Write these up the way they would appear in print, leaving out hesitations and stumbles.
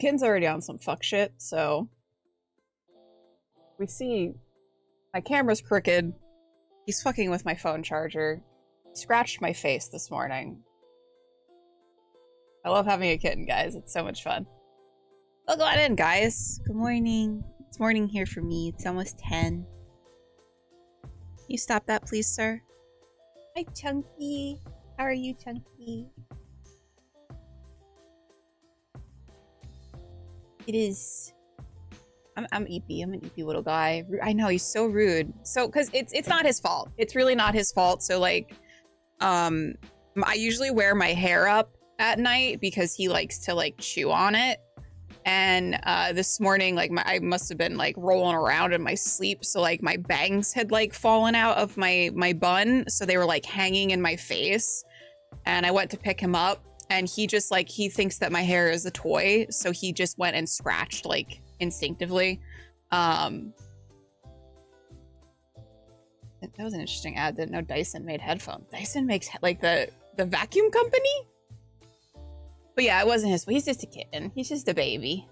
Kitten's already on some fuck shit, so we see my camera's crooked. He's fucking with my phone charger. He scratched my face this morning. I love having a kitten, guys. It's so much fun. Oh, go on in, guys. Good morning. It's morning here for me. It's almost 10. You stop that, please, sir? Hi, Chunky. How are you, Chunky? It is. I'm Eepy. I'm an Eepy little guy. I know, he's so rude. So, cause it's not his fault. It's really not his fault. So like, I usually wear my hair up at night because he likes to like chew on it. And this morning, like I must have been like rolling around in my sleep. So like my bangs had like fallen out of my bun. So they were like hanging in my face. And I went to pick him up and he just like, he thinks that my hair is a toy. So he just went and scratched like instinctively. That was an interesting ad. Didn't know Dyson made headphones. Dyson makes like the vacuum company? But yeah, it wasn't his fault. He's just a kitten. He's just a baby.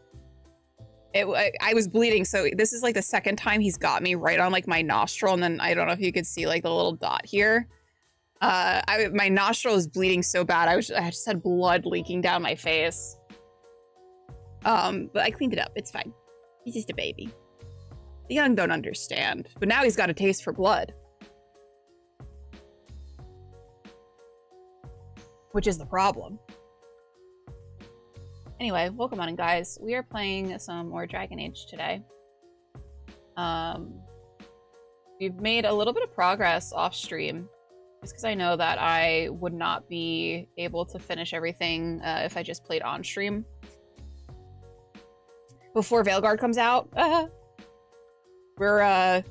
I was bleeding, so this is like the second time he's got me right on like my nostril, and then I don't know if you could see like the little dot here. My nostril was bleeding so bad. I just had blood leaking down my face. But I cleaned it up. It's fine. He's just a baby. The young don't understand, but now he's got a taste for blood, which is the problem. Anyway, welcome on in, guys. We are playing some more Dragon Age today. We've made a little bit of progress off stream, just because I know that I would not be able to finish everything if I just played on stream before Veilguard comes out. We're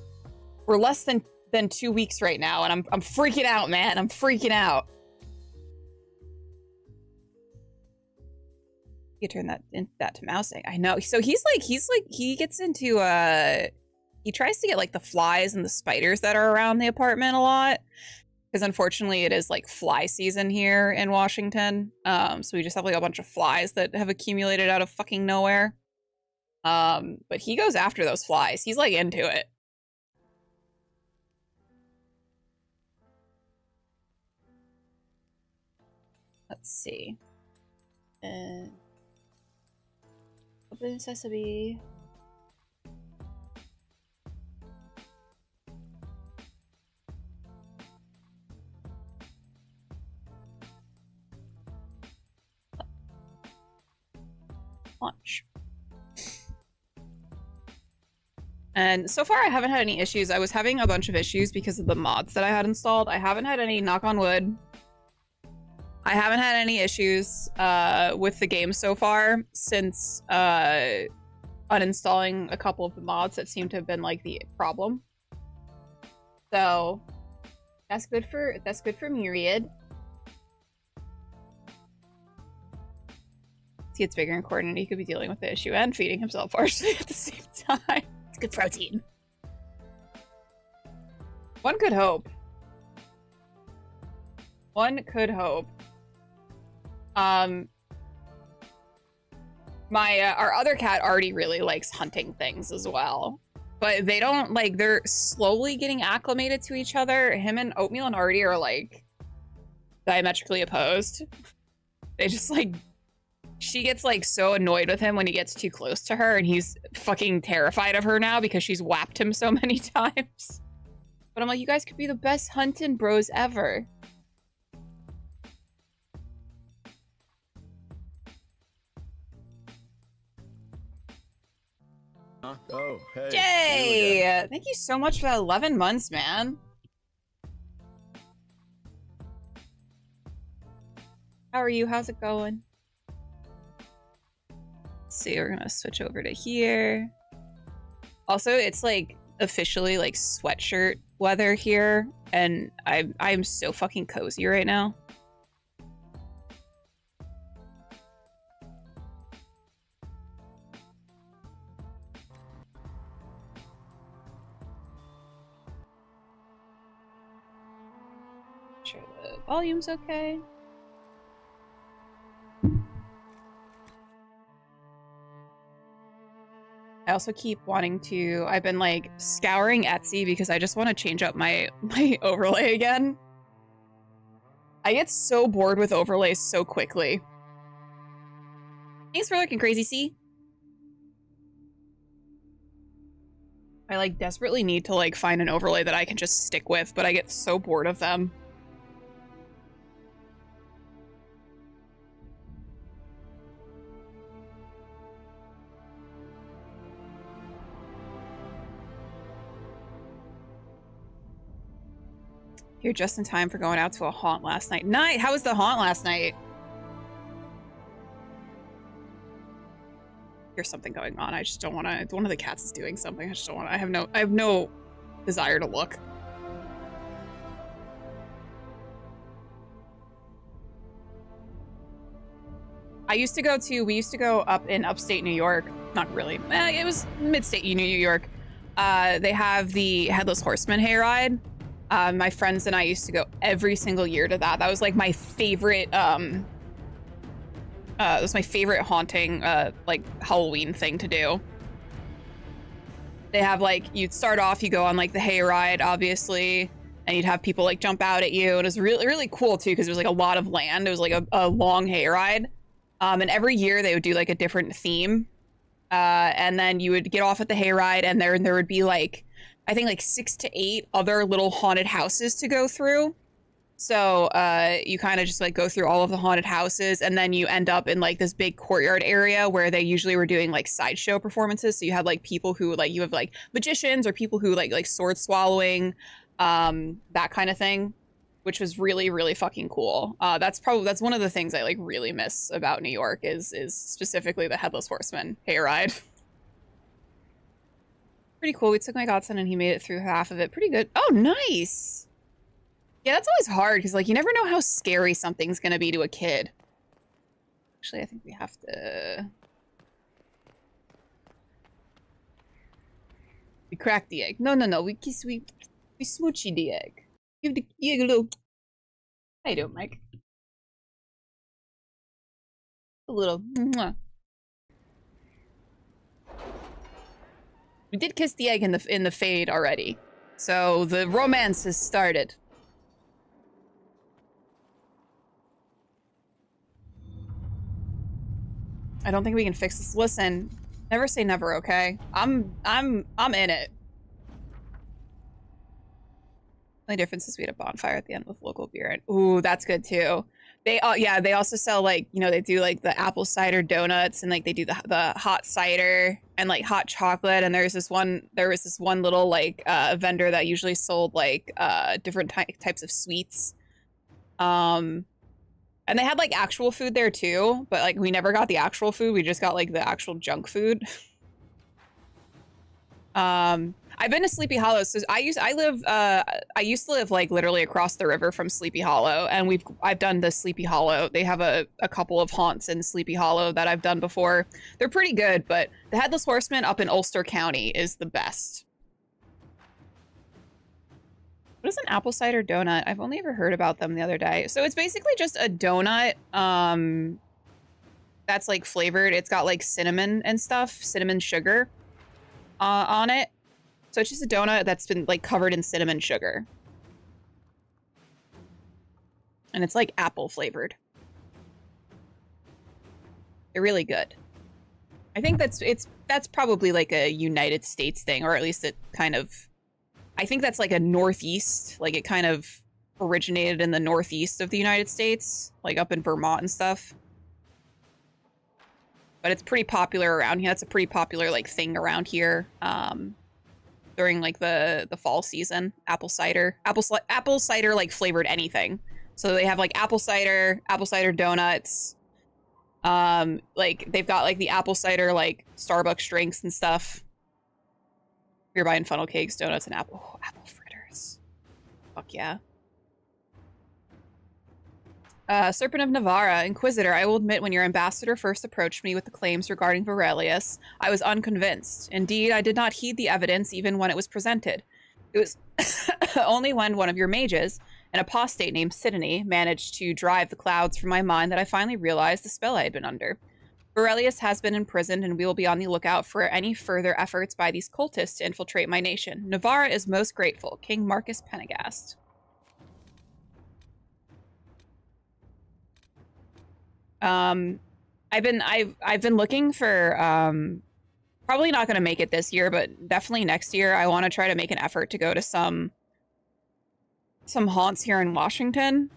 less than 2 weeks right now, and I'm freaking out, man. I'm freaking out. You turn that to mousing. I know. So he gets into he tries to get like the flies and the spiders that are around the apartment a lot, because unfortunately it is like fly season here in Washington. So we just have like a bunch of flies that have accumulated out of fucking nowhere. But he goes after those flies. He's like into it. Let's see. Open sesame. Launch. And so far I haven't had any issues. I was having a bunch of issues because of the mods that I had installed. I haven't had any, knock on wood. I haven't had any issues with the game so far since uninstalling a couple of the mods that seem to have been like the problem. So that's good for Myriad. He gets bigger and coordinated. He could be dealing with the issue and feeding himself partially at the same time. It's good protein. One could hope. One could hope. Our other cat Artie really likes hunting things as well, but they don't like, they're slowly getting acclimated to each other. Him and Oatmeal and Artie are like diametrically opposed. They just like, she gets like so annoyed with him when he gets too close to her, and he's fucking terrified of her now because she's whapped him so many times. But I'm like, you guys could be the best hunting bros ever. Oh, hey. Jay! Thank you so much for that 11 months, man. How are you? How's it going? Let's see, we're gonna switch over to here. Also, it's like officially like sweatshirt weather here, and I'm so fucking cozy right now. Sure the volume's okay. I also keep wanting to, I've been like scouring Etsy because I just want to change up my overlay again. I get so bored with overlays so quickly. Thanks for looking, Crazy C. I like desperately need to like find an overlay that I can just stick with, but I get so bored of them. You're just in time for going out to a haunt last night. Night! How was the haunt last night? There's something going on. I just don't want to. One of the cats is doing something. I just don't want to. I have no desire to look. We used to go up in upstate New York. Not really. It was mid-state New York. They have the Headless Horseman hayride. My friends and I used to go every single year to that. That was like my favorite, that was my favorite haunting, like Halloween thing to do. They have like, you'd start off, you go on like the hayride, obviously, and you'd have people like jump out at you. And it was really, really cool too, because it was like a lot of land. It was like a long hayride. And every year they would do like a different theme. And then you would get off at the hayride and there would be like, I think like 6 to 8 other little haunted houses to go through. So you kind of just like go through all of the haunted houses and then you end up in like this big courtyard area where they usually were doing like sideshow performances. So you had like people who like, you have like magicians or people who like sword swallowing, that kind of thing, which was really, really fucking cool. That's one of the things I like really miss about New York is specifically the Headless Horseman hayride. Pretty cool. We took my godson and he made it through half of it. Pretty good. Oh, nice. Yeah, that's always hard because like you never know how scary something's gonna be to a kid. Actually, I think we have to. We cracked the egg. No. We smoochy the egg. Give the egg a little. How you doing, Mike? A little. Mwah. We did kiss the egg in the fade already, so the romance has started. I don't think we can fix this. Listen, never say never, okay? I'm in it. The only difference is we had a bonfire at the end with local beer, and ooh, that's good too. They yeah, they also sell like, you know, they do like the apple cider donuts and like they do the hot cider and like hot chocolate. And there was this one little like vendor that usually sold like different types of sweets. And they had like actual food there too, but like we never got the actual food. We just got like the actual junk food. I've been to Sleepy Hollow. So I used to live like literally across the river from Sleepy Hollow, and I've done the Sleepy Hollow. They have a couple of haunts in Sleepy Hollow that I've done before. They're pretty good, but the Headless Horseman up in Ulster County is the best. What is an apple cider donut? I've only ever heard about them the other day. So it's basically just a donut that's like flavored. It's got like cinnamon and stuff, cinnamon sugar on it. So it's just a donut that's been like covered in cinnamon sugar. And it's like apple flavored. They're really good. I think that's probably like a United States thing, or at least it kind of, I think that's like a Northeast, like it kind of originated in the Northeast of the United States, like up in Vermont and stuff. But it's pretty popular around here. That's a pretty popular like thing around here. During like the fall season, apple cider like flavored anything. So they have like apple cider donuts. Like they've got like the apple cider like Starbucks drinks and stuff. You're buying funnel cakes, donuts, and apple fritters. Fuck yeah. Serpent of Navarra, Inquisitor, I will admit when your ambassador first approached me with the claims regarding Varelius, I was unconvinced. Indeed, I did not heed the evidence even when it was presented. It was only when one of your mages, an apostate named Sidney, managed to drive the clouds from my mind that I finally realized the spell I had been under. Aurelius has been imprisoned, and we will be on the lookout for any further efforts by these cultists to infiltrate my nation. Navarra is most grateful. King Marcus Penegast. I've been looking for probably not going to make it this year, but definitely next year. I want to try to make an effort to go to some haunts here in Washington.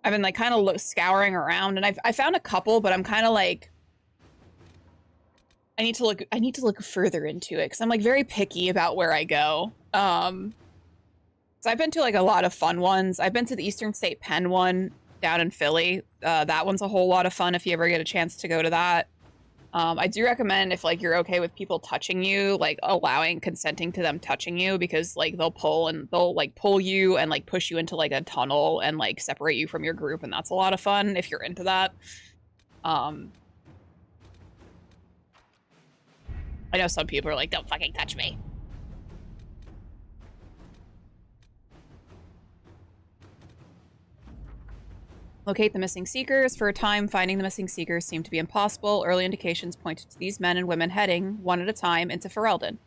I've been like kind of scouring around, and I found a couple, but I'm kind of like I need to look further into it because I'm like very picky about where I go. So I've been to like a lot of fun ones. I've been to the Eastern State Penn one down in Philly. That one's a whole lot of fun if you ever get a chance to go to that. I do recommend if like you're okay with people touching you, like consenting to them touching you, because like they'll pull you and like push you into like a tunnel and like separate you from your group, and that's a lot of fun if you're into that. I know some people are like, don't fucking touch me. Locate the missing seekers. For a time, finding the missing seekers seemed to be impossible. Early indications pointed to these men and women heading, one at a time, into Ferelden.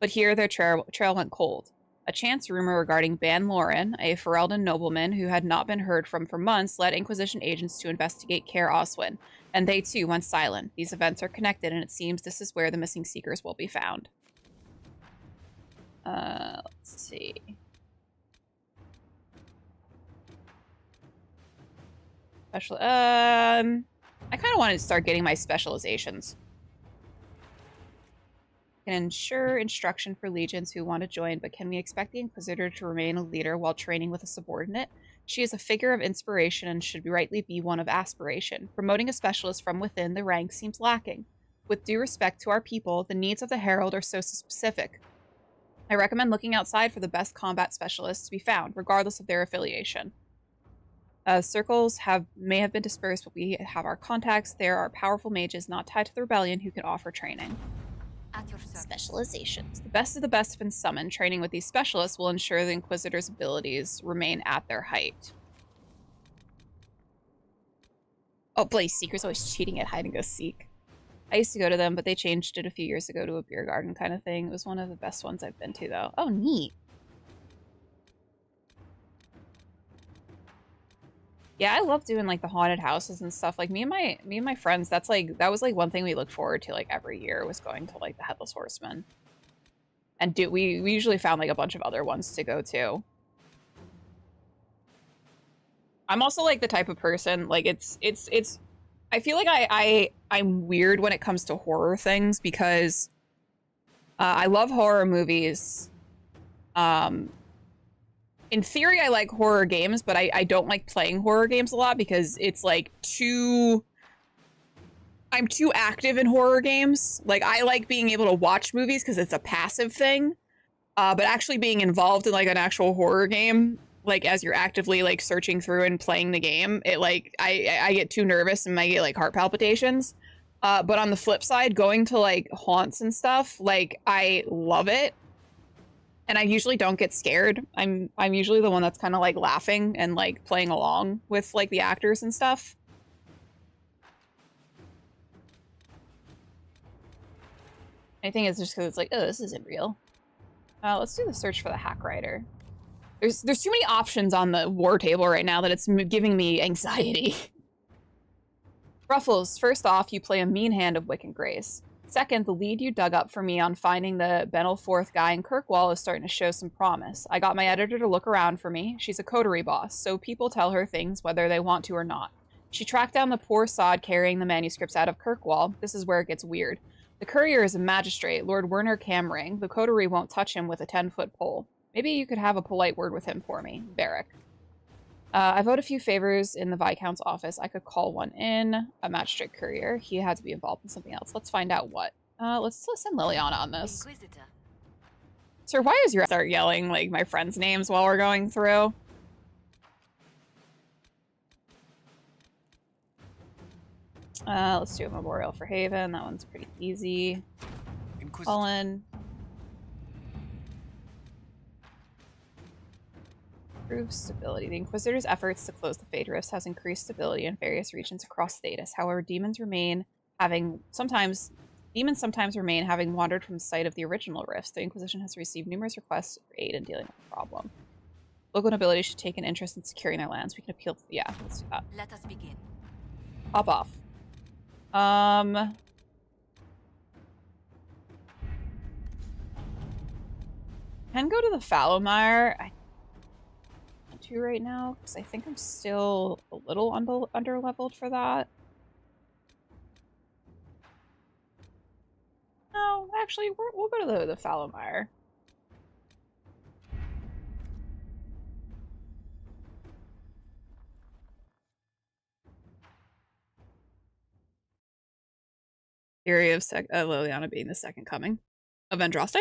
But here their trail went cold. A chance rumor regarding Ban Loren, a Ferelden nobleman who had not been heard from for months, led Inquisition agents to investigate Caer Oswin, and they too went silent. These events are connected, and it seems this is where the missing seekers will be found. Let's see. I kind of wanted to start getting my specializations. Can ensure instruction for legions who want to join, but can we expect the Inquisitor to remain a leader while training with a subordinate? She is a figure of inspiration and should rightly be one of aspiration. Promoting a specialist from within the ranks seems lacking. With due respect to our people, the needs of the Herald are so specific. I recommend looking outside for the best combat specialists to be found, regardless of their affiliation. Circles may have been dispersed, but we have our contacts. There are powerful mages not tied to the rebellion who can offer training. Specializations. The best of the best have been summoned. Training with these specialists will ensure the Inquisitor's abilities remain at their height. Oh, Blaze Seeker's always cheating at hide and go seek. I used to go to them, but they changed it a few years ago to a beer garden kind of thing. It was one of the best ones I've been to, though. Oh, neat. Yeah, I love doing like the haunted houses and stuff. Like me and my friends, that was like one thing we looked forward to like every year, was going to like the Headless Horseman. And we usually found like a bunch of other ones to go to. I'm also like the type of person, like it's I feel like I'm weird when it comes to horror things, because I love horror movies. In theory, I like horror games, but I don't like playing horror games a lot because it's like I'm too active in horror games. Like, I like being able to watch movies because it's a passive thing. But actually being involved in like an actual horror game, like as you're actively like searching through and playing the game, it like I get too nervous and I get like heart palpitations. But on the flip side, going to like haunts and stuff, like I love it. And I usually don't get scared. I'm usually the one that's kind of like laughing and like playing along with like the actors and stuff. I think it's just because it's like, oh, this isn't real. Let's do the search for the hack writer. There's too many options on the war table right now that it's giving me anxiety. Ruffles, first off, you play a mean hand of Wick and Grace. Second, the lead you dug up for me on finding the Benelforth guy in Kirkwall is starting to show some promise. I got my editor to look around for me. She's a coterie boss, so people tell her things whether they want to or not. She tracked down the poor sod carrying the manuscripts out of Kirkwall. This is where it gets weird. The courier is a magistrate, Lord Werner Camring. The coterie won't touch him with a 10-foot pole. Maybe you could have a polite word with him for me. Barrack. I've owed a few favors in the Viscount's office. I could call one in. A magistrate courier. He had to be involved in something else. Let's find out what. Let's send Liliana on this. Inquisitor. Sir, why is your start yelling like my friends' names while we're going through? Let's do a memorial for Haven. That one's pretty easy. Inquisitor. 'Cause Improve stability. The Inquisitor's efforts to close the Fade Rifts has increased stability in various regions across Thedas. However, demons sometimes remain having wandered from the site of the original rifts. The Inquisition has received numerous requests for aid in dealing with the problem. Local nobility should take an interest in securing their lands. We can appeal to let's do that. Let us begin. Hop off. Can go to the Fallowmire. I want to right now because I think I'm still a little under leveled for that. No, actually, we'll go to the Fallowmire. Theory of Liliana being the second coming of Andraste.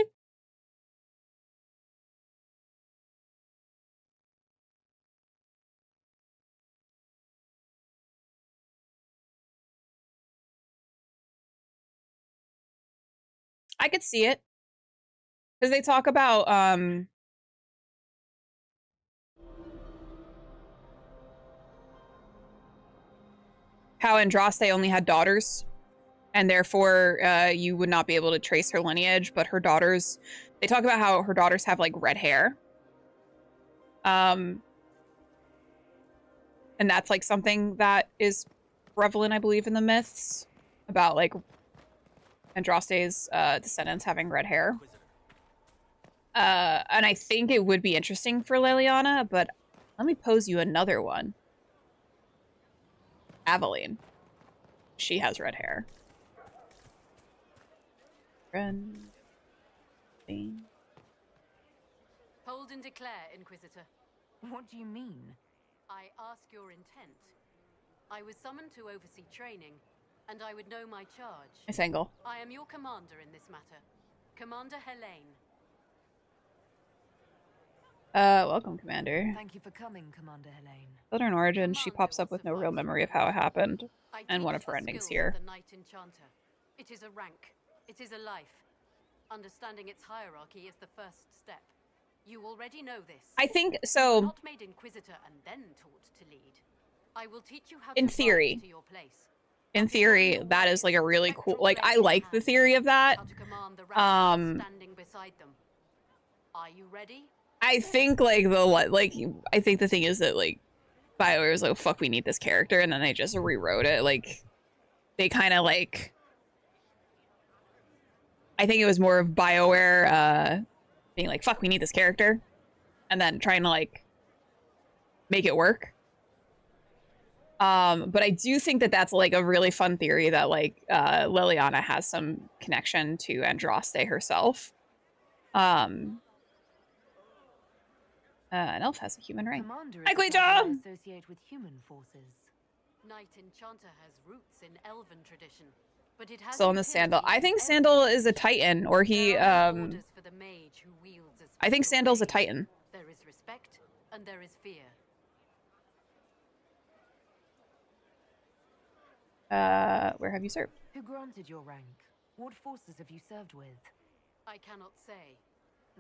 I could see it. Because they talk about how Andraste only had daughters, and therefore you would not be able to trace her lineage, but her daughters, they talk about how her daughters have like red hair. And that's like something that is prevalent, I believe, in the myths about like Andraste's descendants having red hair. And I think it would be interesting for Liliana, but let me pose you another one. Aveline. She has red hair. Hold and declare, Inquisitor. What do you mean? I ask your intent. I was summoned to oversee training, and I would know my charge. Miss Engel. I am your commander in this matter. Commander Helene. Welcome, Commander. Thank you for coming, Commander Helene. Southern Origin, she pops up with no real memory of how it happened, and one of her the endings skills here. of the Knight Enchanter. It is a rank. It is a life. Understanding its hierarchy is the first step. You already know this. I think so. Not made Inquisitor and then taught to lead. I will teach you how in to theory. To your place. In theory, that is like a really cool. Like I like the theory of that. How to command the ranks standing beside them. Are you ready? I think like I think the thing is that like BioWare was like, oh, fuck, we need this character, and then they just rewrote it. Like they kind of like. I think it was more of BioWare being like, fuck, we need this character, and then trying to like make it work. But I do think that that's like a really fun theory that like Liliana has some connection to Andraste herself. An elf has a human rank. Hi, Gleeja! Associate with human forces. Knight Enchanter has roots in elven tradition, but it has Still in the Sandal. I think Sandal is a Titan, or he I think Sandal's a Titan. There is respect and there is fear. Where have you served? Who granted your rank? What forces have you served with? I cannot say.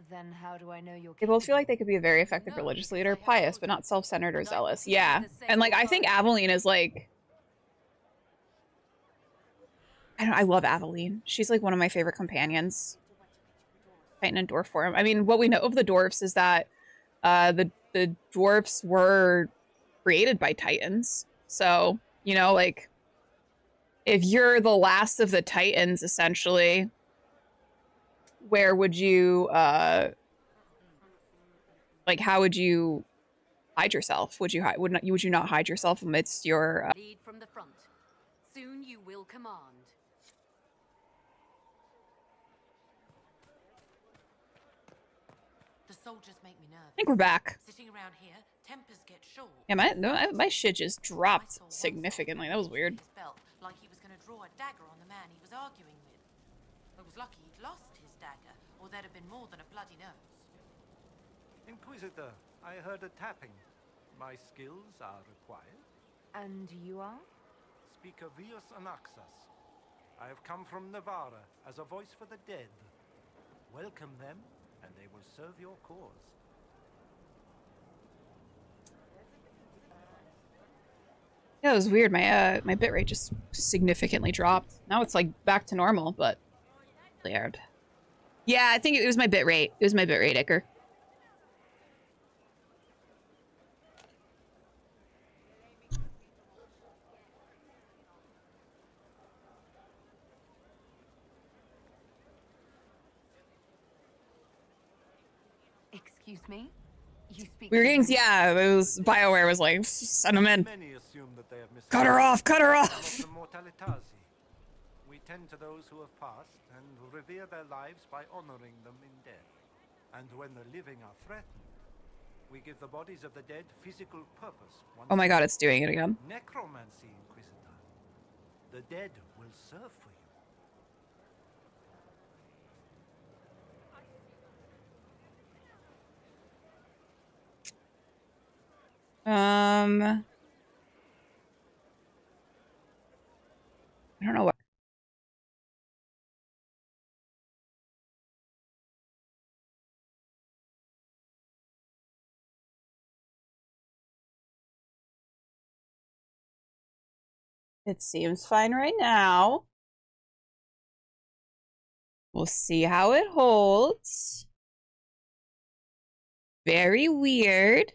Then how do I know you're They both feel like they could be a very effective religious leader, pious, but not self-centered or zealous. Yeah. And like I think Aveline is like I love Aveline. She's like one of my favorite companions. Titan and dwarf form. I mean, what we know of the dwarfs is that the dwarfs were created by Titans. So, you know, like if you're the last of the Titans, essentially, where would you, like, how would you hide yourself? Would you not hide yourself amidst your... Lead from the front. Soon you will command. The soldiers make me nervous. I think we're back. Sitting around here, tempers get short. Yeah, my shit just dropped significantly. That was weird. Like he was going to draw a dagger on the man he was arguing with. I was lucky he'd lost his dagger, or there'd have been more than a bloody nose. Inquisitor, I heard a tapping. My skills are required. And you are? Speaker Vius Anaxas. I have come from Navarra as a voice for the dead. Welcome them, and they will serve your cause. That was weird. My bitrate just significantly dropped. Now it's like back to normal, but weird. Yeah, I think it was my bitrate. It was my bitrate, Icker. Excuse me? You speak We were getting, English? yeah, it was, BioWare was like, send them in. Many assume that they have missed Cut her off, cut her off. some of the mortalitasi. We tend to those who have passed and revere their lives by honoring them in death. And when the living are threatened, we give the bodies of the dead physical purpose. Oh my god, it's doing it again. Necromancy, Inquisitor. The dead will serve for you. I don't know what. It seems fine right now. We'll see how it holds. Very weird.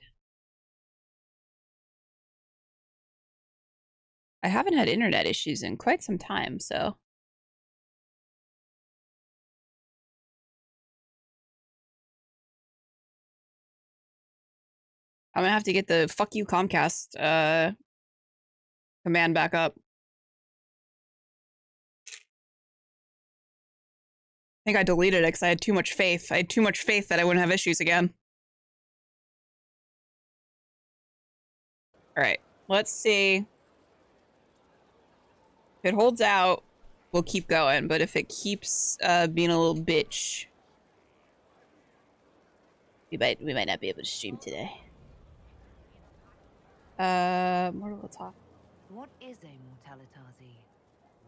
I haven't had internet issues in quite some time, so. I'm gonna have to get the fuck you Comcast command back up. I think I deleted it because I had too much faith. I had too much faith that I wouldn't have issues again. All right, let's see. If it holds out, we'll keep going. But if it keeps being a little bitch, we might not be able to stream today. Mortal talk. What is a mortalitasi?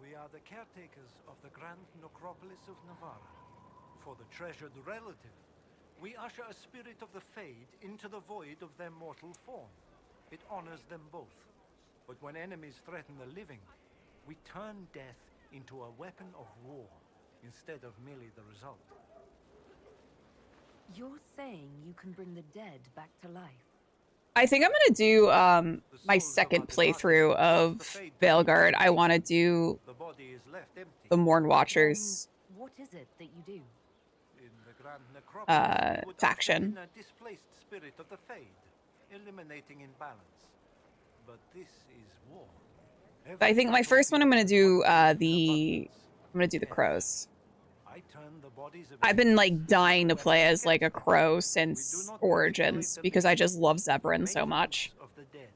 We are the caretakers of the grand necropolis of Navarra. For the treasured relative, we usher a spirit of the Fade into the void of their mortal form. It honors them both. But when enemies threaten the living, we turn death into a weapon of war, instead of merely the result. You're saying you can bring the dead back to life? I think I'm gonna do my second playthrough of Veilguard. I want to do The body is left empty. the Morn Watchers What is it that you do? In the grand necropolis, we would usher faction. in a displaced spirit of the Fade, eliminating imbalance. But this is war. I think my first one I'm gonna do the crows. I turn the bodies of I've been like dying to play as like a crow since Origins because I just love Zebrin so much. of the dead.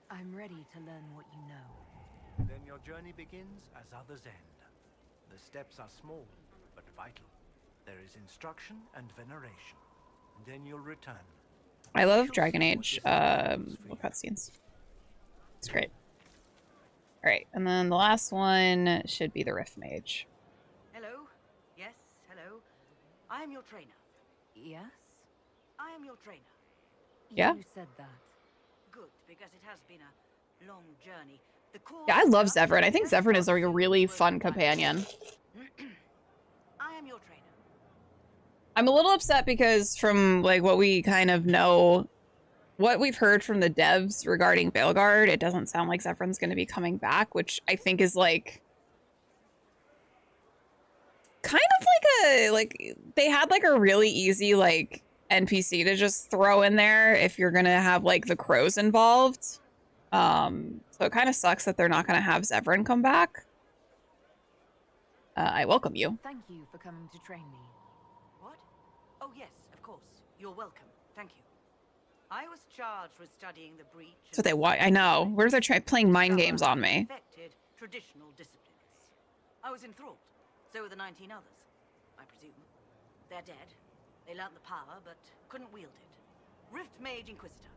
I'm ready to learn what you know. Then your journey begins as others end. The steps are small, but vital. There is instruction and veneration. Then you'll return. I love Dragon Age cutscenes. It's great. All right, and then the last one should be the Rift Mage. Hello? Yes, hello. I am your trainer. Yes? I am your trainer. Yeah? You said that. Good, because it has been a long journey. The cause Yeah, I love of Zevran. I think death Zevran is a was really broken fun by- companion. I am your trainer. I'm a little upset because from like what we kind of know, what we've heard from the devs regarding Veilguard, it doesn't sound like Zevran's going to be coming back, which I think is like kind of like they had like a really easy like NPC to just throw in there if you're going to have like the crows involved. So it kind of sucks that they're not going to have Zevran come back. I welcome you. Thank you for coming to train me. What? Oh, yes, of course. You're welcome. Thank you. I was charged with studying the breach. That's what they want. I know. Where's they playing mind games on me? Affected traditional disciplines. I was enthralled. So were the 19 others, I presume. They're dead. They learnt the power, but couldn't wield it. Rift Mage Inquisitor.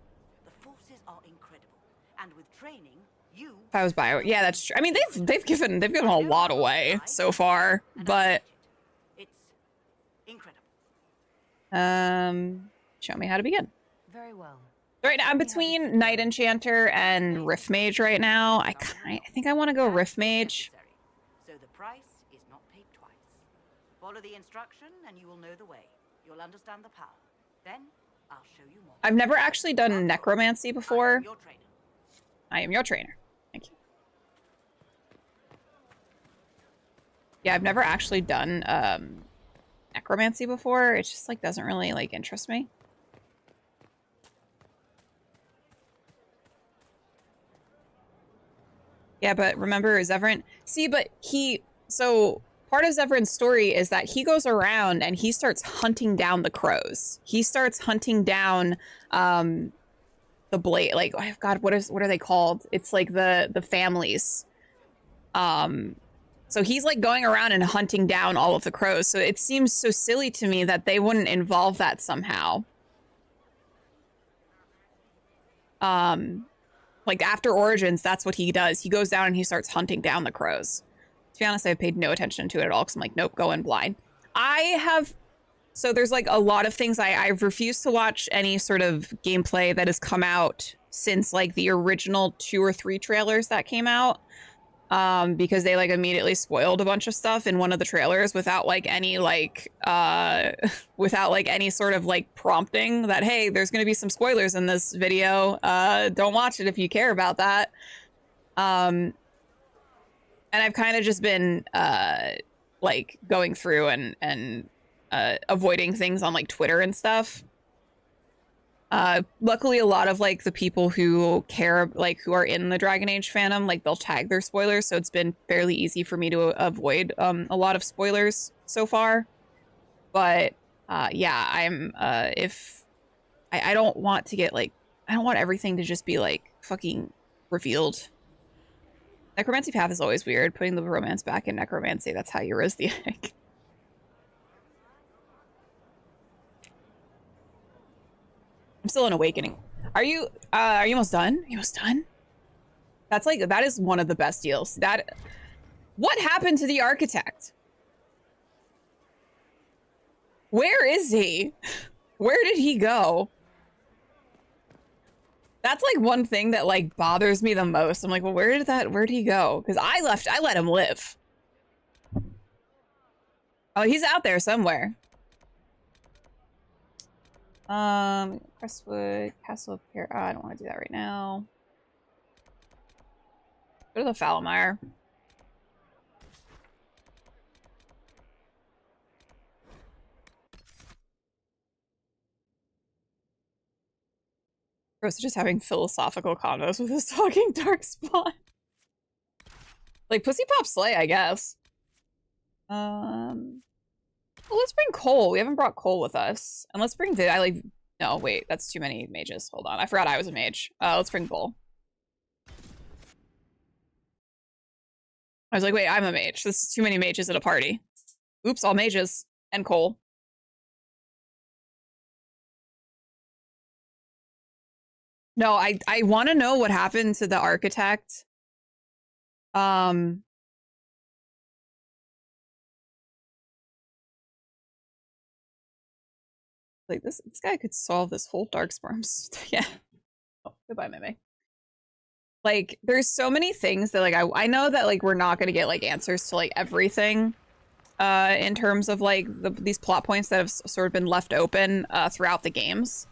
The forces are incredible. And with training, you... If I was bio, yeah, that's true. I mean, they've given a lot away so far, but It's incredible. show me how to begin. Very well. Right now, I'm between Knight Enchanter and Rift Mage right now. I think I want to go Rift Mage. So the price is not paid twice. Follow the instruction and you will know the way. You'll understand the power. Then I'll show you more. I've never actually done Necromancy before. Your trainer. I am your trainer. Thank you. Yeah, I've never actually done Necromancy before. It just like doesn't really like interest me. Yeah, but remember Zevran? See, but so part of Zevran's story is that he goes around and he starts hunting down the crows. He starts hunting down the blade, like, oh God, what are they called? It's like the families. So he's like going around and hunting down all of the crows. So it seems so silly to me that they wouldn't involve that somehow. Like after Origins, that's what he does. He goes down and he starts hunting down the crows. To be honest, I paid no attention to it at all because I'm like, nope, go in blind. So there's like a lot of things I've refused to watch any sort of gameplay that has come out since like the original 2 or 3 trailers that came out. Because they like immediately spoiled a bunch of stuff in one of the trailers without like any like without like any sort of like prompting that, hey, there's going to be some spoilers in this video. Don't watch it if you care about that. And I've kind of just been like going through and avoiding things on like Twitter and stuff. Luckily, a lot of like the people who care, like who are in the Dragon Age fandom, like they'll tag their spoilers, so it's been fairly easy for me to avoid a lot of spoilers so far. But yeah, I don't want to get like, I don't want everything to just be like fucking revealed. Necromancy Path is always weird. Putting the romance back in Necromancy, that's how you rose the egg. I'm still in Awakening. Are you almost done? Are you almost done? That's like, that is one of the best deals. What happened to the architect? Where is he? Where did he go? That's like one thing that like bothers me the most. I'm like, well, where'd he go? Because I let him live. Oh, he's out there somewhere. Crestwood, Castle of Care. Oh, I don't want to do that right now. Go to the Falmire. Gross, just having philosophical convos with his talking darkspawn. Like Pussy Pop Slay, I guess. Well, let's bring Cole. We haven't brought Cole with us. And let's bring no, wait, that's too many mages. Hold on. I forgot I was a mage. Let's bring Bull. I was like, wait, I'm a mage. This is too many mages at a party. Oops, all mages. And Cole. No, I want to know what happened to the architect. Like this guy could solve this whole Darkstorm. Yeah. Oh, goodbye, Meme. Like, there's so many things that like I know that like we're not gonna get like answers to like everything, in terms of like these plot points that have sort of been left open throughout the games.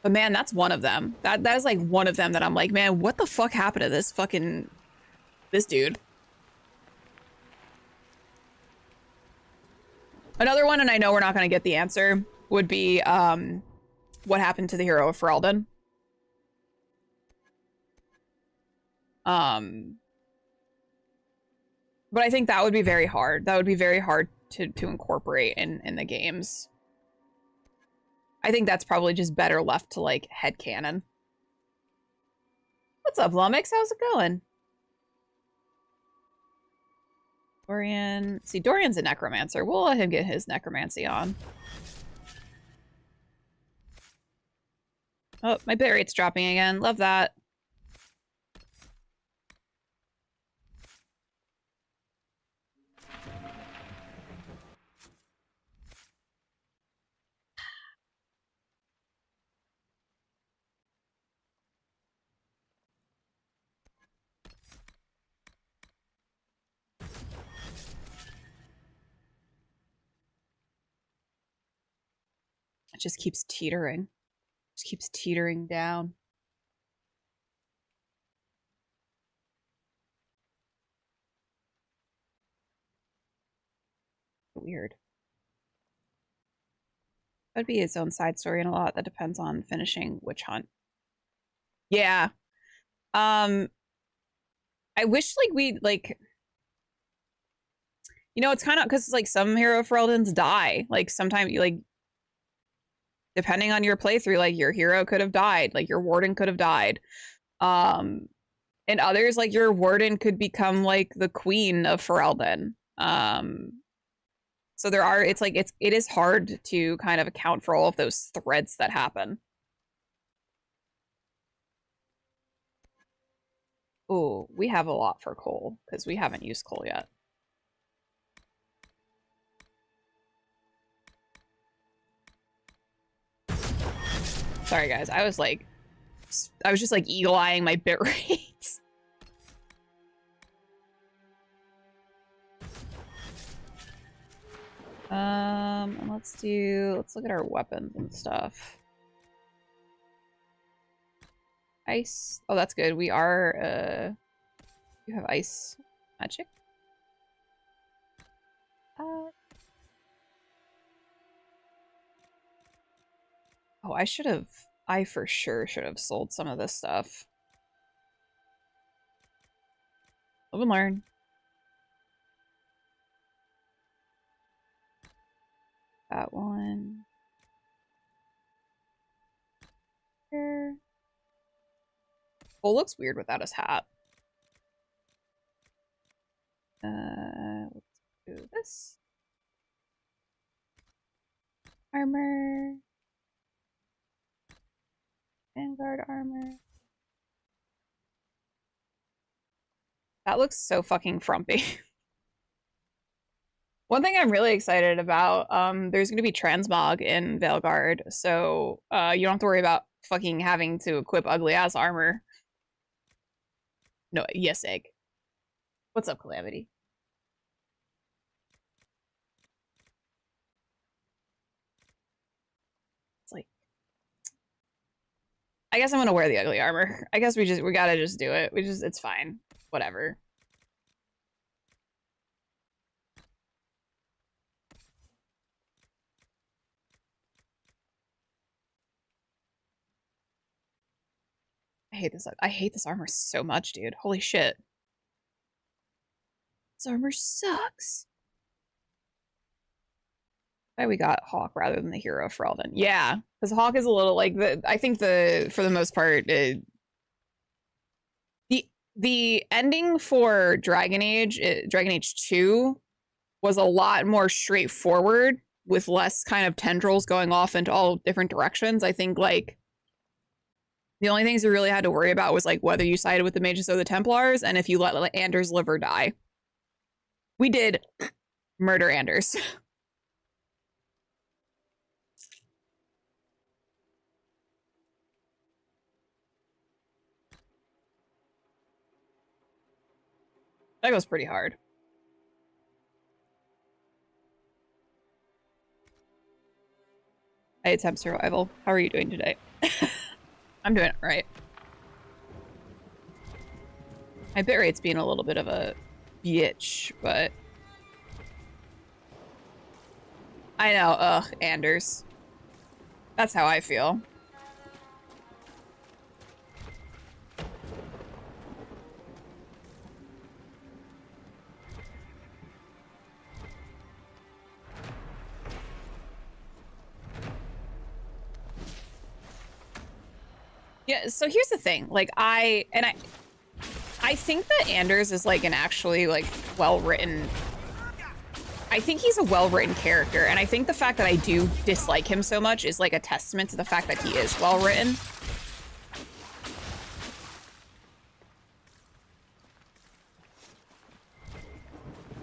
But man, that's one of them. That is like one of them that I'm like, man, what the fuck happened to this dude? Another one, and I know we're not gonna get the answer, would be what happened to the hero of Ferelden. But I think that would be very hard. That would be very hard to incorporate in the games. I think that's probably just better left to like headcanon. What's up, Lumix? How's it going? Dorian. See, Dorian's a necromancer. We'll let him get his necromancy on. Oh, my bit rate's dropping again. Love that. It just keeps teetering. Just keeps teetering down. Weird. That'd be its own side story, and a lot that depends on finishing Witch Hunt. Yeah. I wish like we like, you know, it's kind of because like some hero Ferelden's die. Like sometimes you like, depending on your playthrough, like your hero could have died, like your warden could have died. And others, like your warden could become like the queen of Ferelden. So there are, it's like it is hard to kind of account for all of those threads that happen. Oh, we have a lot for coal because we haven't used coal yet. Sorry guys, I was just like eagle-eyeing my bit rates. And let's look at our weapons and stuff. Ice. Oh, that's good. We are, you have ice magic. Oh, I for sure should have sold some of this stuff. Live and learn. That one. Here. Oh, looks weird without his hat. Let's do this. Armor. Vanguard armor. That looks so fucking frumpy. One thing I'm really excited about, there's going to be transmog in Veilguard, so you don't have to worry about fucking having to equip ugly-ass armor. No, yes, egg. What's up, Calamity? It's like, I guess I'm gonna wear the ugly armor. I guess we gotta just do it. It's fine. Whatever. I hate this armor so much, dude. Holy shit. This armor sucks. Why we got Hawk rather than the hero Ferelden. Yeah, because Hawk is a little like I think for the most part, the ending for Dragon Age 2 was a lot more straightforward with less kind of tendrils going off into all different directions. I think like the only things you really had to worry about was like whether you sided with the Mages or the Templars, and if you let Anders live or die. We did murder Anders. That goes pretty hard. I attempt survival. How are you doing today? I'm doing it right. My bitrate's being a little bit of a bitch, but I know, ugh, Anders. That's how I feel. Yeah, so here's the thing. Like I think that Anders is like an actually like well-written. I think he's a well-written character, and I think the fact that I do dislike him so much is like a testament to the fact that he is well-written.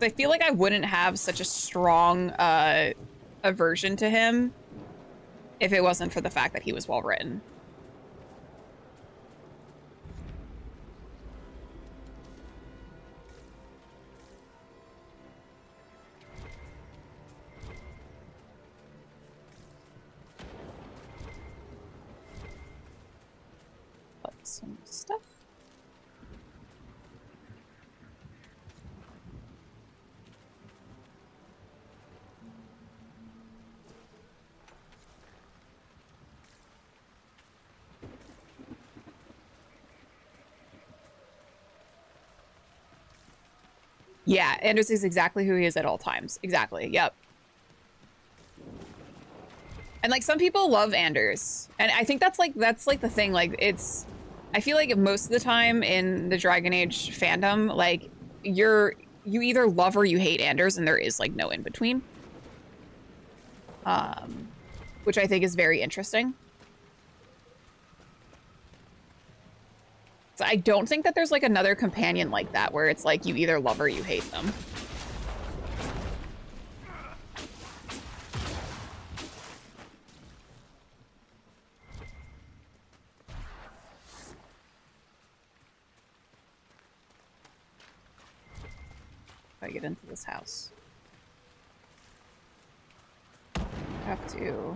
I feel like I wouldn't have such a strong aversion to him if it wasn't for the fact that he was well-written. some stuff. Yeah, Anders is exactly who he is at all times. Exactly. Yep. And like some people love Anders. And I think that's like the thing. Like it's I feel like most of the time in the Dragon Age fandom, like you either love or you hate Anders, and there is like no in between. Which I think is very interesting. So I don't think that there's like another companion like that where it's like you either love or you hate them. If I get into this house, I have to.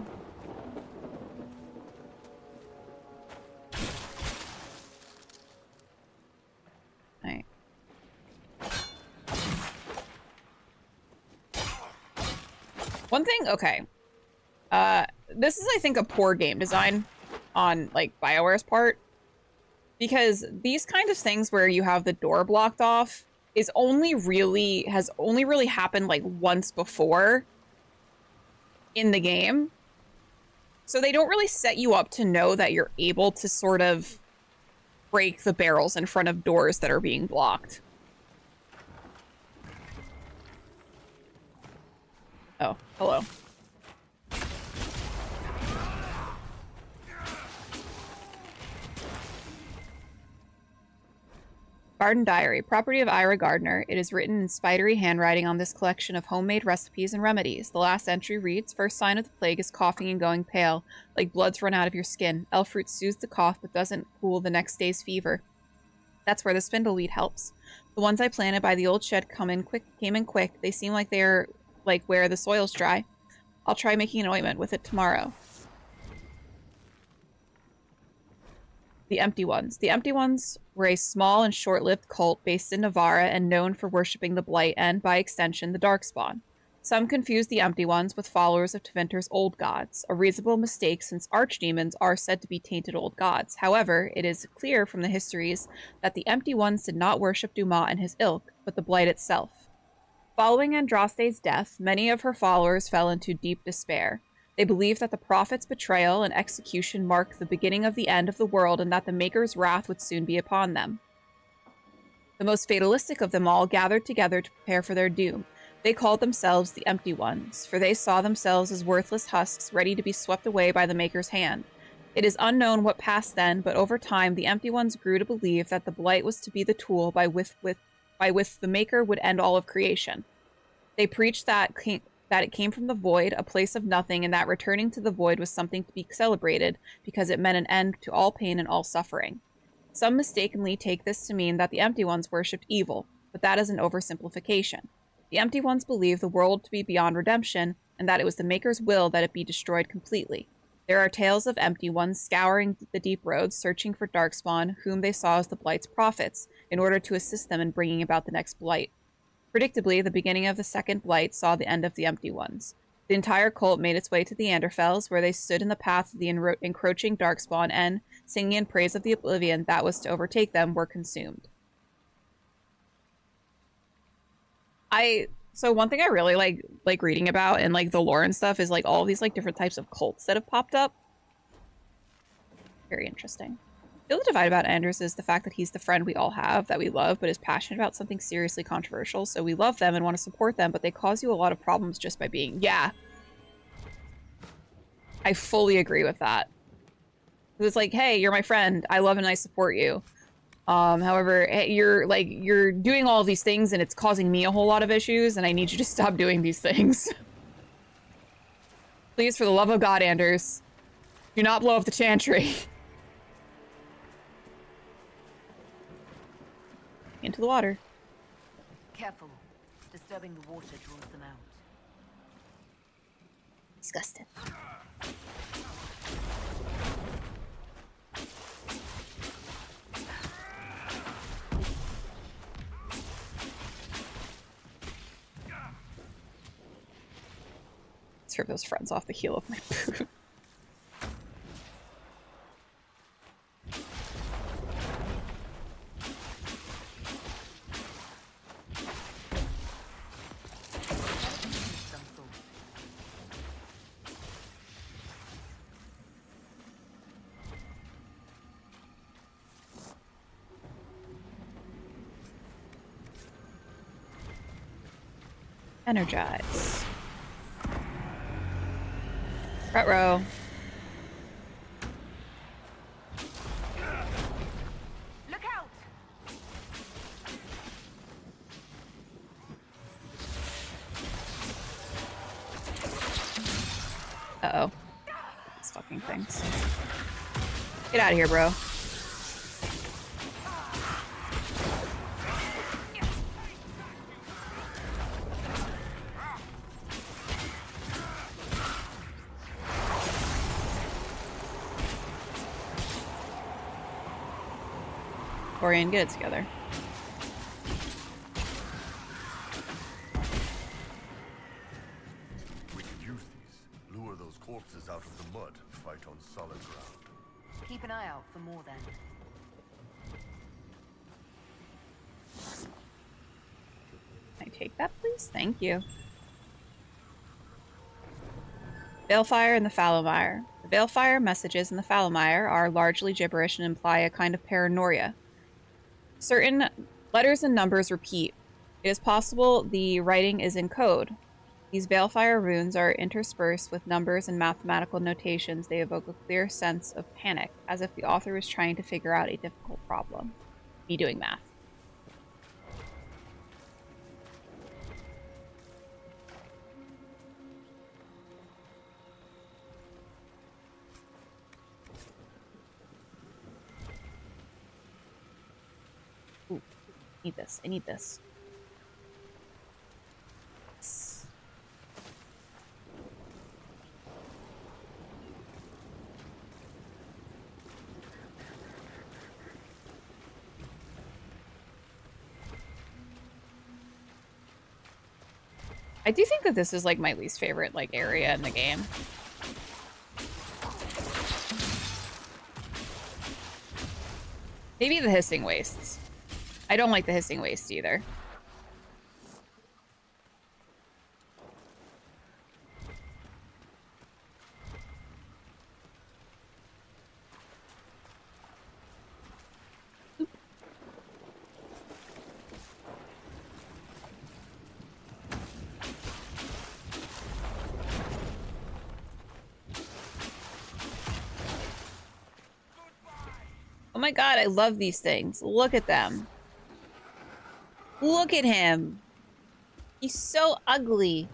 Right. One thing, okay. This is, I think, a poor game design on, like, BioWare's part. Because these kind of things where you have the door blocked off has only really happened, like, once before in the game. So they don't really set you up to know that you're able to sort of break the barrels in front of doors that are being blocked. Oh, hello. Garden Diary, property of Ira Gardner. It is written in spidery handwriting on this collection of homemade recipes and remedies. The last entry reads, first sign of the plague is coughing and going pale, like blood's run out of your skin. Elf fruit soothes the cough, but doesn't cool the next day's fever. That's where the spindleweed helps. The ones I planted by the old shed came in quick. They seem like they're like where the soil's dry. I'll try making an ointment with it tomorrow. The Empty Ones. The Empty Ones were a small and short-lived cult based in Navarra and known for worshipping the Blight and, by extension, the Darkspawn. Some confuse the Empty Ones with followers of Tevinter's old gods, a reasonable mistake since archdemons are said to be tainted old gods. However, it is clear from the histories that the Empty Ones did not worship Dumas and his ilk, but the Blight itself. Following Andraste's death, many of her followers fell into deep despair. They believed that the prophet's betrayal and execution marked the beginning of the end of the world and that the Maker's wrath would soon be upon them. The most fatalistic of them all gathered together to prepare for their doom. They called themselves the Empty Ones, for they saw themselves as worthless husks ready to be swept away by the Maker's hand. It is unknown what passed then, but over time the Empty Ones grew to believe that the Blight was to be the tool by which the Maker would end all of creation. They preached that it came from the void, a place of nothing, and that returning to the void was something to be celebrated because it meant an end to all pain and all suffering. Some mistakenly take this to mean that the Empty Ones worshipped evil, but that is an oversimplification. The Empty Ones believe the world to be beyond redemption, and that it was the Maker's will that it be destroyed completely. There are tales of Empty Ones scouring the deep roads, searching for Darkspawn, whom they saw as the Blight's prophets, in order to assist them in bringing about the next Blight. Predictably, the beginning of the second Blight saw the end of the Empty Ones. The entire cult made its way to the Anderfels, where they stood in the path of the encroaching Darkspawn and, singing in praise of the oblivion that was to overtake them, were consumed. So one thing I really like reading about and like the lore and stuff is like all these like different types of cults that have popped up. Very interesting. The other divide about Anders is the fact that he's the friend we all have that we love, but is passionate about something seriously controversial. So we love them and want to support them, but they cause you a lot of problems just by being, yeah. I fully agree with that. It's like, hey, you're my friend. I love and I support you. However, hey, you're doing all these things and it's causing me a whole lot of issues and I need you to stop doing these things. Please, for the love of God, Anders, do not blow up the chantry. Into the water. Careful. Disturbing the water draws them out. Disgusting. serve those friends off the heel of my boot. Some sort. Energize. Ruh-roh. Look out! Uh-oh. These fucking things. Get out of here, bro. Orion, get it together. We could use these. Lure those corpses out of the mud. Fight on solid ground. Keep an eye out for more then. Can I take that, please? Thank you. Balefire and the Fallowmire. The Balefire messages in the Fallowmire are largely gibberish and imply a kind of paranoia. Certain letters and numbers repeat. It is possible the writing is in code. These Balefire runes are interspersed with numbers and mathematical notations. They evoke a clear sense of panic, as if the author was trying to figure out a difficult problem. Me doing math. Ooh, I need this. I need this. I do think that this is like my least favorite like area in the game. Maybe the hissing wastes. I don't like the hissing waste either. Oh my god, I love these things. Look at them. Look at him. He's so ugly.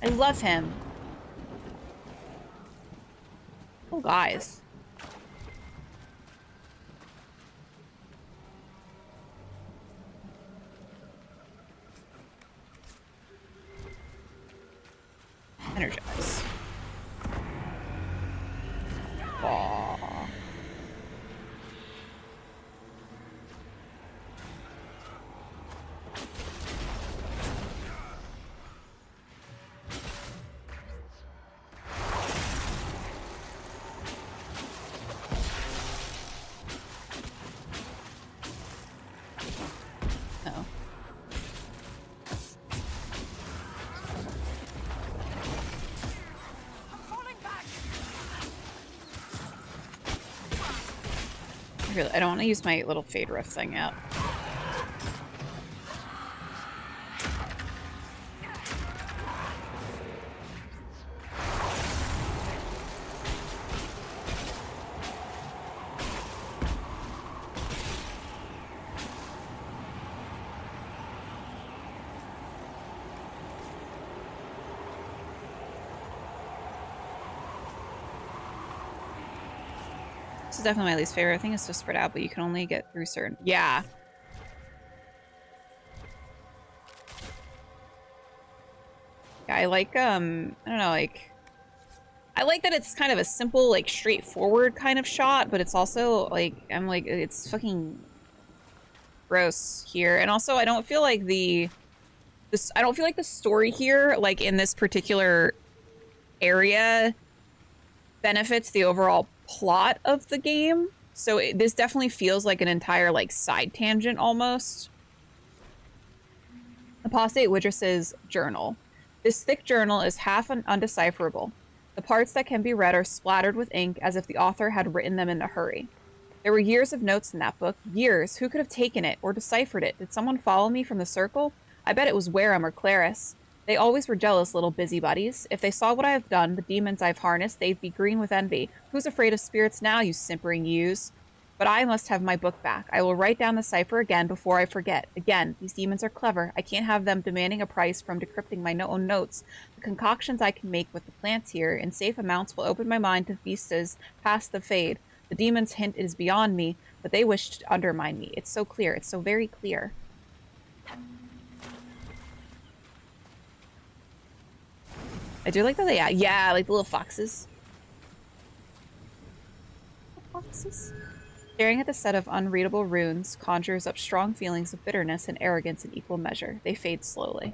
I love him. Oh, guys. Energize. Aww. Oh. I don't want to use my little fade rift thing yet. This is definitely my least favorite. I think it's to spread out, but you can only get through certain... Yeah. Yeah, I like, I don't know, like... I like that it's kind of a simple, like, straightforward kind of shot, but it's also, like, I'm like, it's fucking gross here. And also, I don't feel like the this, I don't feel like the story here, like in this particular area, benefits the overall plot of the game. So this definitely feels like an entire like side tangent almost. Apostate Widriss's journal. This thick journal is half undecipherable. The parts that can be read are splattered with ink as if the author had written them in a hurry. There were years of notes in that book. Years. Who could have taken it or deciphered it? Did someone follow me from the circle? I bet it was Wareham or Claris. They always were jealous, little busybodies. If they saw what I have done, the demons I've harnessed, they'd be green with envy. Who's afraid of spirits now, you simpering ewes? But I must have my book back. I will write down the cipher again before I forget. Again, these demons are clever. I can't have them demanding a price from decrypting my own notes. The concoctions I can make with the plants here in safe amounts will open my mind to vistas past the fade. The demons hint it is beyond me, but they wish to undermine me. It's so clear. It's so very clear. I do like that they, yeah, like the little foxes. Foxes. Staring at the set of unreadable runes conjures up strong feelings of bitterness and arrogance in equal measure. They fade slowly.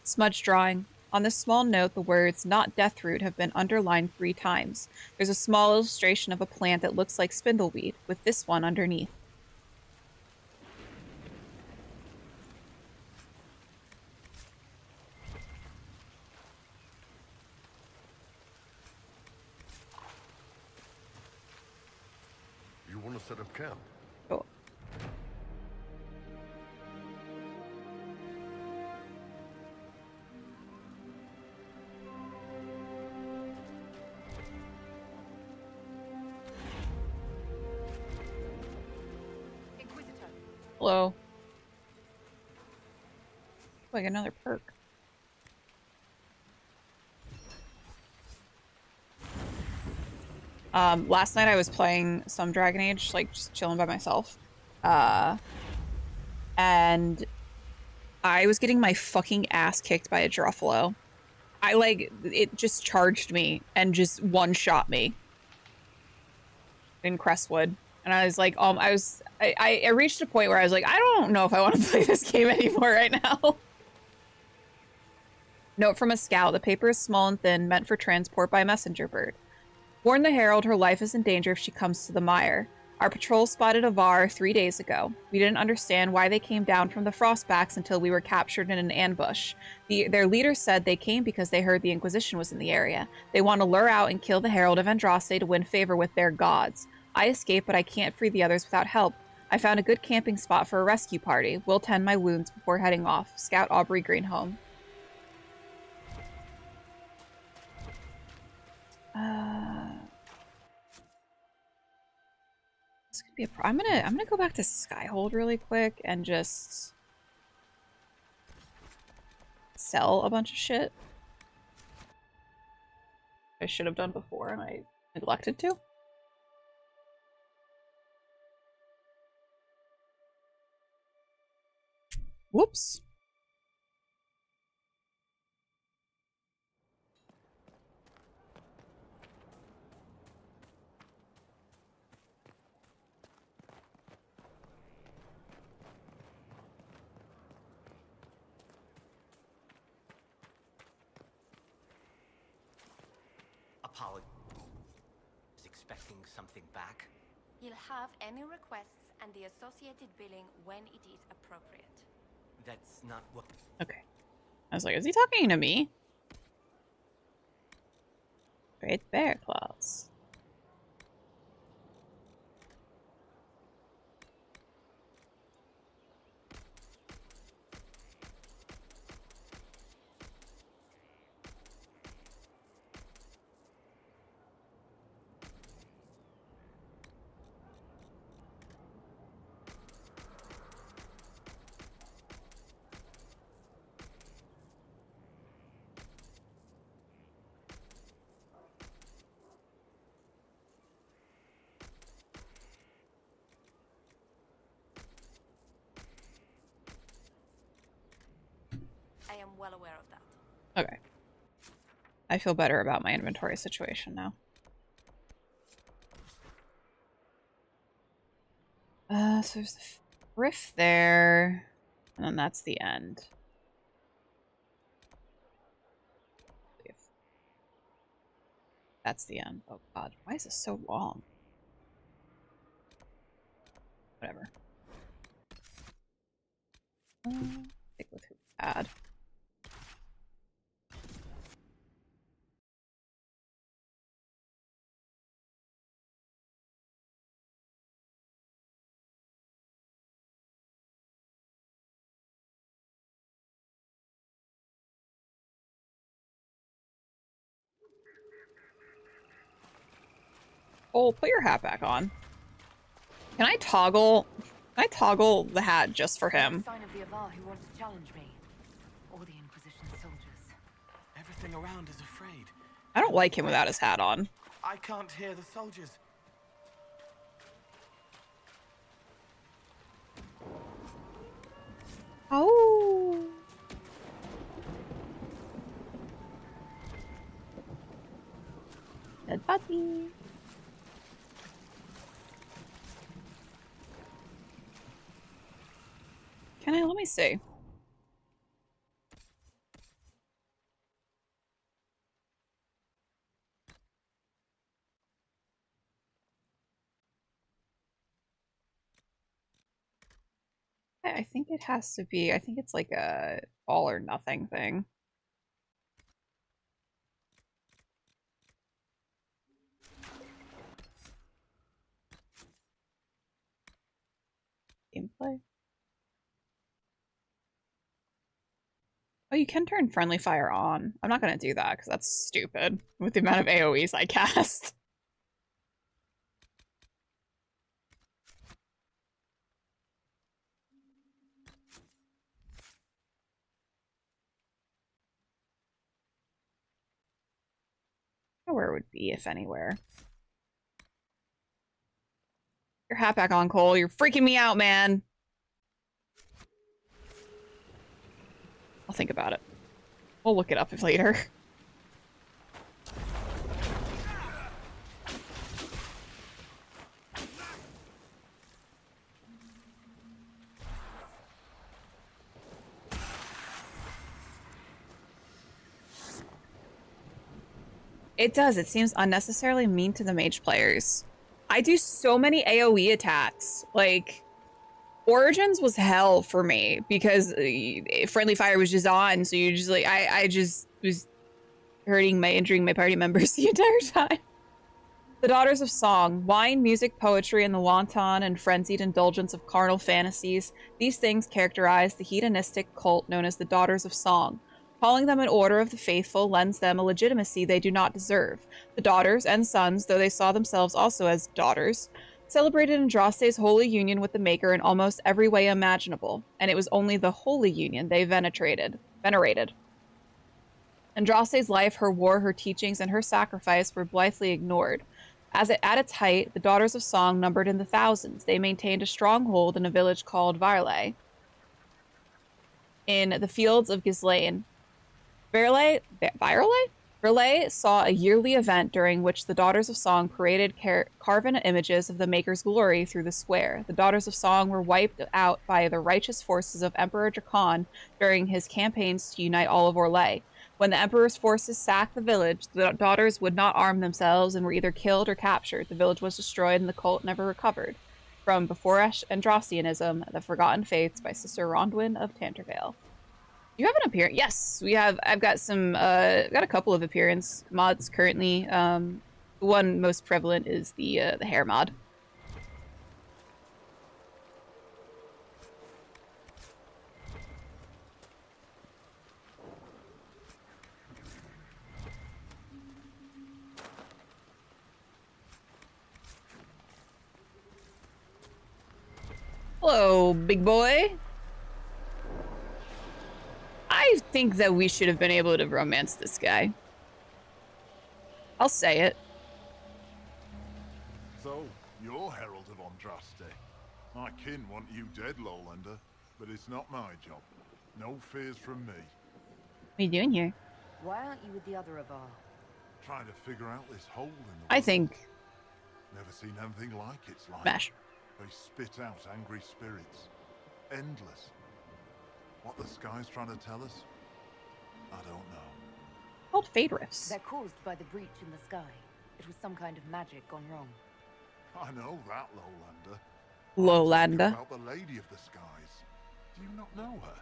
Smudge drawing. On this small note, the words, not deathroot, have been underlined 3 times. There's a small illustration of a plant that looks like spindleweed, with this one underneath. You want to set up camp? Oh. Hello. Like another perk. Last night I was playing some Dragon Age, like just chilling by myself. And I was getting my fucking ass kicked by a Druffalo. It just charged me and just one-shot me in Crestwood. And I was like, I reached a point where I was like, I don't know if I want to play this game anymore right now. Note from a scout. The paper is small and thin, meant for transport by messenger bird. Warn the Herald her life is in danger if she comes to the mire. Our patrol spotted a Var 3 days ago. We didn't understand why they came down from the Frostbacks until we were captured in an ambush. Their leader said they came because they heard the Inquisition was in the area. They want to lure out and kill the Herald of Andraste to win favor with their gods. I escaped, but I can't free the others without help. I found a good camping spot for a rescue party. We'll tend my wounds before heading off. Scout Aubrey Greenholm. This could be a I'm gonna go back to Skyhold really quick and just sell a bunch of shit I should have done before and I neglected to. Whoops. Apollo is expecting something back. You'll have any requests and the associated billing when it is appropriate. That's not what... Okay. I was like, is he talking to me? Great bear claws. well aware of that. Okay. I feel better about my inventory situation now. So there's the rift there, and then that's the end. That's the end. Oh god, why is this so long? Whatever. Stick with who we had. Oh, put your hat back on. Can I toggle the hat just for him? Sign of the Avar who want to challenge me. Or the Inquisition soldiers. Everything around is afraid. I don't like him without his hat on. I can't hear the soldiers. Oh. Dead puppy. Can I? Let me see. I think it has to be. I think it's like a all or nothing thing. Gameplay. Oh, you can turn friendly fire on. I'm not going to do that because that's stupid with the amount of AoEs I cast. Where it would be, if anywhere. Your hat back on, Cole. You're freaking me out, man. I'll think about it. We'll look it up later. It does. It seems unnecessarily mean to the mage players. I do so many AoE attacks. Like, Origins was hell for me because friendly fire was just on. So you just like, I just was injuring my party members the entire time. The Daughters of Song. Wine, music, poetry, and the wanton and frenzied indulgence of carnal fantasies. These things characterize the hedonistic cult known as the Daughters of Song. Calling them an order of the faithful lends them a legitimacy they do not deserve. The daughters and sons, though they saw themselves also as daughters, celebrated Andraste's holy union with the Maker in almost every way imaginable, and it was only the holy union they venerated. Andraste's life, her war, her teachings, and her sacrifice were blithely ignored. At its height, the Daughters of Song numbered in the thousands. They maintained a stronghold in a village called Virlay, in the fields of Ghislaine. Virlay saw a yearly event during which the Daughters of Song paraded carven images of the Maker's glory through the square. The Daughters of Song were wiped out by the righteous forces of Emperor Dracan during his campaigns to unite all of Orlais. When the Emperor's forces sacked the village, the daughters would not arm themselves and were either killed or captured. The village was destroyed and the cult never recovered. From Before Andrastianism, The Forgotten Faiths by Sister Rondwyn of Tantervale. You have an appearance? Yes, we have. I've got some. Got a couple of appearance mods currently. The one most prevalent is the hair mod. Hello, big boy. I think that we should have been able to romance this guy. I'll say it. So, you're Herald of Andraste. My kin want you dead, Lowlander, but it's not my job. No fears from me. are you doing here? Why aren't you with the other Avar? Trying to figure out this hole in the I world. think Never seen anything like it's like. Smash. They spit out angry spirits. Endless. What the sky's trying to tell us? I don't know. Called Fade Rifts. They're caused by the breach in the sky. It was some kind of magic gone wrong. I know that, Lowlander. Lowlander. About the Lady of the Skies. Do you not know her?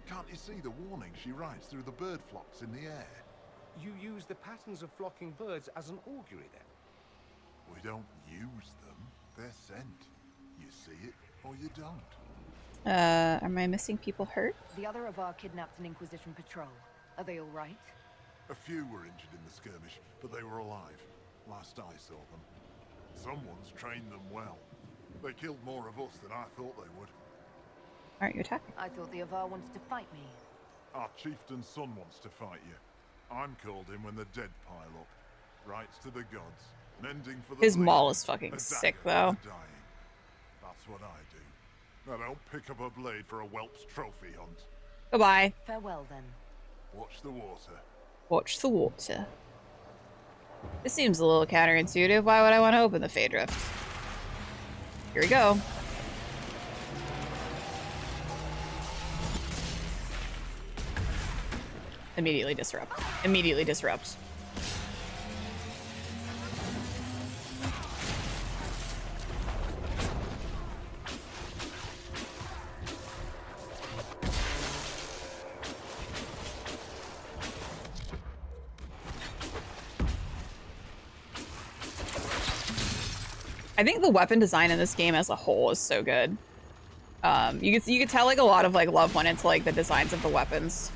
Can't you see the warning she writes through the bird flocks in the air? You use the patterns of flocking birds as an augury, then? We don't use them. They're sent. You see it, or you don't. Am I missing people hurt? The other Avar kidnapped an Inquisition patrol. Are they all right? A few were injured in the skirmish, but they were alive. Last I saw them. Someone's trained them well. They killed more of us than I thought they would. Aren't you attacking? I thought the Avar wanted to fight me. Our chieftain's son wants to fight you. I'm called in when the dead pile up. Rights to the gods. Mending for the His bleeding, maul is fucking a sick, dagger for though. the dying. That's what I do. I don't pick up a blade for a whelp's trophy hunt. Goodbye. Farewell, then. Watch the water. Watch the water. This seems a little counterintuitive. Why would I want to open the Fade Rift? Here we go. Immediately disrupt. Immediately disrupt. I think the weapon design in this game as a whole is so good. You could tell like a lot of like love went into like the designs of the weapons.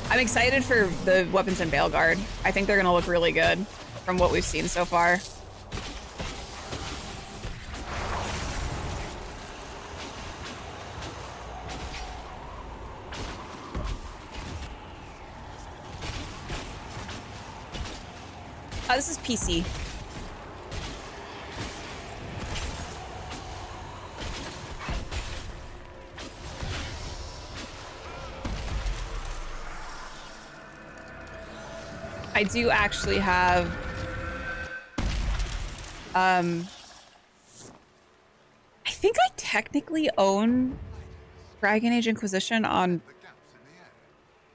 I'm excited for the weapons in Veilguard. I think they're gonna look really good from what we've seen so far. This is PC. I do actually have I think I technically own Dragon Age Inquisition on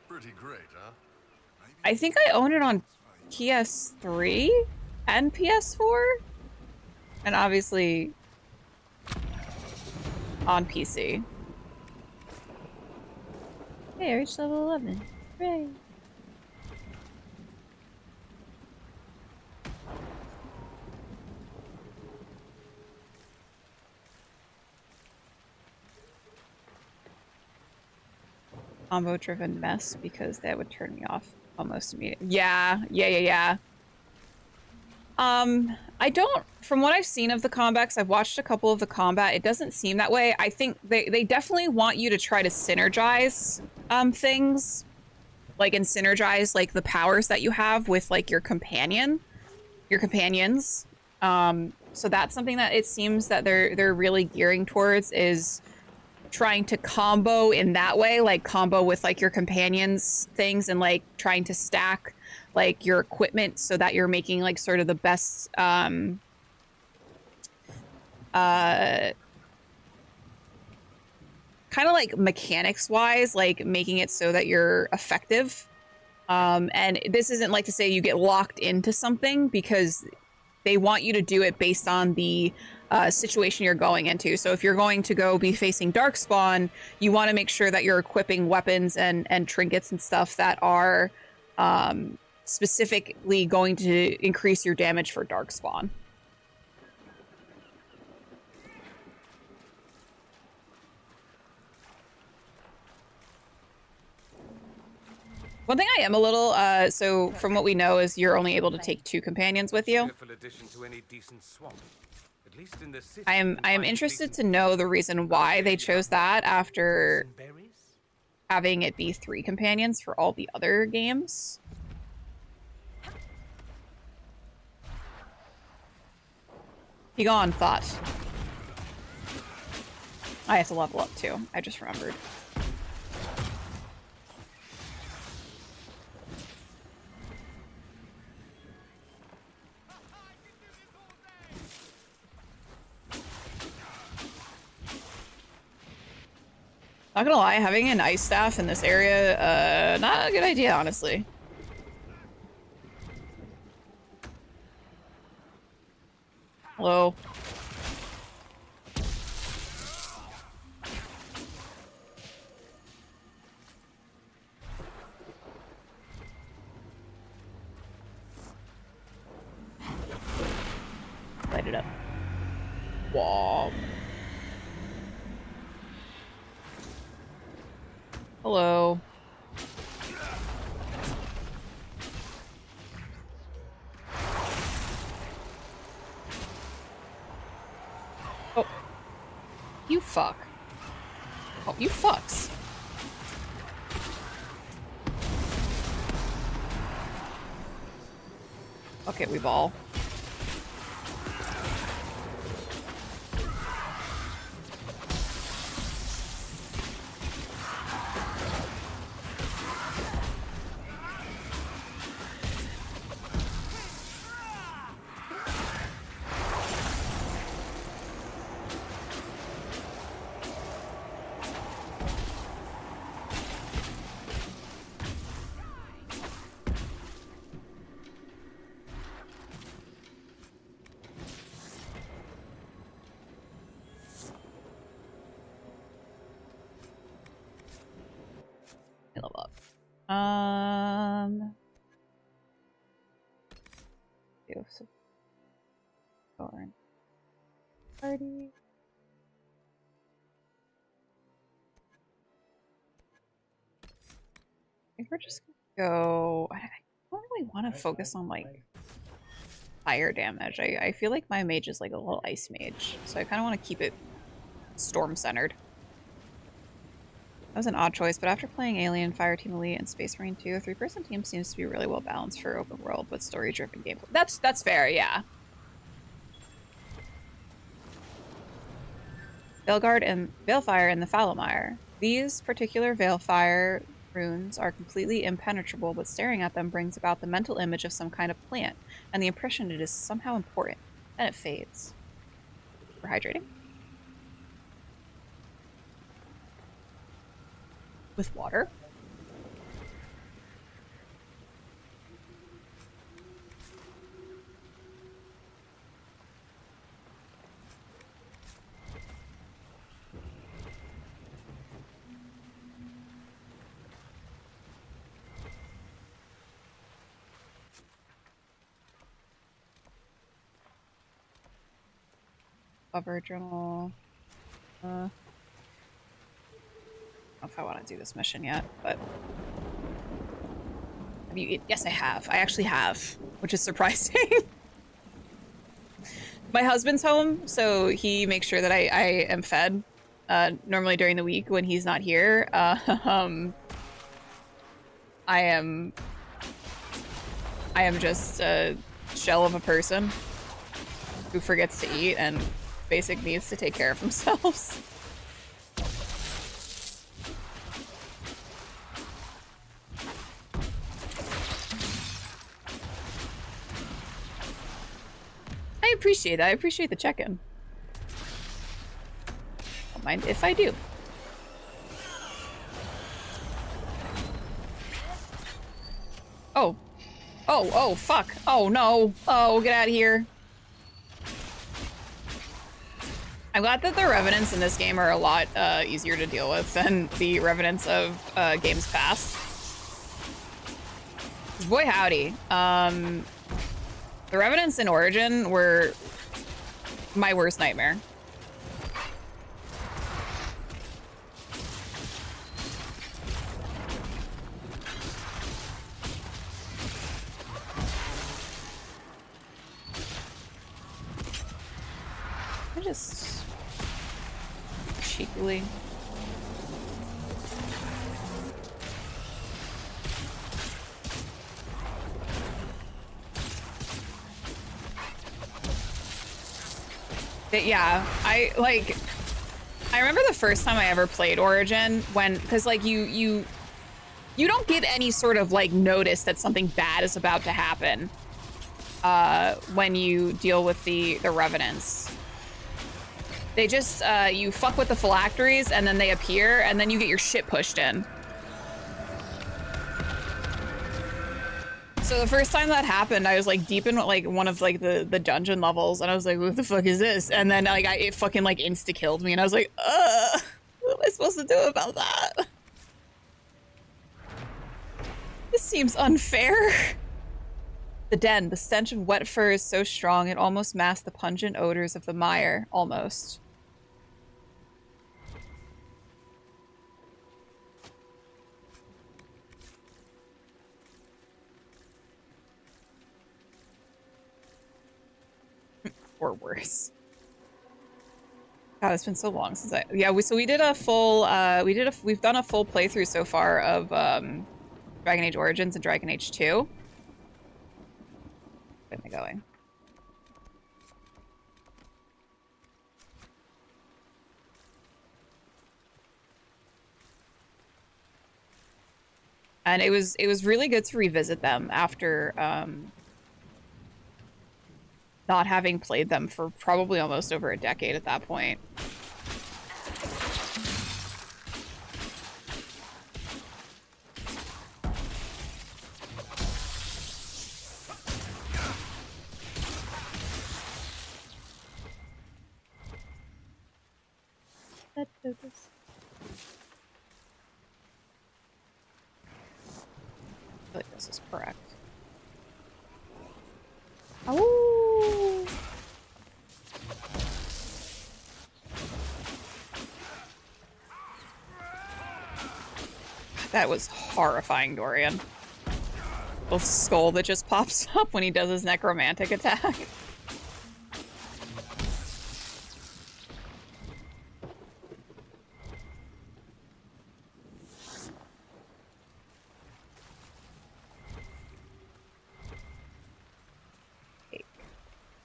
Pretty great, huh? I think I own it on PS3 and PS4 and obviously on PC. Hey, I reached level 11. Hooray. Combo driven mess because that would turn me off almost immediately. Yeah. I don't, from what I've seen of the combats, I've watched a couple of the combat, it doesn't seem that way. I think they definitely want you to try to synergize things, like, and synergize like the powers that you have with like your companions. So that's something that it seems that they're really gearing towards, is trying to combo in that way, like combo with like your companions things and like trying to stack like your equipment so that you're making like sort of the best kind of like mechanics wise, like making it so that you're effective. And this isn't like to say you get locked into something, because they want you to do it based on the situation you're going into. So if you're going to go be facing Darkspawn, you want to make sure that you're equipping weapons and trinkets and stuff that are specifically going to increase your damage for Darkspawn. One thing I am a little, so from what we know is you're only able to take 2 companions with you. I am interested to know the reason why they chose that after having it be 3 companions for all the other games. Be gone, thought. I have to level up too. I just remembered. Not gonna lie, having an ice staff in this area, not a good idea, honestly. Hello. Light it up. Wow. Hello. Oh. You fuck. Oh, you fucks. Okay, we ball. Level up. So party. I think we're just gonna go. I don't really want to focus on like fire damage. I feel like my mage is like a little ice mage, so I kind of want to keep it storm centered. That was an odd choice, but after playing Alien, Fireteam Elite, and Space Marine 2, a 3-person team seems to be really well balanced for open world but story-driven gameplay. That's fair, yeah. Veilguard and Veilfire in the Falomire. These particular Veilfire runes are completely impenetrable, but staring at them brings about the mental image of some kind of plant, and the impression it is somehow important. Then it fades. For hydrating. With water. Cover journal. I don't know if I want to do this mission yet, but have you? Yes, I have. I actually have, which is surprising. My husband's home, so he makes sure that I am fed. Normally during the week when he's not here, I am just a shell of a person who forgets to eat and basic needs to take care of themselves. I appreciate that. I appreciate the check-in. Don't mind if I do. Oh. Oh, fuck. Oh, no. Oh, get out of here. I'm glad that the Revenants in this game are a lot easier to deal with than the Revenants of games past. Boy howdy. The Revenants in Origin were my worst nightmare. I just cheekily. But yeah, I remember the first time I ever played Origin because like you don't get any sort of like notice that something bad is about to happen when you deal with the Revenants. They just, you fuck with the phylacteries and then they appear and then you get your shit pushed in. So the first time that happened, I was like deep in like one of like the dungeon levels and I was like, what the fuck is this? And then like it fucking like insta-killed me and I was like, what am I supposed to do about that? This seems unfair. The den, the stench of wet fur is so strong it almost masked the pungent odors of the mire. Almost. Or worse. God, it's been so long since so we did a full we've done a full playthrough so far of Dragon Age Origins and Dragon Age 2. Where am I going? And it was really good to revisit them after not having played them for probably almost over a decade at that point. Let's focus. I feel like this is correct. Oh! That was horrifying, Dorian. The skull that just pops up when he does his necromantic attack.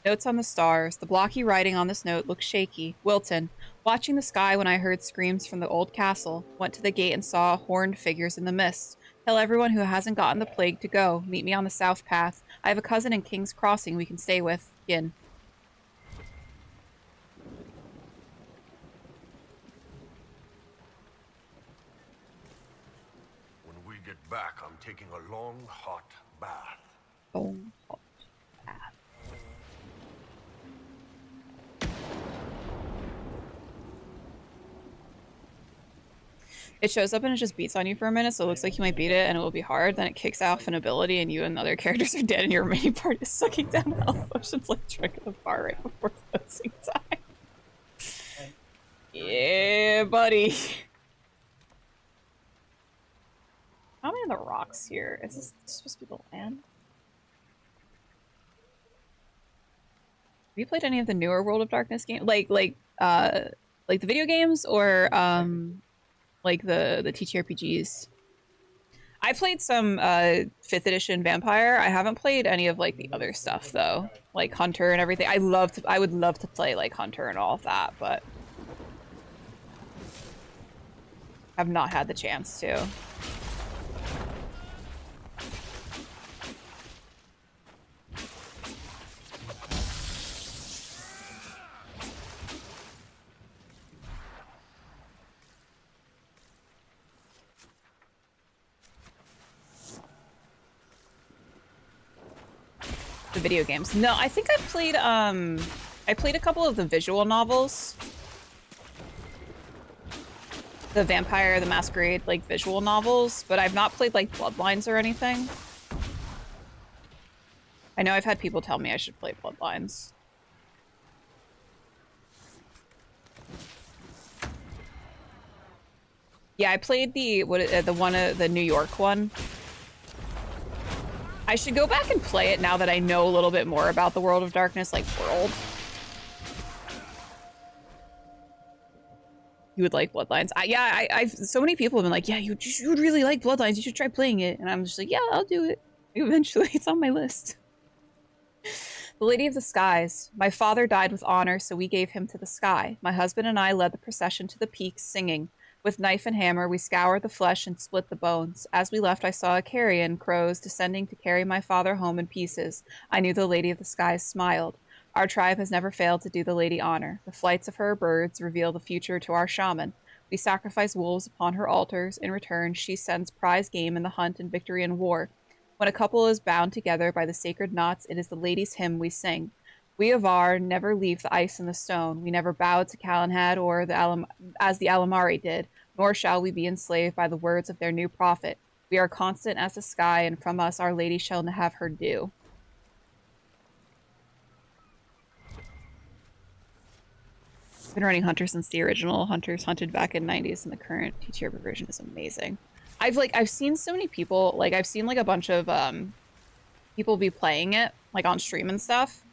Notes on the stars. The blocky writing on this note looks shaky. Wilton. Watching the sky when I heard screams from the old castle. Went to the gate and saw horned figures in the mist. Tell everyone who hasn't gotten the plague to go. Meet me on the south path. I have a cousin in King's Crossing we can stay with. Yin. When we get back, I'm taking a long, hot bath. Long, hot bath. It shows up and it just beats on you for a minute, so it looks like you might beat it and it will be hard. Then it kicks off an ability and you and other characters are dead and your main part is sucking down health potions like drinking the bar right before closing time. Yeah, buddy. How many of the rocks here? Is this supposed to be the land? Have you played any of the newer World of Darkness games? Like the video games or like the TTRPGs? I played some 5th edition Vampire. I haven't played any of like the other stuff though, like Hunter and everything. I would love to play like Hunter and all of that, but I've not had the chance to. The video games. No, I think I played a couple of the visual novels. The Vampire the Masquerade like visual novels, but I've not played like Bloodlines or anything. I know I've had people tell me I should play Bloodlines. Yeah, I played the New York one. I should go back and play it now that I know a little bit more about the World of Darkness, like, world. You would like Bloodlines. I've so many people have been like, yeah, you would really like Bloodlines. You should try playing it. And I'm just like, yeah, I'll do it. Eventually, it's on my list. The Lady of the Skies. My father died with honor, so we gave him to the sky. My husband and I led the procession to the peaks, singing. With knife and hammer, we scoured the flesh and split the bones. As we left, I saw a carrion, crows, descending to carry my father home in pieces. I knew the Lady of the Skies smiled. Our tribe has never failed to do the lady honor. The flights of her birds reveal the future to our shaman. We sacrifice wolves upon her altars. In return, she sends prize game in the hunt and victory in war. When a couple is bound together by the sacred knots, it is the lady's hymn we sing. We of Ar never leave the ice and the stone. We never bow to Calenhad or as the Alamari did, nor shall we be enslaved by the words of their new prophet. We are constant as the sky, and from us our lady shall have her due. Been running Hunter since the original. Hunters hunted back in 90s, and the current TTR version is amazing. I've seen so many people, like I've seen like a bunch of people be playing it like on stream and stuff.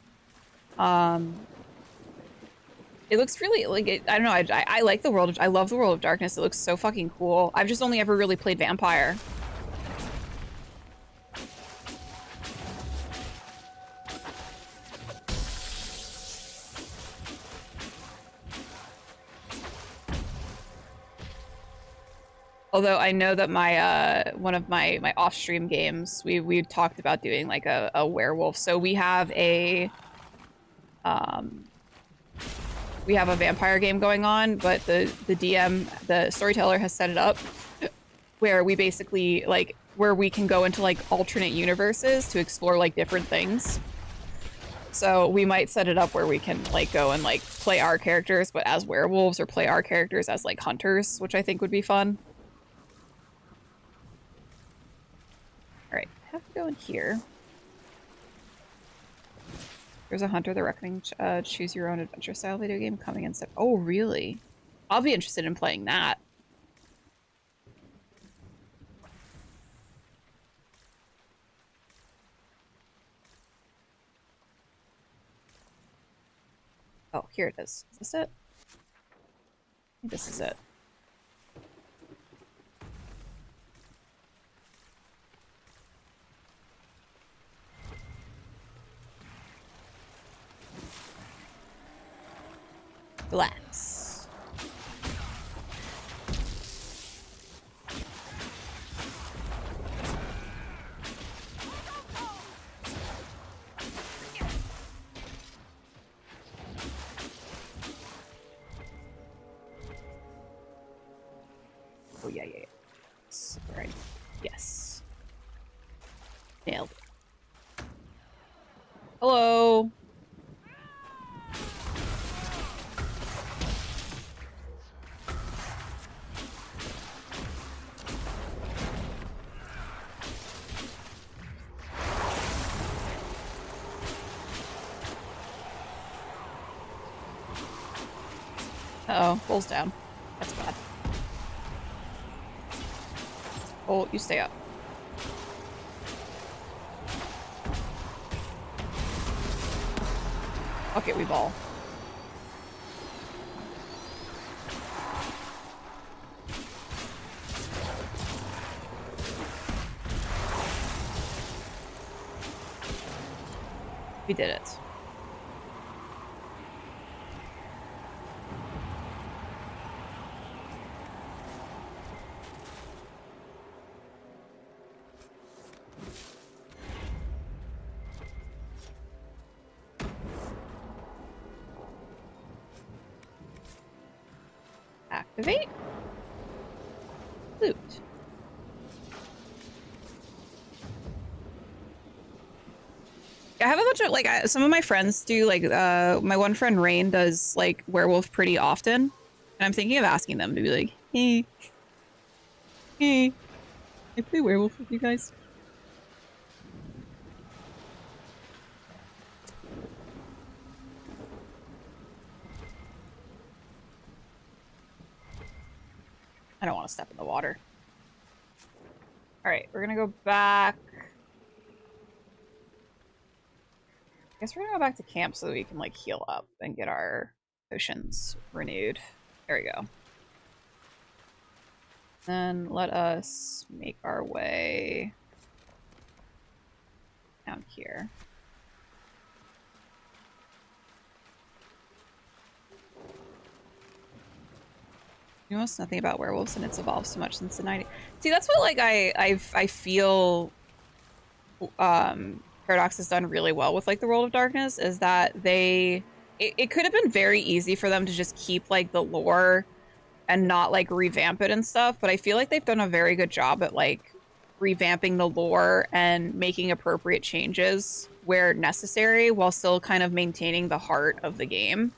It looks really like I don't know. I like the world of, I love the World of Darkness. It looks so fucking cool. I've just only ever really played Vampire. Although I know that my one of my off-stream games, we talked about doing like a werewolf. So we have a vampire game going on, but the DM, the storyteller, has set it up where we basically like where we can go into like alternate universes to explore like different things. So we might set it up where we can like go and like play our characters but as werewolves, or play our characters as like hunters, which I think would be fun. All right, I have to go in here. There's a Hunter the Reckoning choose your own adventure style video game coming in September. Oh, really? I'll be interested in playing that. Oh, here it is. Is this it? I think this is it. Relax. Oh, yeah. Right. Yes. Nailed it. Hello. Uh-oh, bull's down. That's bad. Oh, you stay up. Okay, we ball. We did it. Activate. Loot. I have a bunch of like some of my friends do like my one friend Rain does like werewolf pretty often, and I'm thinking of asking them to be like, hey, I play werewolf with you guys. I don't want to step in the water. All right, we're gonna go back. I guess we're gonna go back to camp so that we can like heal up and get our potions renewed. There we go. Then let us make our way down here. You know nothing about werewolves, and it's evolved so much since the 90s. See, that's what like I feel Paradox has done really well with like the World of Darkness is that it could have been very easy for them to just keep like the lore and not like revamp it and stuff, but I feel like they've done a very good job at like revamping the lore and making appropriate changes where necessary while still kind of maintaining the heart of the game.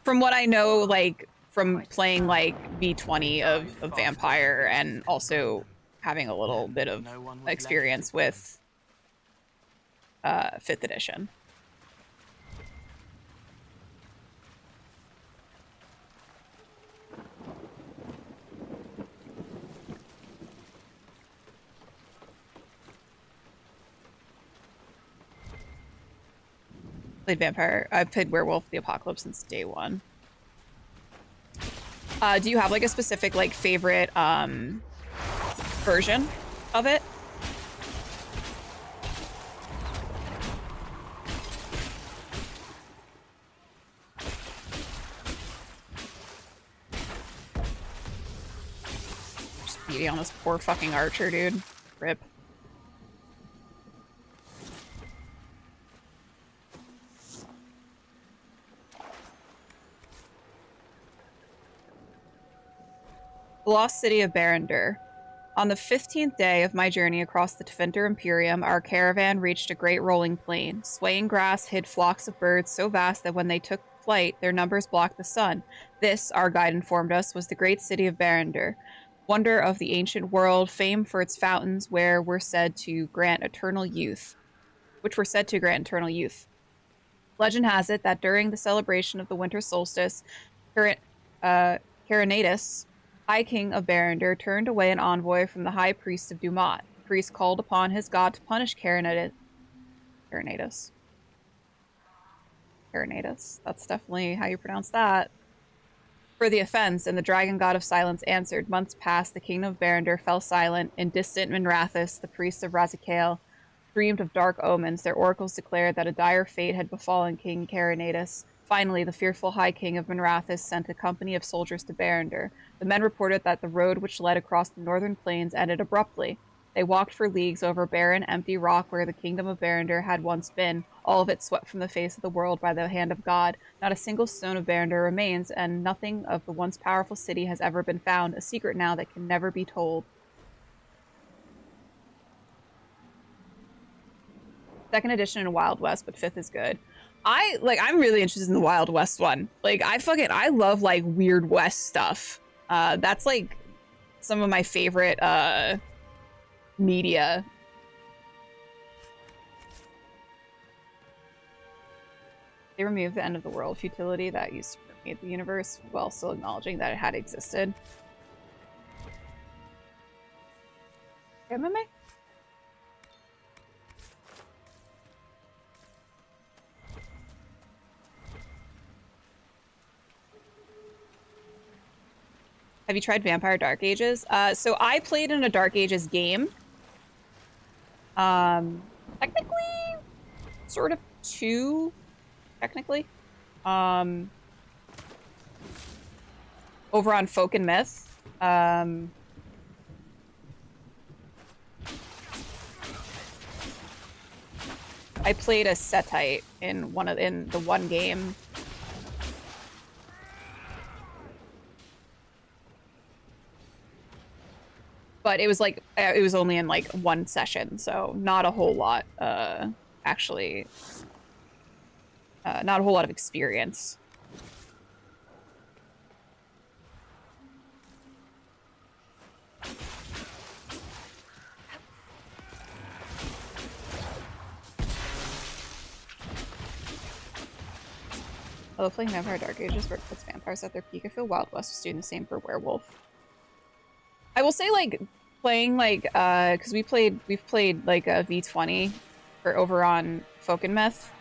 From what I know, like from playing like V20 of Vampire and also having a little bit of experience with 5th edition. Played Vampire. I've played Werewolf the Apocalypse since day one. Do you have like a specific like favorite version of it? Just beating on this poor fucking archer, dude. Rip. The Lost City of Barrender. On the 15th day of my journey across the Tevinter Imperium, our caravan reached a great rolling plain. Swaying grass hid flocks of birds so vast that when they took flight, their numbers blocked the sun. This, our guide informed us, was the great city of Barrender, wonder of the ancient world, famed for its fountains, which were said to grant eternal youth. Legend has it that during the celebration of the winter solstice, Carinatus, High King of Barrender, turned away an envoy from the High Priest of Dumat. The priest called upon his god to punish Carinatus. That's definitely how you pronounce that. For the offense, and the dragon god of silence answered. Months passed, the kingdom of Barrender fell silent. In distant Minrathous, the priests of Razikael dreamed of dark omens. Their oracles declared that a dire fate had befallen King Carinatus. Finally, the fearful High King of Minrathous sent a company of soldiers to Barrender. The men reported that the road which led across the northern plains ended abruptly. They walked for leagues over barren, empty rock where the kingdom of Barrender had once been, all of it swept from the face of the world by the hand of God. Not a single stone of Barrender remains, and nothing of the once powerful city has ever been found, a secret now that can never be told. Second edition in Wild West, but 5th is good. I'm really interested in the Wild West one. Like, I love, like, Weird West stuff. That's, like, some of my favorite, media. They removed the end of the world futility that used to permeate the universe while still acknowledging that it had existed. MMA? Have you tried Vampire Dark Ages? So I played in a Dark Ages game. Technically, sort of 2, technically. Over on Folk and Myth. I played a Setite in the one game. But it was like, it was only in like one session, so not a whole lot, actually, not a whole lot of experience. Although playing Vampire Dark Ages where it puts vampires at their peak, I feel Wild West was doing the same for Werewolf. I will say, like, playing, like, because we've played, like, a V20 for over on Folk and Myth.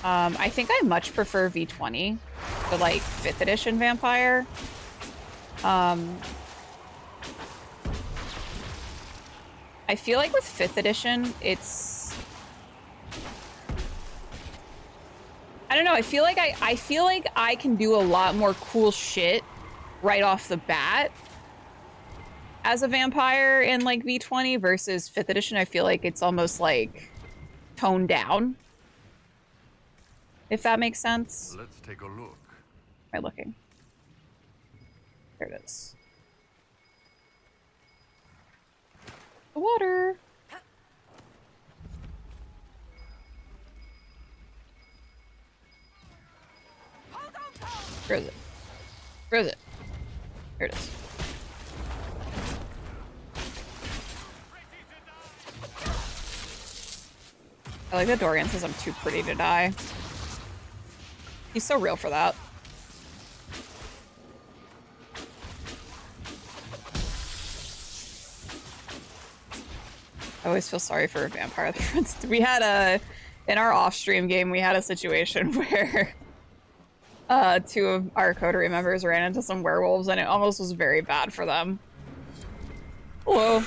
I think I much prefer V20 to, like, 5th edition Vampire. I feel like with 5th edition, it's... I don't know, I feel like I can do a lot more cool shit right off the bat. as a vampire in like V20 versus 5th edition. I feel like it's almost like toned down. If that makes sense. Let's take a look. Am I looking? There it is. The water. Where is it? Where is it? Here it is. I like that Dorian says I'm too pretty to die. He's so real for that. I always feel sorry for vampire friends. We had in our off-stream game, we had a situation where 2 of our coterie members ran into some werewolves and it almost was very bad for them. Hello.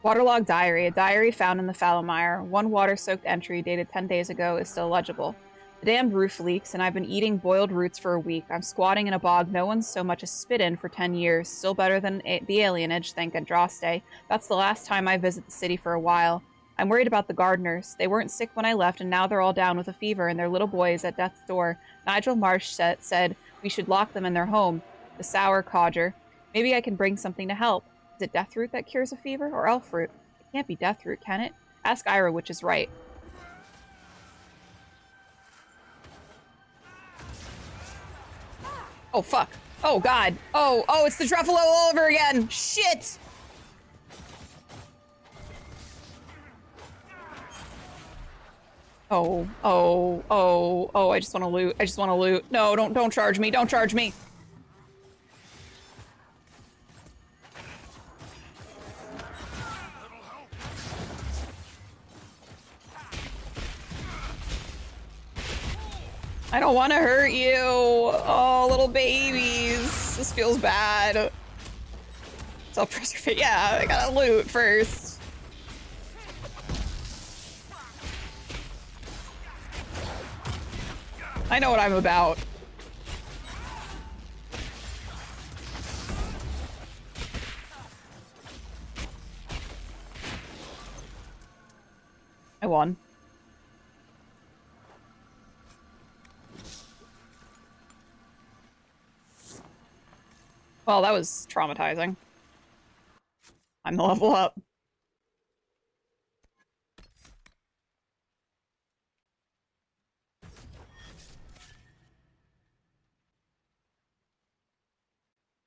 Waterlogged diary. A diary found in the Fallowmire. One water-soaked entry dated 10 days ago is still legible. The damned roof leaks, and I've been eating boiled roots for a week. I'm squatting in a bog no one's so much as spit in for 10 years. Still better than the alienage, thank Andraste. That's the last time I visit the city for a while. I'm worried about the gardeners. They weren't sick when I left, and now they're all down with a fever, and their little boy is at death's door. Nigel Marsh said we should lock them in their home. The sour codger. Maybe I can bring something to help. Is it death root that cures a fever, or elf root? It can't be death root, can it? Ask Ira which is right. Oh, fuck. Oh, God. Oh, it's the Druffalo all over again. Shit! Oh, I just want to loot. I just want to loot. No, don't charge me. Don't charge me. I don't want to hurt you. Oh, little babies. This feels bad. Self-preservation. Yeah, I gotta loot first. I know what I'm about. I won. Well, that was traumatizing. I'm the level up.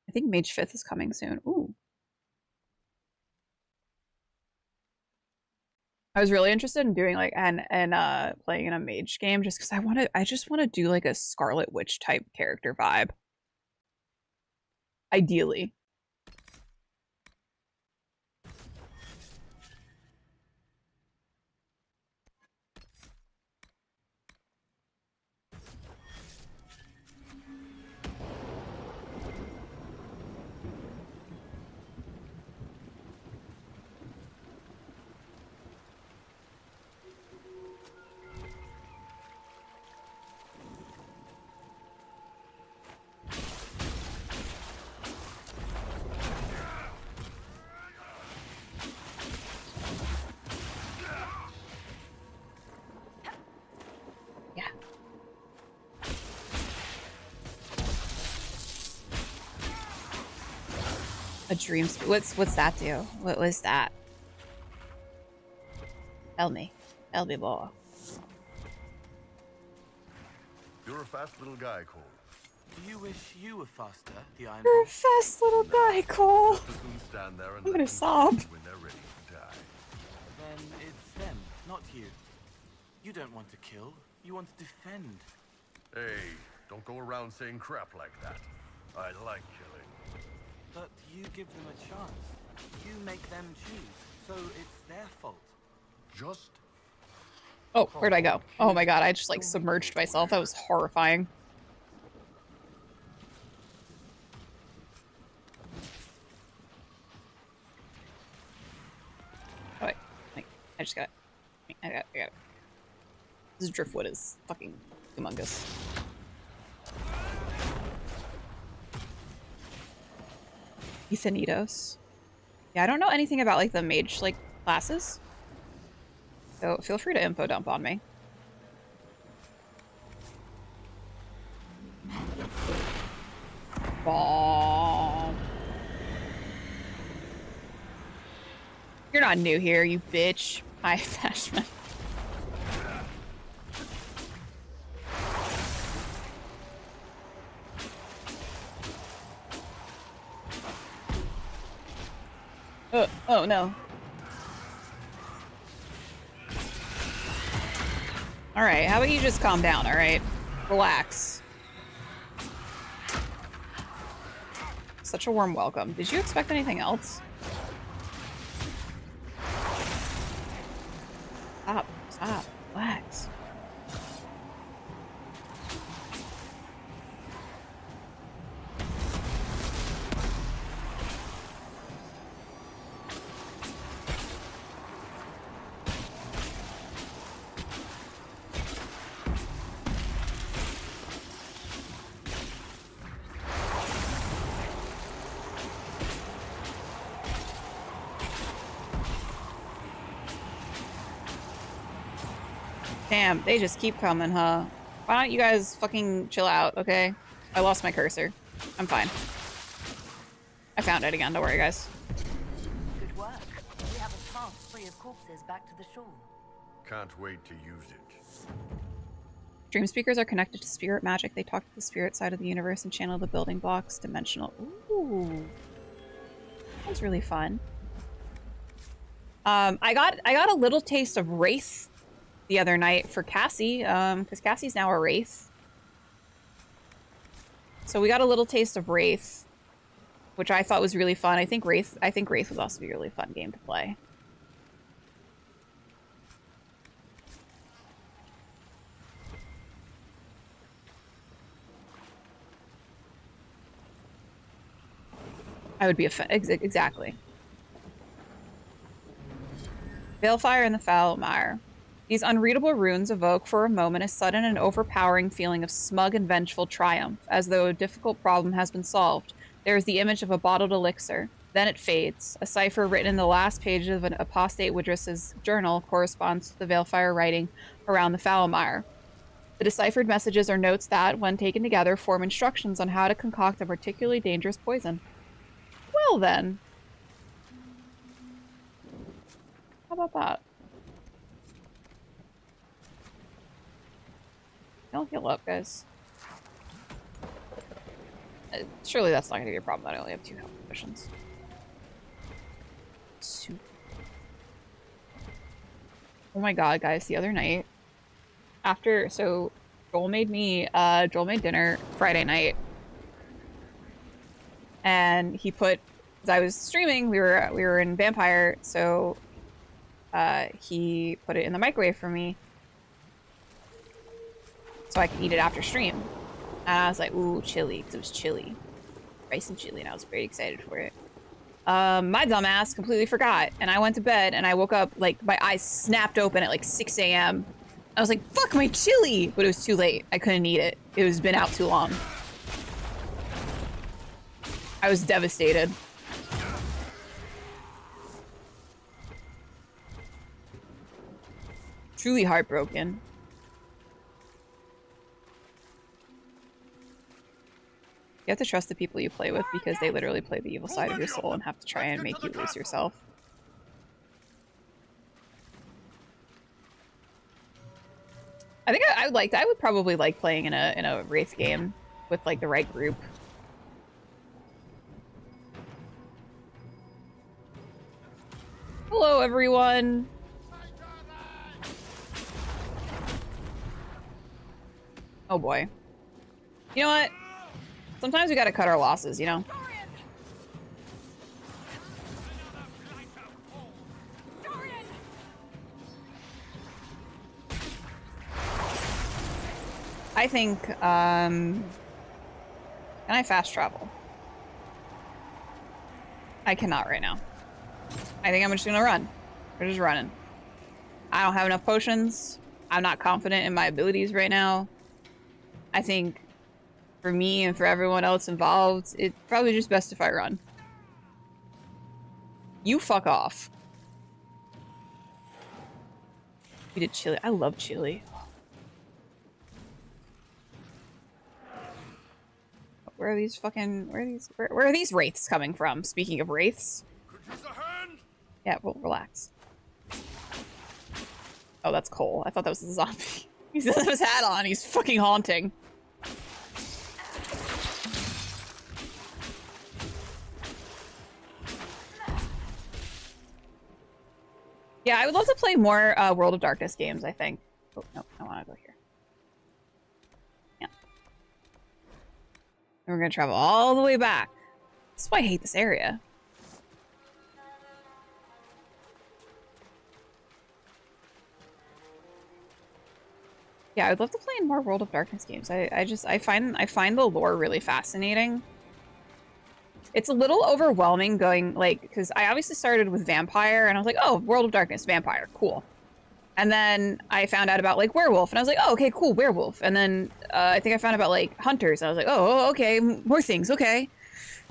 I think Mage 5th is coming soon. Ooh. I was really interested in doing like playing in a mage game just because I just want to do like a Scarlet Witch type character vibe. Ideally. A dream. What's that do? What was that? Tell me more. You're a fast little guy, Cole. Do you wish you were faster, the Iron You're a fast little guy, Cole. Just as soon stand there and I'm gonna let them sob. shoot when they're ready to die. Then it's them, not you. You don't want to kill. You want to defend. Hey, don't go around saying crap like that. I like killing. But you give them a chance. You make them choose. So it's their fault. Just... Oh, where'd I go? Oh my god, I just like submerged myself. That was horrifying. Oh wait, I just got it. I got it. This driftwood is fucking humongous. Ethanitos. Yeah, I don't know anything about like the mage like classes. So feel free to info dump on me. Bomb. You're not new here, you bitch. Hi, Fashman. Oh no. Alright, how about you just calm down, alright? Relax. Such a warm welcome. Did you expect anything else? Stop. Stop. Relax. Damn, they just keep coming, huh? Why don't you guys fucking chill out, okay? I lost my cursor. I'm fine. I found it again, don't worry, guys. Good work. We have a path free of corpses back to the shore. Can't wait to use it. Dream speakers are connected to spirit magic. They talk to the spirit side of the universe and channel the building blocks. Dimensional. Ooh. That was really fun. I got a little taste of Wraith the other night for Cassie, because Cassie's now a Wraith. So we got a little taste of Wraith, which I thought was really fun. I think Wraith would also be a really fun game to play. I would be exactly. Balefire in the Foul Mire. These unreadable runes evoke for a moment a sudden and overpowering feeling of smug and vengeful triumph, as though a difficult problem has been solved. There is the image of a bottled elixir. Then it fades. A cipher written in the last page of an apostate Widriss's journal corresponds to the Balefire writing around the Foul Mire. The deciphered messages are notes that, when taken together, form instructions on how to concoct a particularly dangerous poison. Well then. How about that? I'll heal up, guys. Surely that's not going to be a problem. I only have 2 health potions. Soup. Oh my god, guys! The other night, so Joel made dinner Friday night, and he put. As I was streaming, we were in Vampire, so he put it in the microwave for me, so I could eat it after stream. And I was like, ooh, chili, because it was chili. Rice and chili, and I was very excited for it. My dumbass completely forgot, and I went to bed, and I woke up, like, my eyes snapped open at, like, 6 a.m. I was like, fuck, my chili! But it was too late. I couldn't eat it. It was been out too long. I was devastated. Truly heartbroken. You have to trust the people you play with because they literally play the evil side of your soul and have to try and make you lose yourself. I think I would probably like playing in a Wraith game with like the right group. Hello everyone. Oh boy. You know what? Sometimes we gotta cut our losses, you know? I think, can I fast travel? I cannot right now. I think I'm just gonna run. We're just running. I don't have enough potions. I'm not confident in my abilities right now. I think for me and for everyone else involved, it's probably just best if I run. You fuck off. We did chili. I love chili. Where are these fucking... Where are these wraiths coming from? Speaking of wraiths. Yeah, well, relax. Oh, that's Cole. I thought that was a zombie. He doesn't have his hat on. He's fucking haunting. Yeah, I would love to play more World of Darkness games, I think. Oh, no, I want to go here. Yeah. And we're going to travel all the way back. That's why I hate this area. Yeah, I would love to play in more World of Darkness games. I find the lore really fascinating. It's a little overwhelming going, like, because I obviously started with Vampire, and I was like, oh, World of Darkness, Vampire, cool. And then I found out about, like, Werewolf, and I was like, oh, okay, cool, Werewolf. And then I think I found out about, like, Hunters, and I was like, oh, okay, more things, okay.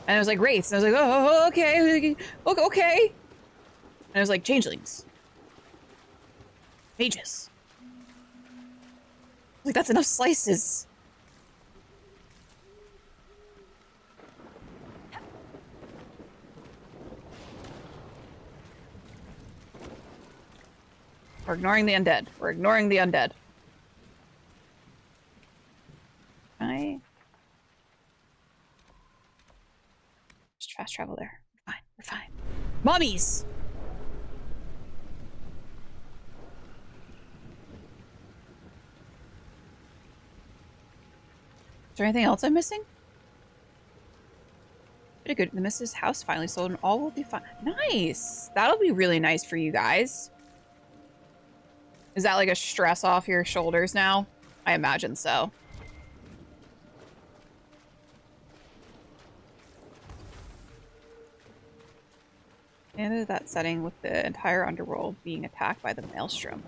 And I was like, Wraiths, and I was like, oh, okay, okay. And I was like, Changelings. Mages. Like, that's enough slices. We're ignoring the undead. We're ignoring the undead. Just fast travel there. We're fine. We're fine. Mummies! Is there anything else I'm missing? Pretty good. The Mrs. House finally sold and all will be fine. Nice! That'll be really nice for you guys. Is that like a stress off your shoulders now? I imagine so. And that setting with the entire underworld being attacked by the Maelstrom.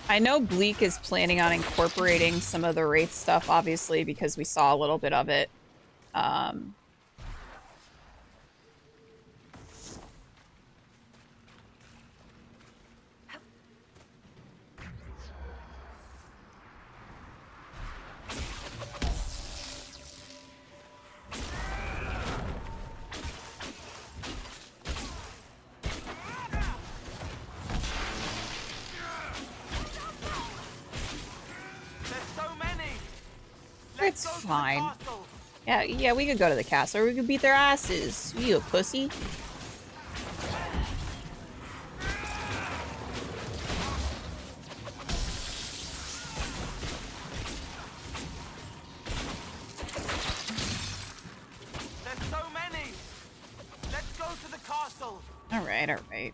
I know Bleak is planning on incorporating some of the Wraith stuff, obviously, because we saw a little bit of it. It's fine. Yeah, we could go to the castle, or we could beat their asses. You pussy. There's so many. Let's go to the castle. All right.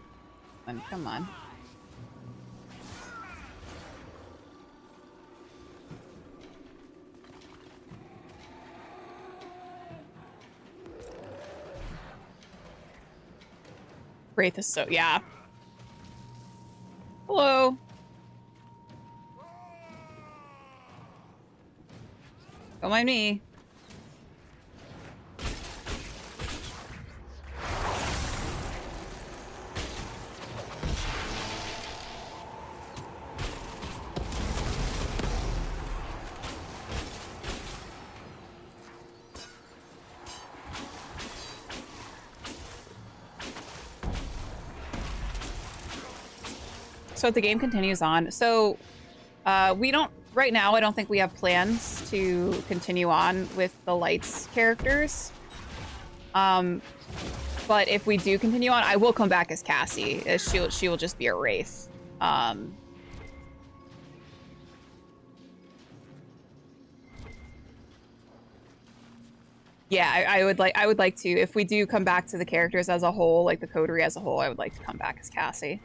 Come on. Wraith is so, yeah. Hello. Don't mind me. So the game continues on. So we don't, right now, I don't think we have plans to continue on with the Lights characters. But if we do continue on, I will come back as Cassie, as she will just be a Wraith. Yeah, I would like to, if we do come back to the characters as a whole, like the coterie as a whole, I would like to come back as Cassie.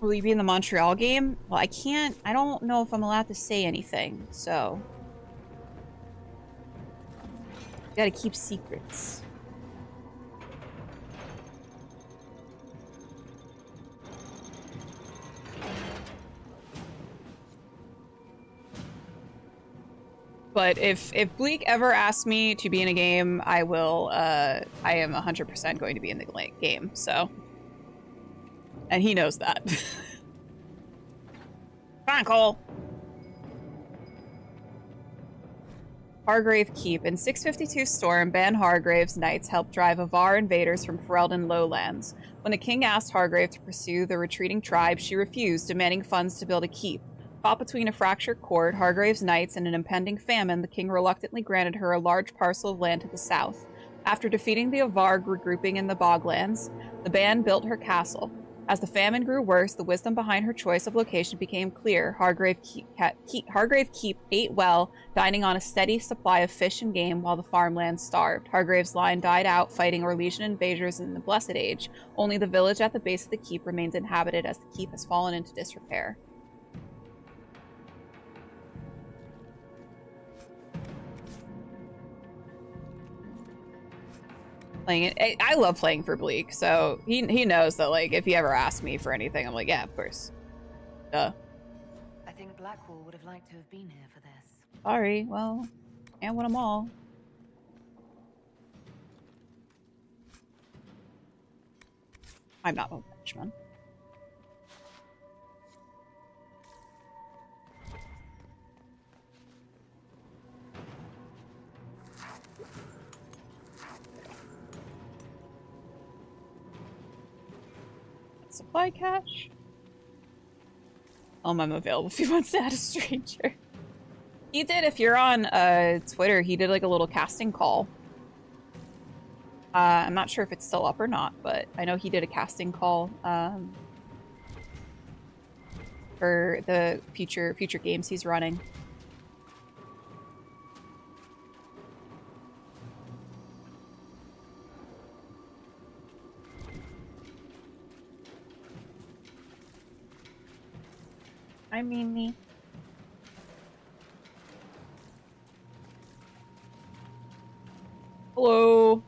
Will you be in the Montreal game? Well, I can't. I don't know if I'm allowed to say anything, so. You gotta keep secrets. But if Bleak ever asks me to be in a game, I will, I am 100% going to be in the game, so. And he knows that. Come on, Cole. Hargrave Keep. In 652 Storm, Ben Hargrave's knights helped drive Avar invaders from Ferelden lowlands. When the king asked Hargrave to pursue the retreating tribe, she refused, demanding funds to build a keep. Caught between a fractured cord, Hargrave's knights, and an impending famine, the king reluctantly granted her a large parcel of land to the south. After defeating the Avar regrouping in the Boglands, the band built her castle. As the famine grew worse, the wisdom behind her choice of location became clear. Hargrave Keep ate well, dining on a steady supply of fish and game while the farmland starved. Hargrave's line died out, fighting Orlesian invaders in the Blessed Age. Only the village at the base of the keep remains inhabited as the keep has fallen into disrepair. Playing it, I love playing for Bleak, so he knows that, like, if he ever asks me for anything, I'm like, yeah, of course. Duh. I think Blackwall would have liked to have been here for this. Sorry, well, can't win them all. I'm not a Frenchman. Supply cache. I'm available if he wants to add a stranger. He did, if you're on Twitter, he did like a little casting call. I'm not sure if it's still up or not, but I know he did a casting call for the future games he's running. I mean me. Hello.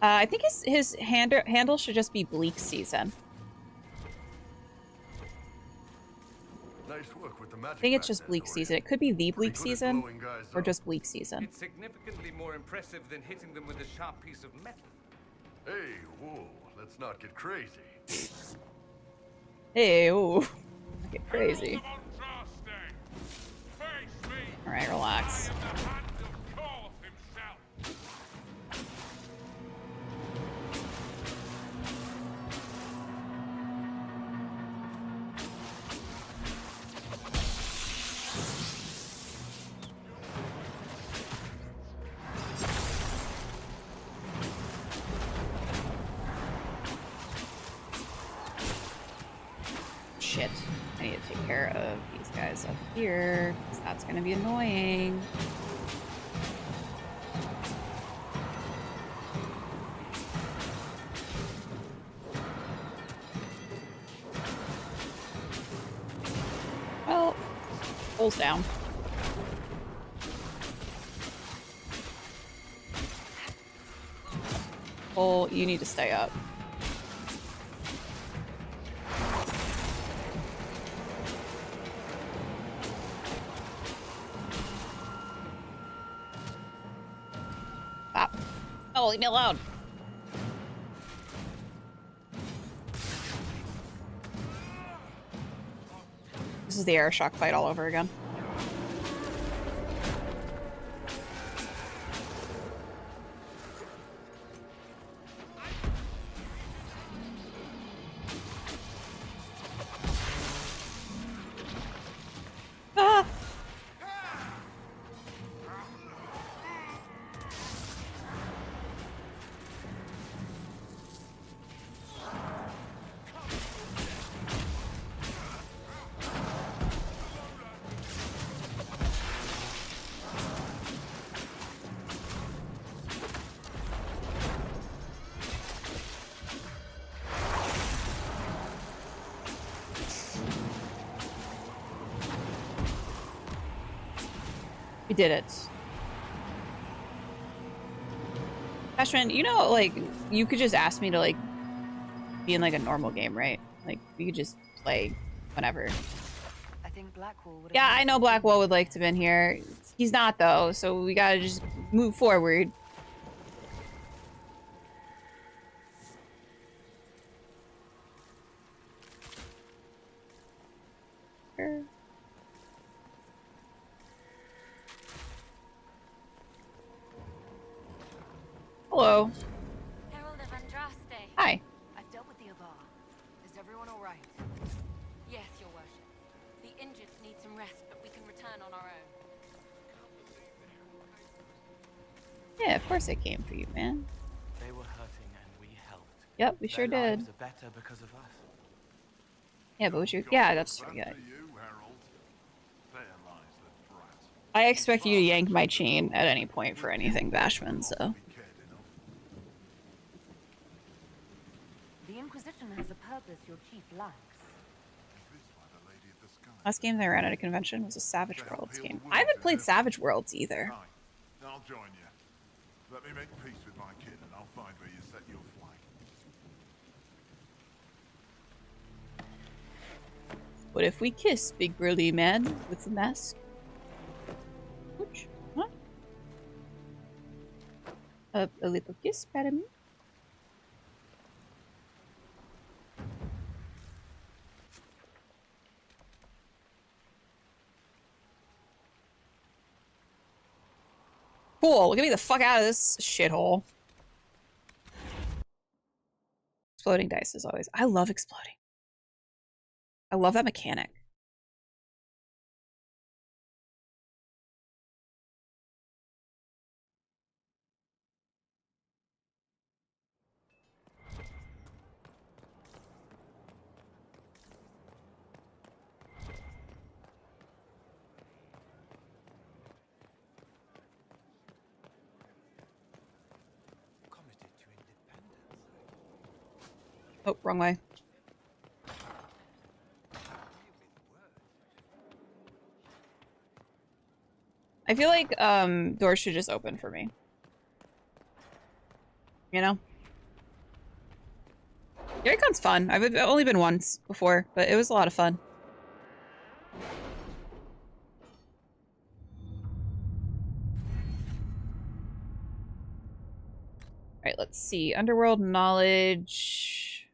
I think his handle should just be Bleak Season. Nice work with the magic. I think it's just Bleak Season. It could be the Bleak Season, or just Bleak Season. It's significantly more impressive than hitting them with a sharp piece of metal. Hey, whoa, let's not get crazy. Hey, ooh. Get crazy. Alright, relax. Shit. I need to take care of these guys up here, because that's going to be annoying. Well, pulls down. Pull, you need to stay up. Stop. Oh, leave me alone. This is the air shock fight all over again. Ah! We did it. Ashman, you know, like, you could just ask me to, like, be in, like, a normal game, right? Like, we could just play whenever. I think Blackwall would have. Yeah, I know Blackwall would like to have been here. He's not, though, so we gotta just move forward. Sure. Hello. Herald of Andraste. Hi. I've dealt with the Avar. Is everyone all right? Yes, your worship. The injured need some rest, but we can return on our own. Yeah, of course I came for you, man. They were hurting and we helped. Yep, we sure Their did. lives are better because of us. Yeah, but would you? Yeah, that's true. Yeah. You, Harold. There lies the brat. I expect you to yank my chain at any point for anything, Bashman, so. The Inquisition has a purpose your chief lacks. Last game that I ran at a convention was a Savage Worlds game. I haven't played Savage Worlds either. I'll join you. Let me make peace with my kid and I'll find where you set your flag. What if we kiss, big burly man with the mask? Which? What? A little kiss, pardon me? Cool, get me the fuck out of this shithole. Exploding dice as always. I love exploding. I love that mechanic. Oh, wrong way. I feel like doors should just open for me. You know? Yaricon's fun. I've only been once before, but it was a lot of fun. Alright, let's see. Underworld knowledge.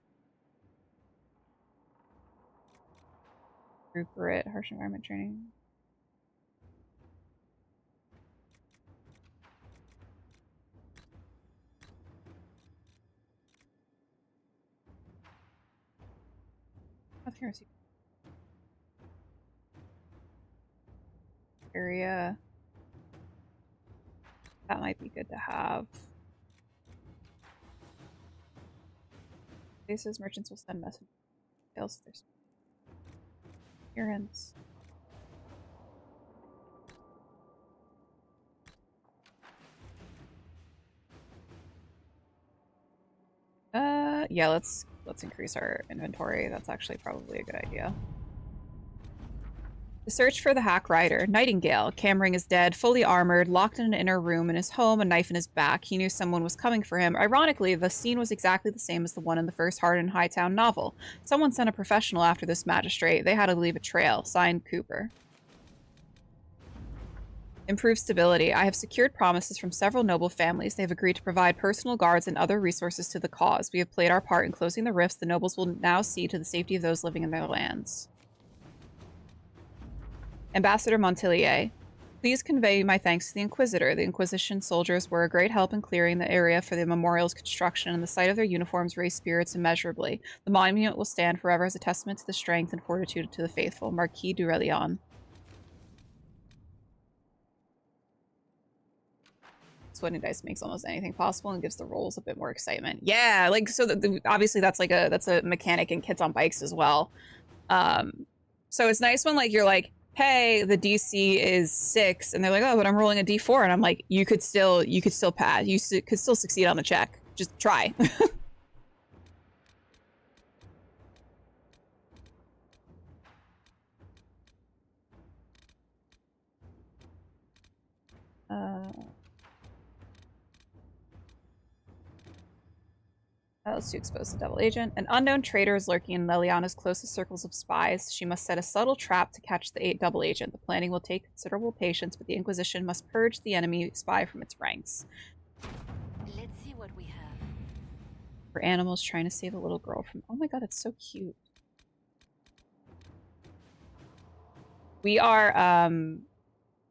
Recuperate, harsh environment training. Area. That might be good to have. Places merchants will send messages. Sales their appearance. Yeah, let's increase our inventory. That's actually probably a good idea. The search for the Hack Rider. Nightingale. Cameron is dead, fully armored, locked in an inner room in his home, a knife in his back. He knew someone was coming for him. Ironically, the scene was exactly the same as the one in the first Hardin Hightown novel. Someone sent a professional after this magistrate. They had to leave a trail. Signed, Cooper. Improved stability. I have secured promises from several noble families. They have agreed to provide personal guards and other resources to the cause. We have played our part in closing the rifts. The nobles will now see to the safety of those living in their lands. Ambassador Montilier. Please convey my thanks to the Inquisitor. The Inquisition soldiers were a great help in clearing the area for the memorial's construction, and the sight of their uniforms raised spirits immeasurably. The monument will stand forever as a testament to the strength and fortitude to the faithful. Marquis du Relion. Sweating dice makes almost anything possible and gives the rolls a bit more excitement. Yeah, like, so obviously that's like that's a mechanic in Kids on Bikes as well. So it's nice when like you're like, hey, the DC is 6, and they're like, oh, but I'm rolling a D4, and I'm like, you could still pass, you could still succeed on the check. Just try. Let's do expose the devil agent. An unknown traitor is lurking in Leliana's closest circles of spies. She must set a subtle trap to catch the double agent. The planning will take considerable patience, but the Inquisition must purge the enemy spy from its ranks. Let's see what we have. For animals trying to save a little girl from... Oh my god, that's so cute. We are,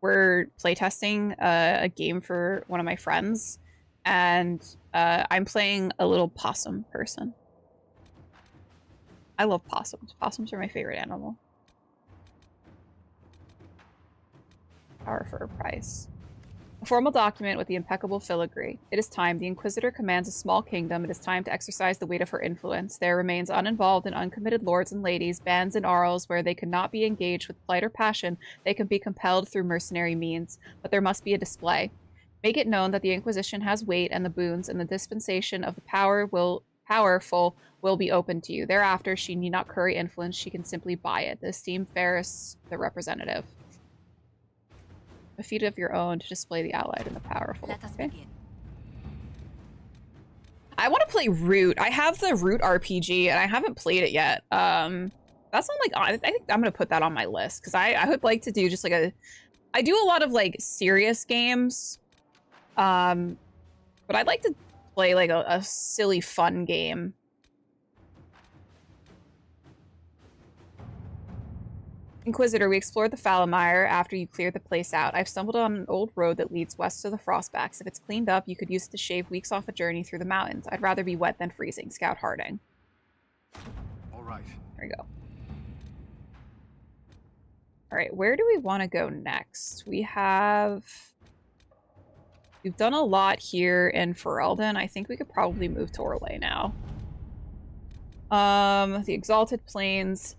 we're playtesting a game for one of my friends, and I'm playing a little possum person. I love possums. Possums are my favorite animal. Power for a price. A formal document with the impeccable filigree. It is time. The Inquisitor commands a small kingdom. It is time to exercise the weight of her influence. There remains uninvolved and uncommitted lords and ladies, bands and arls where they could not be engaged with plight or passion. They can be compelled through mercenary means, but there must be a display. Make it known that the Inquisition has weight, and the boons and the dispensation of the powerful will be open to you. Thereafter, she need not curry influence. She can simply buy it. The esteemed Ferris, the representative. A feat of your own to display the allied and the powerful. Let us begin. I want to play Root. I have the Root RPG and I haven't played it yet. That's on like, I think I'm gonna put that on my list because I would like to do just like I do a lot of like serious games, but I'd like to play like a silly fun game. Inquisitor, we explored the Falamire after you cleared the place out. I've stumbled on an old road that leads west to the Frostbacks. If it's cleaned up, you could use it to shave weeks off a journey through the mountains. I'd rather be wet than freezing. Scout Harding. All right. There we go. All right, where do we want to go next? We've done a lot here in Ferelden. I think we could probably move to Orlais now. The Exalted Plains.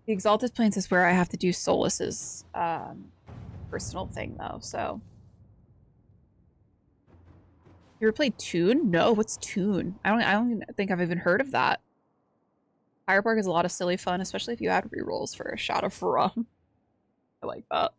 The Exalted Plains is where I have to do Solas's personal thing, though, so. You ever played Toon? No, what's Toon? I don't even think I've even heard of that. Firebark is a lot of silly fun, especially if you add rerolls for a shot of rum. I like that.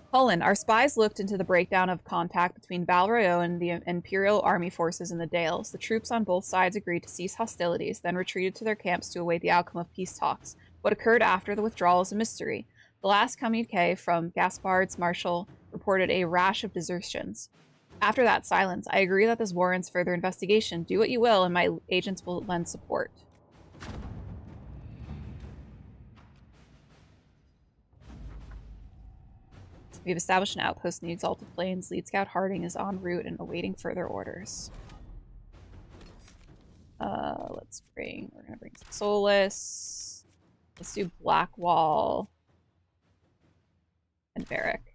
Cullen, our spies looked into the breakdown of contact between Val Royeaux and the Imperial Army forces in the Dales. The troops on both sides agreed to cease hostilities, then retreated to their camps to await the outcome of peace talks. What occurred after the withdrawal is a mystery. The last communique from Gaspard's Marshal reported a rash of desertions. After that silence, I agree that this warrants further investigation. Do what you will, and my agents will lend support. We have established an outpost in the Exalted Plains. Lead Scout Harding is en route and awaiting further orders. We're gonna bring Solas. Let's do Blackwall and Barrack.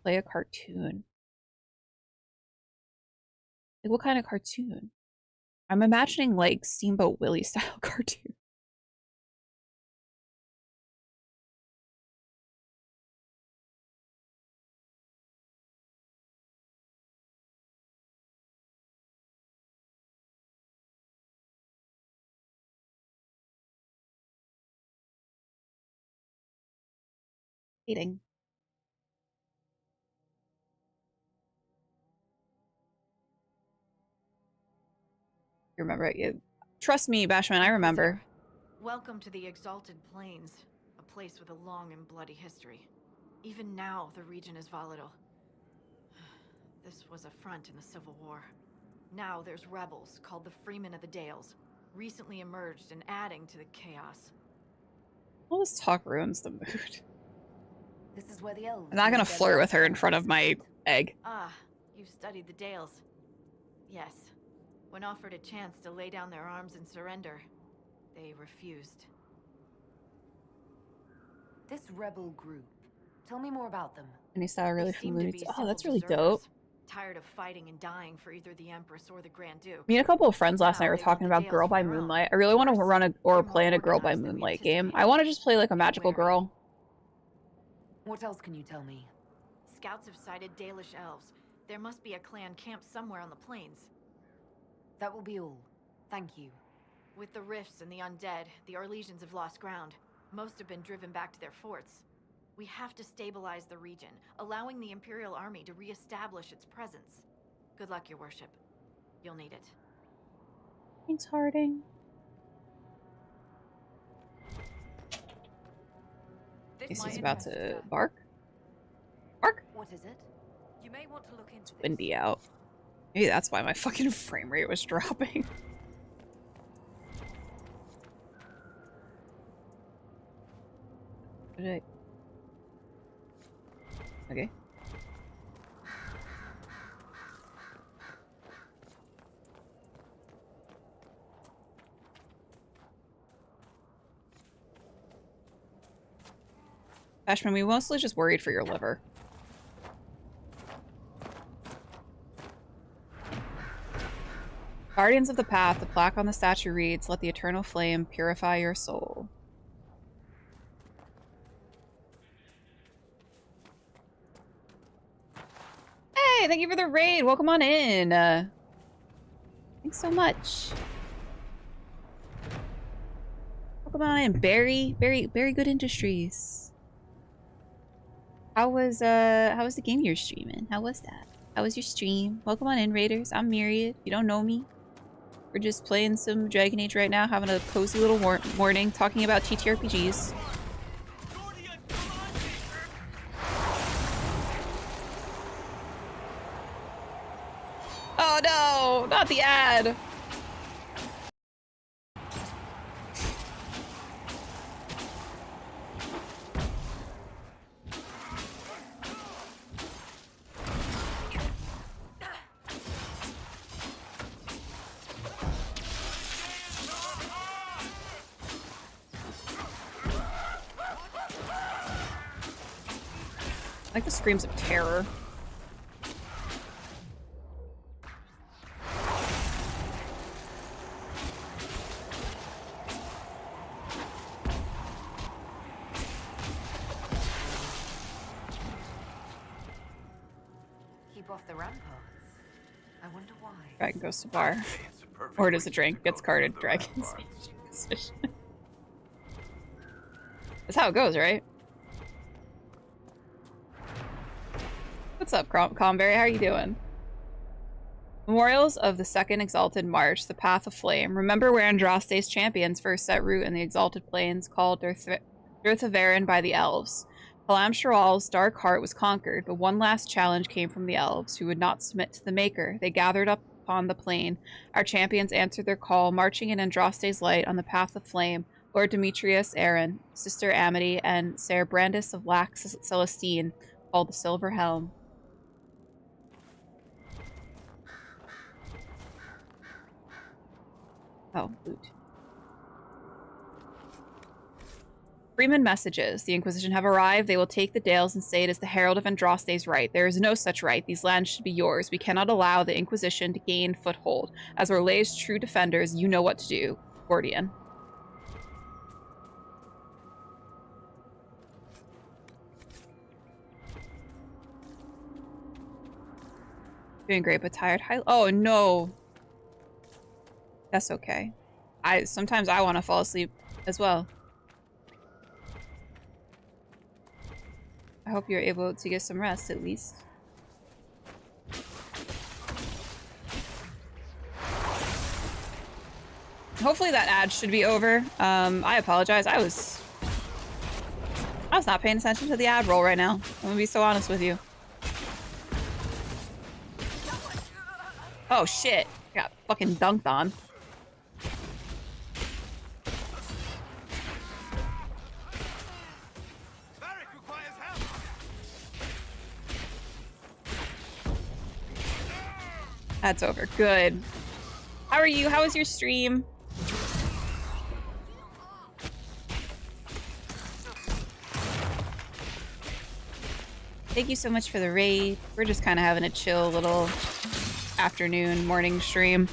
Play a cartoon. Like, what kind of cartoon? I'm imagining like Steamboat Willie style cartoon. Eating. You remember it? You trust me, Bashman, I remember. Welcome to the Exalted Plains, a place with a long and bloody history. Even now, the region is volatile. This was a front in the Civil War. Now there's rebels called the Freemen of the Dales, recently emerged and adding to the chaos. All this talk ruins the mood. This is where the elves. I'm not gonna flirt with her in front of my egg. Ah, you've studied the Dales. Yes. When offered a chance to lay down their arms and surrender, they refused. This rebel group. Tell me more about them. Any style really They seem from to Looney be Tunes. Oh, civil that's really deserters, dope. Tired of fighting and dying for either the Empress or the Grand Duke. Me and a couple of friends last Now night were they talking want the about Girl Dales by for their own. Moonlight. I really want to run or play in a Girl by organized than we Moonlight game. anticipated. I want to just play like a magical girl. What else can you tell me? Scouts have sighted Dalish elves. There must be a clan camp somewhere on the plains. That will be all. Thank you. With the rifts and the undead, the Orlesians have lost ground. Most have been driven back to their forts. We have to stabilize the region, allowing the Imperial Army to re-establish its presence. Good luck, your worship. You'll need it. Thanks, Harding. He's about to bark. Bark? What is it? You may want to look into this. Windy out. Maybe that's why my fucking frame rate was dropping. Okay. Ashman, we mostly just worried for your liver. Guardians of the Path, the plaque on the statue reads, "Let the eternal flame purify your soul." Hey, thank you for the raid. Welcome on in. Thanks so much. Welcome on in, Barry. Very good industries. How was the game you're streaming? How was that? How was your stream? Welcome on in, Raiders. I'm Myriad. If you don't know me, we're just playing some Dragon Age right now, having a cozy little morning, talking about TTRPGs. Oh no, not the ad. I like the screams of terror. Keep off the ramparts. I wonder why. Dragon goes to bar. Orders a drink, gets carded, Dragon's Inquisition. That's how it goes, right? What's up, Comberry? How are you doing? Memorials of the Second Exalted March, the Path of Flame. Remember where Andraste's champions first set root in the Exalted Plains called Durthaverin by the Elves. Palam Shiral's dark heart was conquered, but one last challenge came from the Elves, who would not submit to the Maker. They gathered up upon the plain. Our champions answered their call, marching in Andraste's light on the Path of Flame. Lord Demetrius Aaron, Sister Amity, and Ser Brandis of Lax Celestine, called the Silver Helm. Oh, loot. Freeman messages. The Inquisition have arrived. They will take the Dales and say it is the Herald of Andraste's right. There is no such right. These lands should be yours. We cannot allow the Inquisition to gain foothold. As Orlay's true defenders, you know what to do. Gordian. Doing great, but tired. Oh, no. That's okay. Sometimes I want to fall asleep as well. I hope you're able to get some rest at least. Hopefully that ad should be over. I apologize. I was not paying attention to the ad roll right now. I'm gonna be so honest with you. Oh shit. Got fucking dunked on. That's over. Good. How are you? How was your stream? Thank you so much for the raid. We're just kind of having a chill little afternoon, morning stream.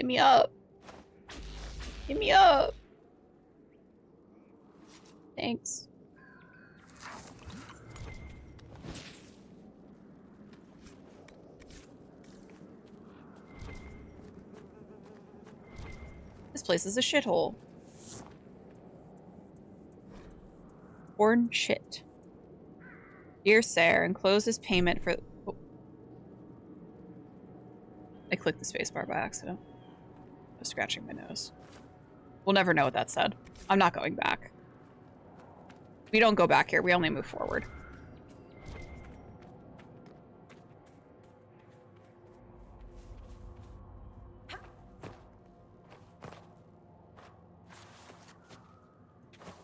Get me up. Get me up. Thanks. This place is a shithole. Born shit. Dear Sir, enclose this payment for... Oh. I clicked the spacebar by accident. I was scratching my nose. We'll never know what that said. I'm not going back. We don't go back here. We only move forward.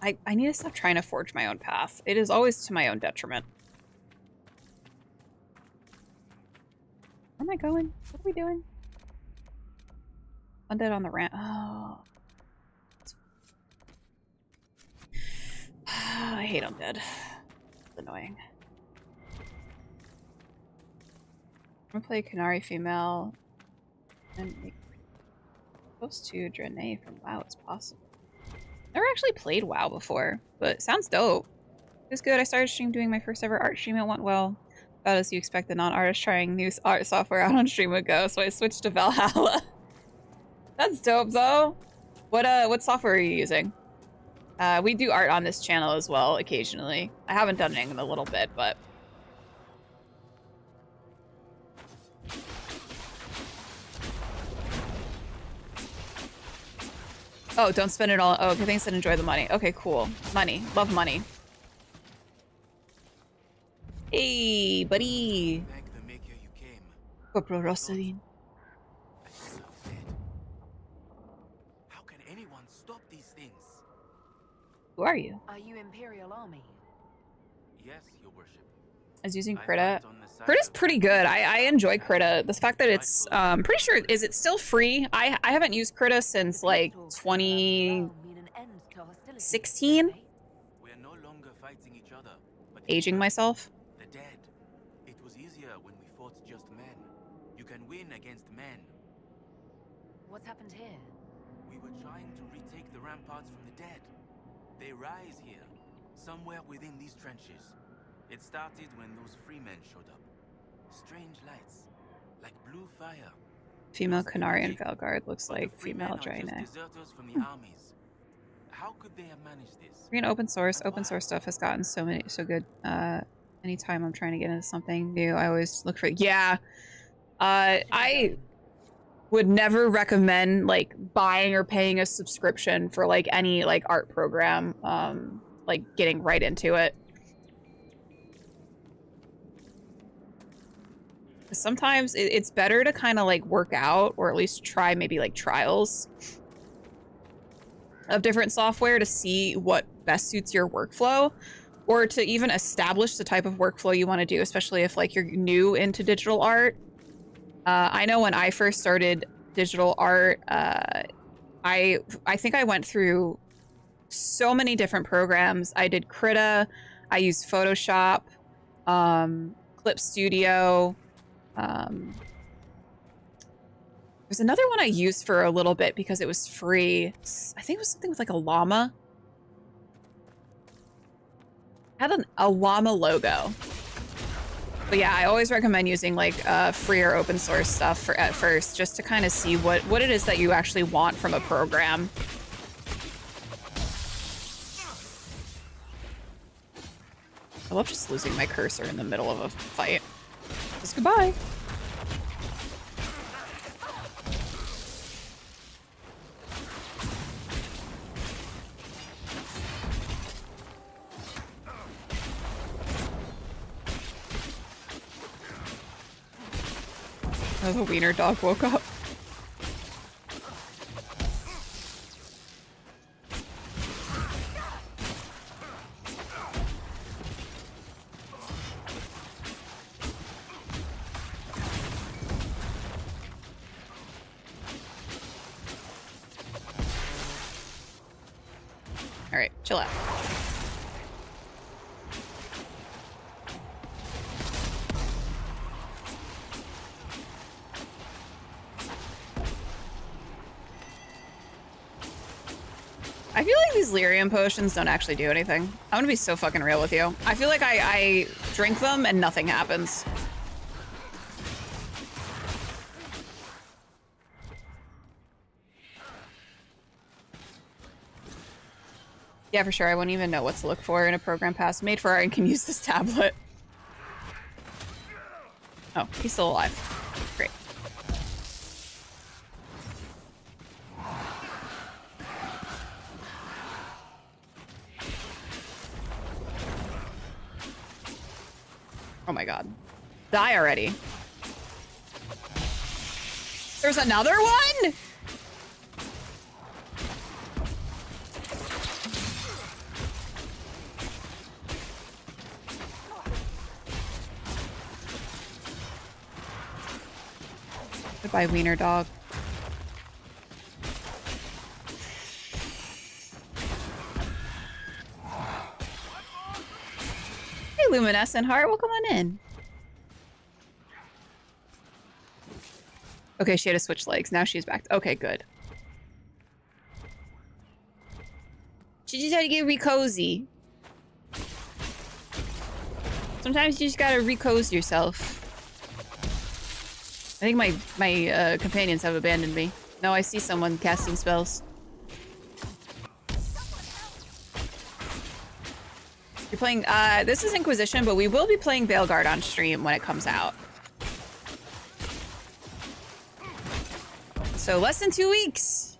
I need to stop trying to forge my own path. It is always to my own detriment. Where am I going? What are we doing? Undead on the ramp. Oh. I hate undead. It's annoying. I'm gonna play Canary female and make close to Draenei from WoW as possible. Never actually played WoW before, but it sounds dope. It's good. I started stream doing my first ever art stream. It went well. About as you expect the non-artist trying new art software out on stream would go, so I switched to Valhalla. That's dope though. What software are you using? We do art on this channel as well occasionally. I haven't done it in a little bit, but oh, don't spend it all. Oh, okay, thanks and enjoy the money. Okay, cool. Money. Love money. Hey, buddy. Thank the maker you came. Corporal Rosalind. How can anyone stop these things? Who are you? Are you Imperial Army? Yes, your worship. I was using Krita. Krita's pretty good. I enjoy Krita. The fact that it's pretty sure, is it still free? I haven't used Krita since like 2016. We're no longer fighting each other, but Aging myself. the dead. It was easier when we fought just men. You can win against men. What's happened here? We were trying to retake the ramparts from the dead. They rise here, somewhere within these trenches. It started when those free men showed up. Strange lights, like blue fire. Female Canarian Valguard looks like female Draenei. Deserters from the armies. How could they have managed this? Free and open source stuff has gotten so good. Anytime I'm trying to get into something new, I always look for. Yeah, I would never recommend like buying or paying a subscription for like any like art program. Like getting right into it. Sometimes it's better to kind of like work out, or at least try maybe like trials of different software to see what best suits your workflow, or to even establish the type of workflow you want to do, especially if like you're new into digital art. I know when I first started digital art, I think I went through so many different programs. I did Krita, I used Photoshop, Clip Studio. There's another one I used for a little bit because it was free. I think it was something with like a llama. It had a llama logo. But yeah, I always recommend using like free or open source stuff at first, just to kind of see what it is that you actually want from a program. I love just losing my cursor in the middle of a fight. Just goodbye. Oh, the wiener dog woke up. All right, chill out. I feel like these lyrium potions don't actually do anything. I'm gonna be so fucking real with you. I feel like I drink them and nothing happens. Yeah, for sure. I wouldn't even know what to look for in a program pass made for I can use this tablet. Oh, he's still alive. Great. Oh my god. Die already. There's another one? Goodbye, wiener dog. Hey, Luminescent Heart, welcome on in. Okay, she had to switch legs. Now she's back. Okay, good. She just had to get re-cozy. Sometimes you just gotta re-cozy yourself. I think my companions have abandoned me. No, I see someone casting spells. You're playing, this is Inquisition, but we will be playing Veilguard on stream when it comes out. So less than 2 weeks.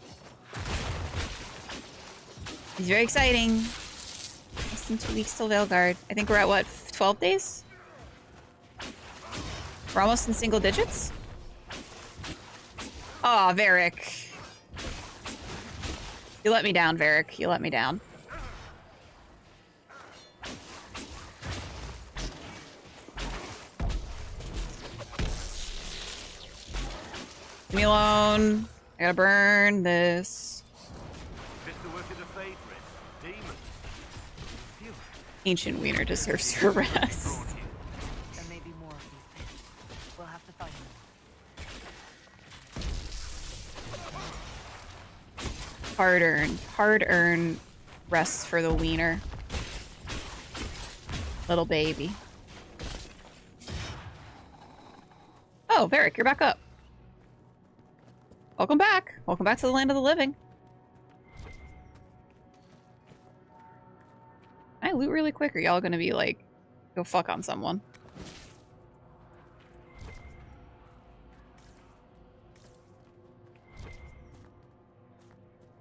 It's very exciting. Less than 2 weeks till Veilguard. I think we're at what, 12 days? We're almost in single digits? Aw, Varric. You let me down, Varric. You let me down. Leave me alone. I gotta burn this. Ancient Wiener deserves her rest. There may be more of these things. We'll have to find them. Hard-earned rest for the wiener. Little baby. Oh, Varric, you're back up. Welcome back. Welcome back to the land of the living. Can I loot really quick, or y'all gonna be like, go fuck on someone?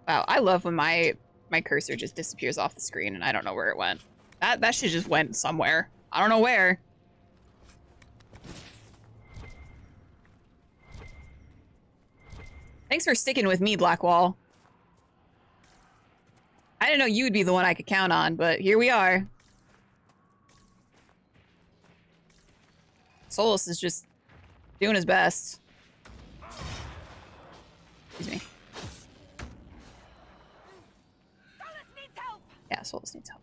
Wow, I love when my cursor just disappears off the screen and I don't know where it went. That shit just went somewhere. I don't know where. Thanks for sticking with me, Blackwall. I didn't know you would be the one I could count on, but here we are. Solus is just doing his best. Excuse me. Yeah, Solus needs help.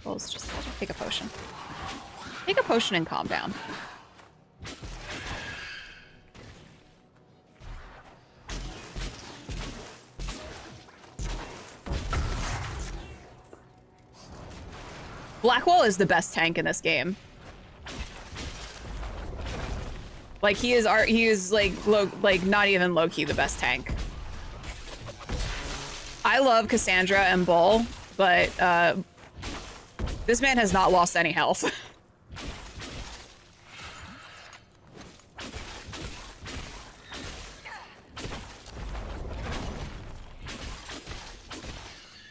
Solus, just take a potion. Take a potion and calm down. Blackwall is the best tank in this game. Like he is like not even low-key the best tank. I love Cassandra and Bull, but this man has not lost any health.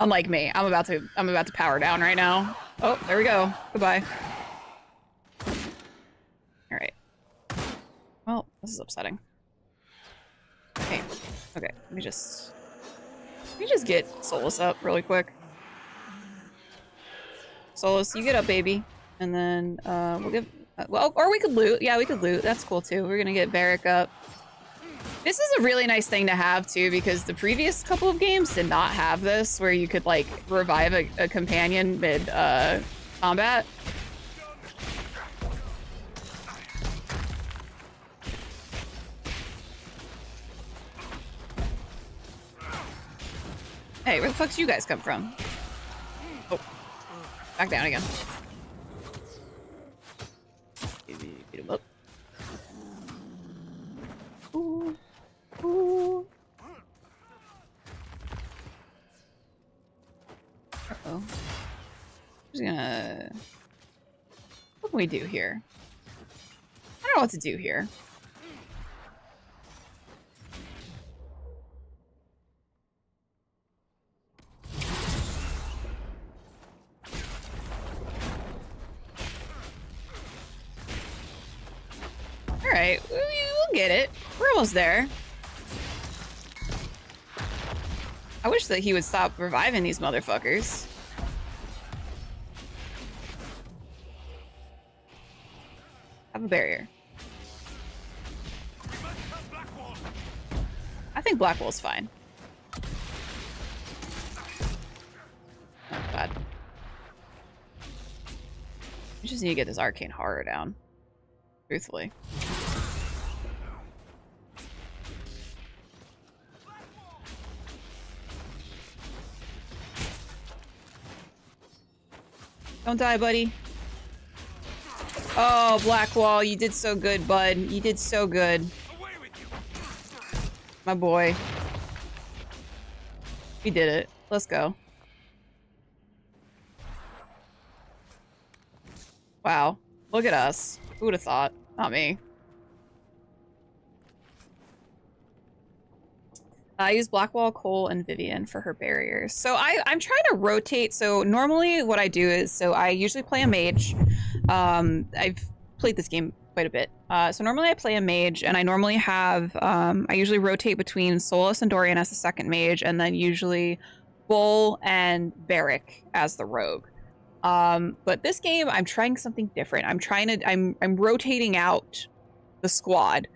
Unlike me, I'm about to power down right now. Oh, there we go. Goodbye. All right. Well, this is upsetting. Okay. Okay. Let me just get Solus up really quick. Solus, you get up, baby, and then we'll give. Well, or we could loot. Yeah, we could loot. That's cool too. We're gonna get Varric up. This is a really nice thing to have too, because the previous couple of games did not have this, where you could like revive a companion mid combat. Hey, where the fuck do you guys come from? Oh. Back down again. Beat him up. Ooh. Ooh. Uh-oh. Just gonna... What can we do here? I don't know what to do here. Alright, we'll get it. We're almost there. I wish that he would stop reviving these motherfuckers. I have a barrier. I think Blackwall's fine. Oh god. We just need to get this arcane horror down. Truthfully. Don't die, buddy. Oh, Blackwall, you did so good, bud. You did so good. My boy. We did it. Let's go. Wow. Look at us. Who would have thought? Not me. I use Blackwall, Cole, and Vivian for her barriers. So I'm trying to rotate. So normally what I do is, so I usually play a mage. I've played this game quite a bit. So normally I play a mage, and I normally have, I usually rotate between Solus and Dorian as the second mage, and then usually Bull and Varric as the rogue. But this game, I'm trying something different. I'm rotating out the squad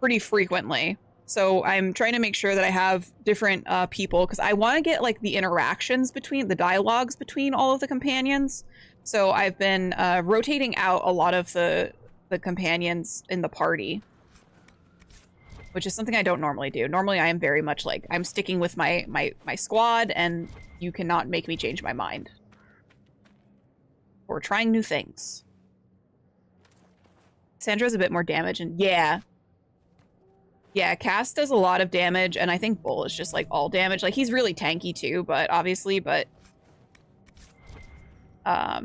pretty frequently. So I'm trying to make sure that I have different people, because I want to get like the interactions between the dialogues between all of the companions. So I've been rotating out a lot of the companions in the party, which is something I don't normally do. Normally I am very much like, I'm sticking with my squad, and you cannot make me change my mind. We're trying new things. Sandra's a bit more damage, and yeah, Cass does a lot of damage, and I think Bull is just like all damage. Like, he's really tanky too, but obviously, I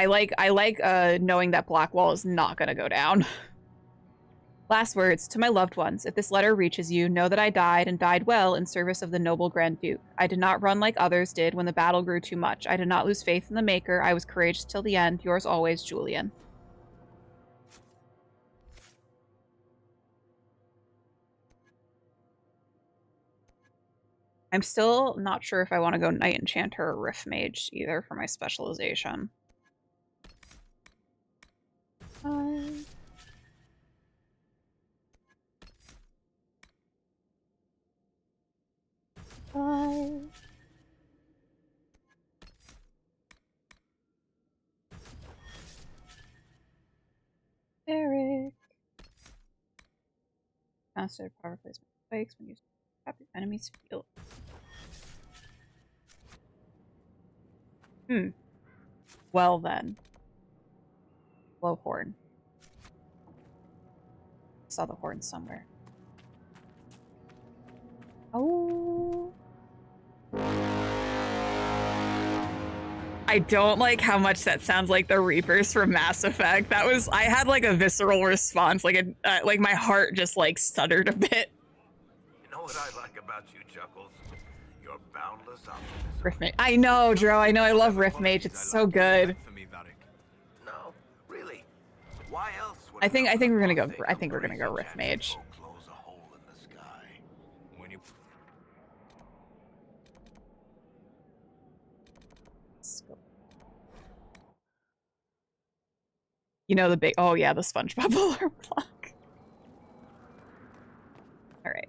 like knowing that Blackwall is not gonna go down. Last words to my loved ones. If this letter reaches you, know that I died, and died well, in service of the noble Grand Duke. I did not run like others did when the battle grew too much. I did not lose faith in the Maker. I was courageous till the end. Yours always, Julian. I'm still not sure if I want to go Knight Enchanter or Rift Mage either for my specialization. Eric. Master power placement spikes when you tap your enemy's field. Well then. Blowhorn. Saw the horn somewhere. Oh. I don't like how much that sounds like the Reapers from Mass Effect. That was, I had like a visceral response, like my heart just like stuttered a bit. You know what I like about you, Chuckles? You're boundless optimism. Rift Mage. I know, Dro. I know. I love Rift Mage. It's so good. No, really. Why else would I think we're gonna go. I think we're gonna go Rift Mage. close a hole in the sky? When you You know, the big, oh yeah, the SpongeBob alarm clock. All right.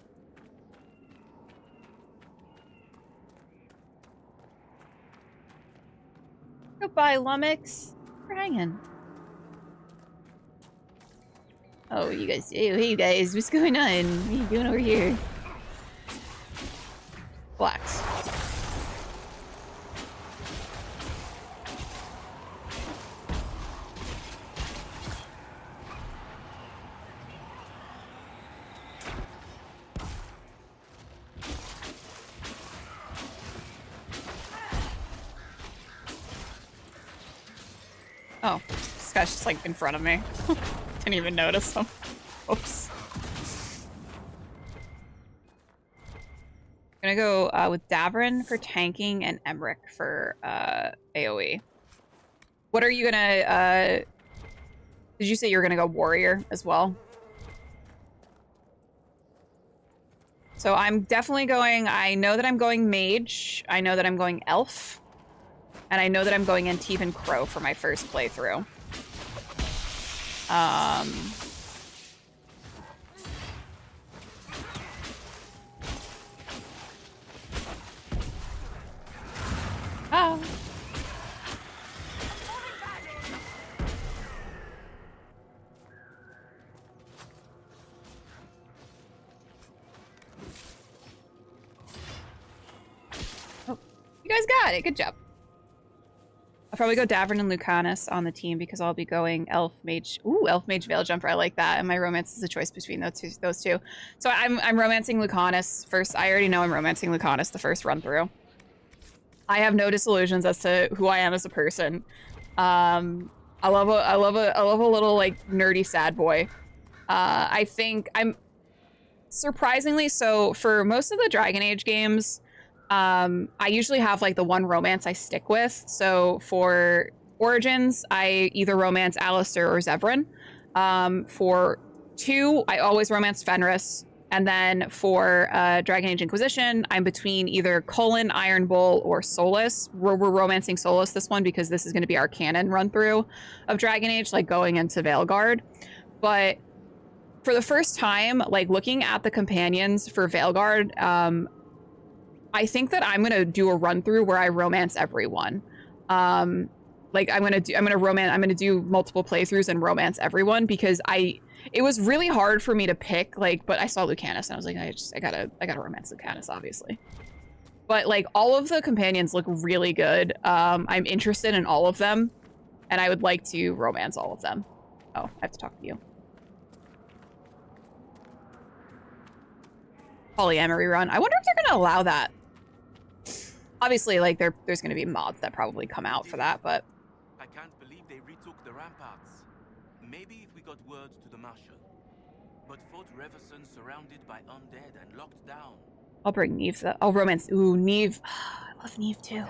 Goodbye, Lummox. We're hanging. Oh, you guys, hey you guys, what's going on? What are you doing over here? Blacks. Oh, this guy's just like in front of me. Didn't even notice him. Oops. I'm gonna go with Davrin for tanking and Emmerich for AoE. What are you gonna did you say you're gonna go warrior as well? So I'm definitely going, I know that I'm going mage, I know that I'm going elf, and I know that I'm going Antivan Crow for my first playthrough. Oh. You guys got it. Good job. I'll probably go Davrin and Lucanus on the team because I'll be going Elf Mage. Ooh, Elf Mage Veil Jumper. I like that. And my romance is a choice between those two. So I'm romancing Lucanus first. I already know I'm romancing Lucanus the first run through. I have no disillusions as to who I am as a person. I love a little like nerdy sad boy. I think I'm surprisingly so for most of the Dragon Age games. I usually have like the one romance I stick with. So for Origins, I either romance Alistair or Zevran. For 2, I always romance Fenris. And then for Dragon Age Inquisition, I'm between either Cullen, Iron Bull, or Solus. We're romancing Solus this one because this is going to be our canon run through of Dragon Age, like going into Veilguard. But for the first time, like looking at the companions for Veilguard, I think that I'm gonna do a run through where I romance everyone. Like I'm gonna do multiple playthroughs and romance everyone because it was really hard for me to pick, like, but I saw Lucanus and I was like, I gotta romance Lucanus, obviously. But like all of the companions look really good. I'm interested in all of them, and I would like to romance all of them. Oh, I have to talk to you. Polyamory run. I wonder if they're gonna allow that. Obviously, like there's going to be mods that probably come out for that, but I can't believe they retook the ramparts. Maybe if we got word to the Marshal. But Fort Reverson surrounded by undead and locked down. I'll bring Neve. I'll romance. Ooh, Neve. I love Neve too.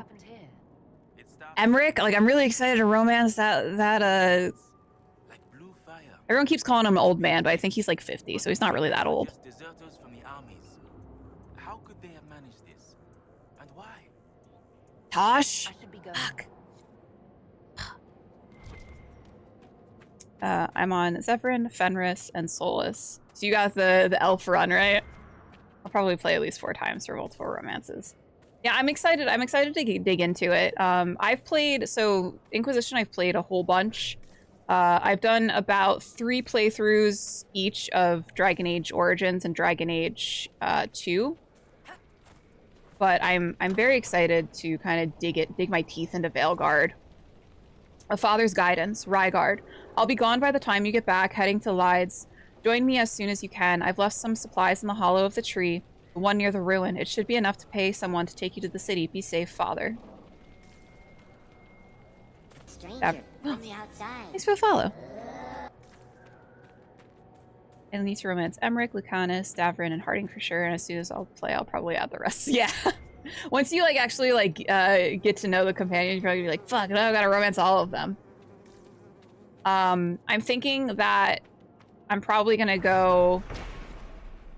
Emmerich. Like I'm really excited to romance that. Like blue fire. Everyone keeps calling him an old man, but I think he's like 50, so he's not really that old. Deserters from the armies. How could they have managed this? And why? Tosh. Fuck. I'm on Zevran, Fenris, and Solus. So you got the elf run, right? I'll probably play at least 4 times for multiple romances. Yeah, I'm excited. I'm excited to dig into it. I've played, so Inquisition I've played a whole bunch. I've done about 3 playthroughs each of Dragon Age Origins and Dragon Age 2. But I'm very excited to kind of dig my teeth into Veilguard. A Father's Guidance, Rygard. I'll be gone by the time you get back, heading to Lides. Join me as soon as you can. I've left some supplies in the hollow of the tree, the one near the ruin. It should be enough to pay someone to take you to the city. Be safe, Father. Stranger, from the outside. Thanks for the follow. I need to romance Emmerich, Lucanus, Davrin, and Harding for sure. And as soon as I'll play, I'll probably add the rest. Yeah. Once you like actually like get to know the companion, you're probably be like, fuck, now I gotta romance all of them. I'm thinking that I'm probably gonna go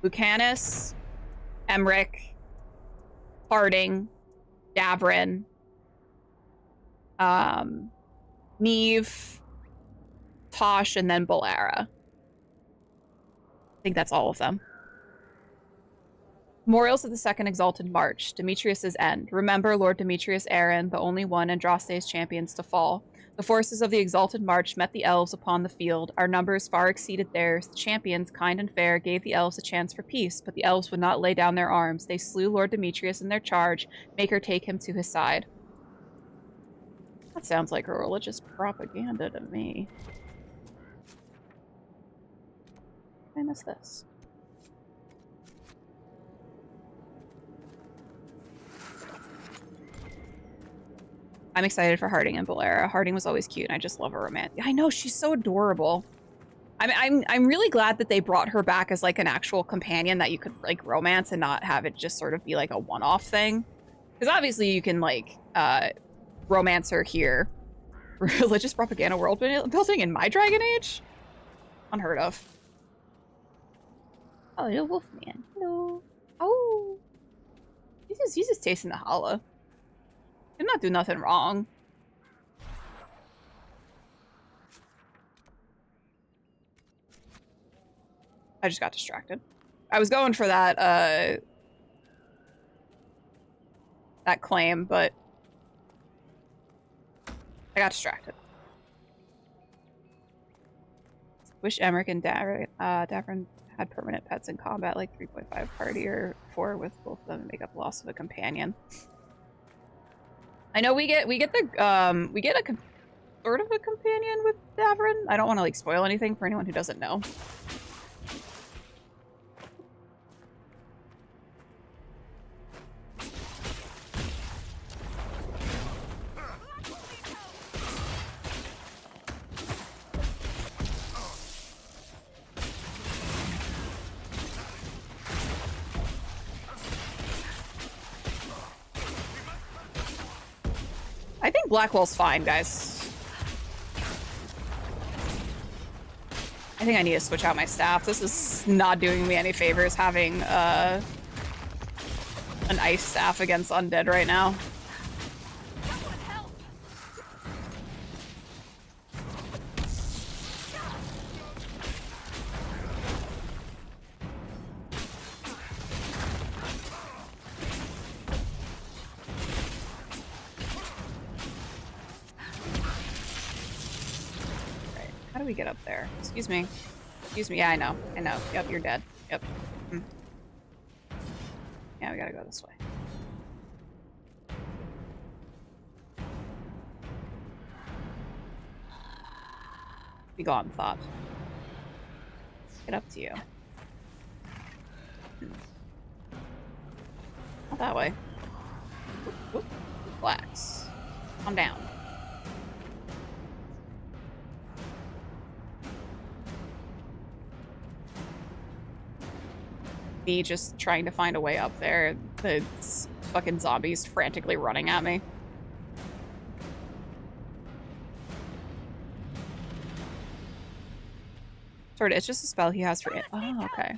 Lucanus, Emmerich, Harding, Davrin, Neve, Tosh, and then Bolara. I think that's all of them. Memorials of the Second Exalted March. Demetrius's End. Remember Lord Demetrius Aaron, the only one Andraste's champions to fall. The forces of the Exalted March met the elves upon the field. Our numbers far exceeded theirs. The champions, kind and fair, gave the elves a chance for peace, but the elves would not lay down their arms. They slew Lord Demetrius in their charge. Make her take him to his side. That sounds like a religious propaganda to me. I miss this. I'm excited for Harding and Bolera. Harding was always cute, and I just love her romance. I know, she's so adorable. I'm really glad that they brought her back as like an actual companion that you could like romance and not have it just sort of be like a one-off thing. Because obviously you can like romance her here. Religious propaganda world building in my Dragon Age? Unheard of. Oh, little Wolfman. Hello. Oh. He's just tasting the challah. Did not do nothing wrong. I just got distracted. I was going for that that claim, but I got distracted. Wish Emmerich and Davern had permanent pets in combat, like 3.5 party or 4 with both of them to make up loss of a companion. I know we get a sort of a companion with Davern. I don't want to like spoil anything for anyone who doesn't know. I think Blackwell's fine, guys. I think I need to switch out my staff. This is not doing me any favors having an ice staff against undead right now. How do we get up there? Excuse me. Excuse me. Yeah, I know. I know. Yep, you're dead. Yep. Yeah, we gotta go this way. Be gone, thought. Get up to you. Not that way. Oop, oop. Relax. Calm down. Me just trying to find a way up there. The fucking zombies frantically running at me. Sort of, it's just a spell he has for it. Oh, okay.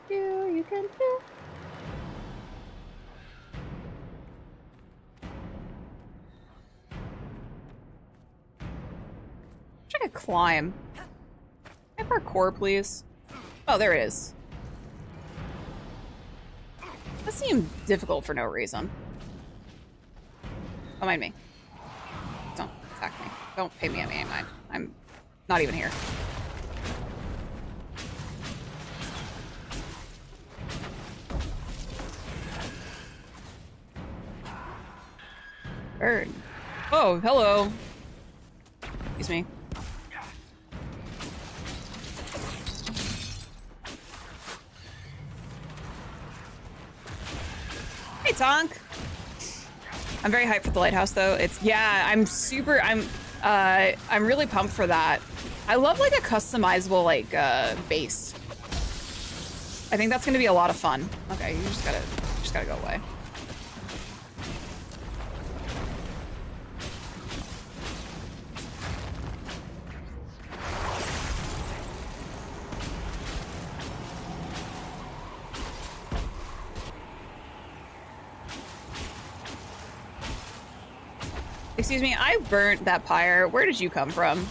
You can do. I could climb. Can I parkour, please? Oh, there it is. That seemed difficult for no reason. Don't mind me. Don't attack me. Don't pay me any mind. I'm not even here. Bird. Oh, hello. Excuse me. Hey, Tonk. I'm very hyped for the lighthouse, though. I'm really pumped for that. I love like a customizable like base. I think that's gonna be a lot of fun. Okay, you just gotta go away. Excuse me, I burnt that pyre. Where did you come from?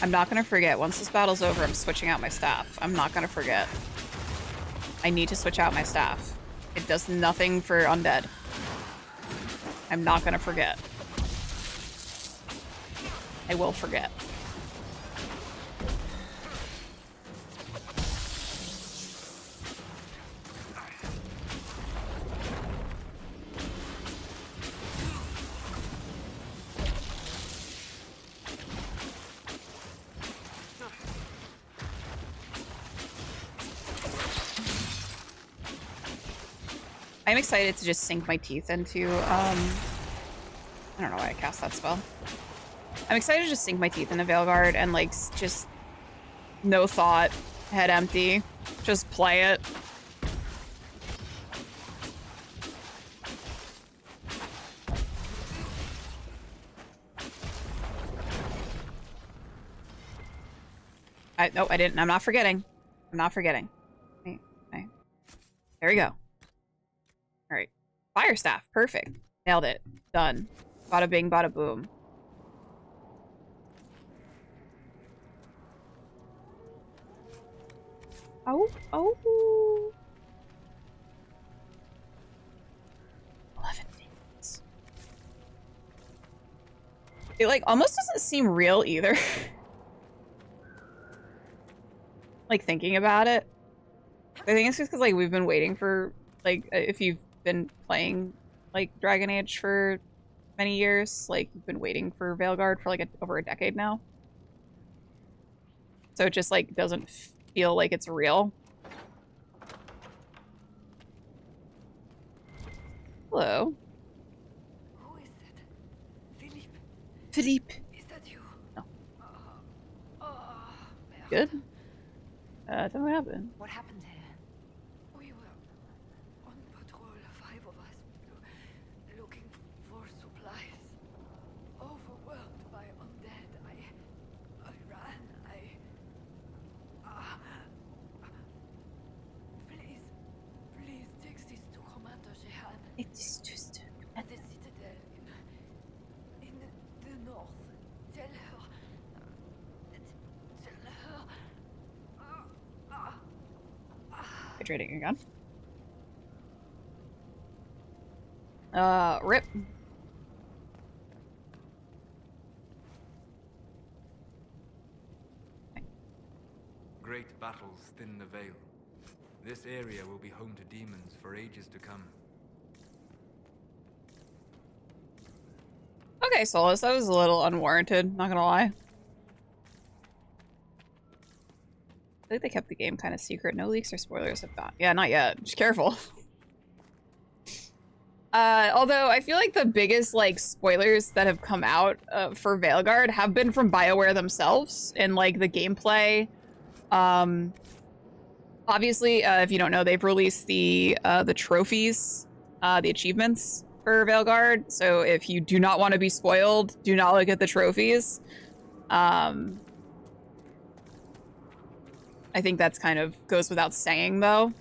I'm not gonna forget. Once this battle's over, I'm switching out my staff. I'm not gonna forget. I need to switch out my staff. It does nothing for undead. I'm not gonna forget. I will forget. I'm excited to just sink my teeth into, I don't know why I cast that spell. I'm excited to just sink my teeth into Veilguard and, like, just no thought, head empty, just play it. No, I didn't. I'm not forgetting. I'm not forgetting. Okay. There we go. All right. Fire staff. Perfect. Nailed it. Done. Bada bing, bada boom. Oh. 11 minutes. It, like, almost doesn't seem real either. Like, thinking about it. I think it's just because, like, we've been waiting for, like, if you've been playing, like, Dragon Age for many years, like, you've been waiting for Veilguard for, like, over a decade now. So it just, like, doesn't feel like it's real. Hello. Who is it? Philippe. Philippe. Is that you? No. Merde. Good. Tell me what happened. What happened here? We were on patrol, 5 of us, looking for supplies. Overwhelmed by undead. I ran. Please take this to Commander Jehan. It's just At the citadel in the north. Tell her. Hydrating again. Rip. Great battles thin the veil. This area will be home to demons for ages to come. Okay, Solus, that was a little unwarranted, not gonna lie. I think they kept the game kind of secret. No leaks or spoilers have gone. Yeah, not yet. Just careful. Although I feel like the biggest, like, spoilers that have come out for Veilguard have been from BioWare themselves in, like, the gameplay. Obviously, if you don't know, they've released the trophies, the achievements for Veilguard. So if you do not want to be spoiled, do not look at the trophies. I think that's kind of goes without saying, though.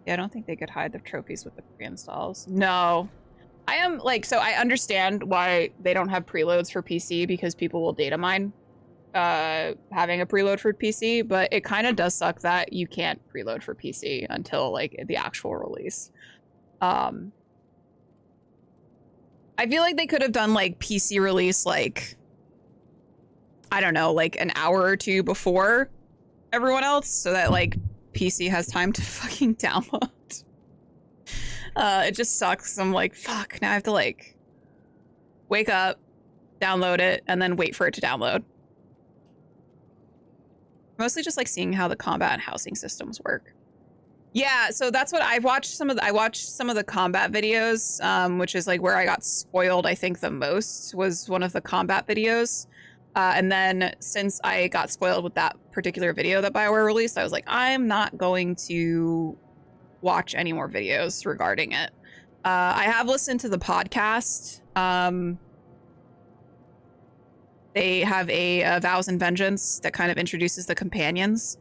Yeah, I don't think they could hide the trophies with the pre-installs. No. I am, like, so I understand why they don't have preloads for PC, because people will data mine having a preload for PC, but it kind of does suck that you can't preload for PC until, like, the actual release. I feel like they could have done, like, PC release, like, I don't know, like, an hour or two before everyone else, so that, like, PC has time to fucking download. It just sucks. I'm like, fuck, now I have to, like, wake up, download it, and then wait for it to download. Mostly just like seeing how the combat and housing systems work. Yeah, so that's what I watched I watched some of the combat videos, which is like where I got spoiled, I think the most was one of the combat videos. And then since I got spoiled with that particular video that BioWare released, I was like, I'm not going to watch any more videos regarding it. I have listened to the podcast. They have a Vows and Vengeance that kind of introduces the companions.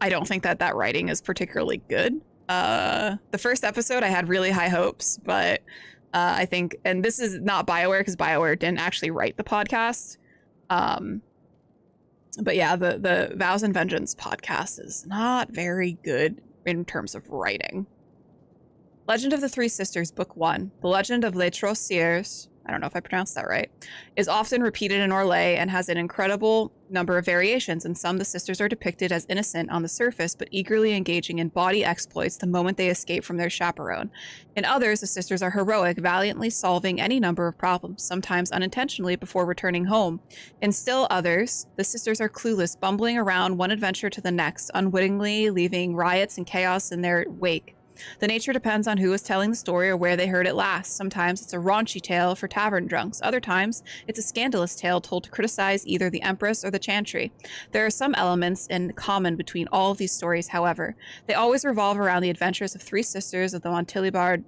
I don't think that that writing is particularly good. The first episode, I had really high hopes, but I think, and this is not BioWare because BioWare didn't actually write the podcast. But yeah, the Vows and Vengeance podcast is not very good in terms of writing. Legend of the Three Sisters, Book 1, The Legend of Les Troussiers, I don't know if I pronounced that right, is often repeated in Orlais and has an incredible number of variations. In some, the sisters are depicted as innocent on the surface, but eagerly engaging in bawdy exploits the moment they escape from their chaperone. In others, the sisters are heroic, valiantly solving any number of problems, sometimes unintentionally, before returning home. In still others, the sisters are clueless, bumbling around one adventure to the next, unwittingly leaving riots and chaos in their wake. The nature depends on who is telling the story or where they heard it last. Sometimes it's a raunchy tale for tavern drunks. Other times, it's a scandalous tale told to criticize either the Empress or the Chantry. There are some elements in common between all of these stories, however. They always revolve around the adventures of three sisters of the Montbéliard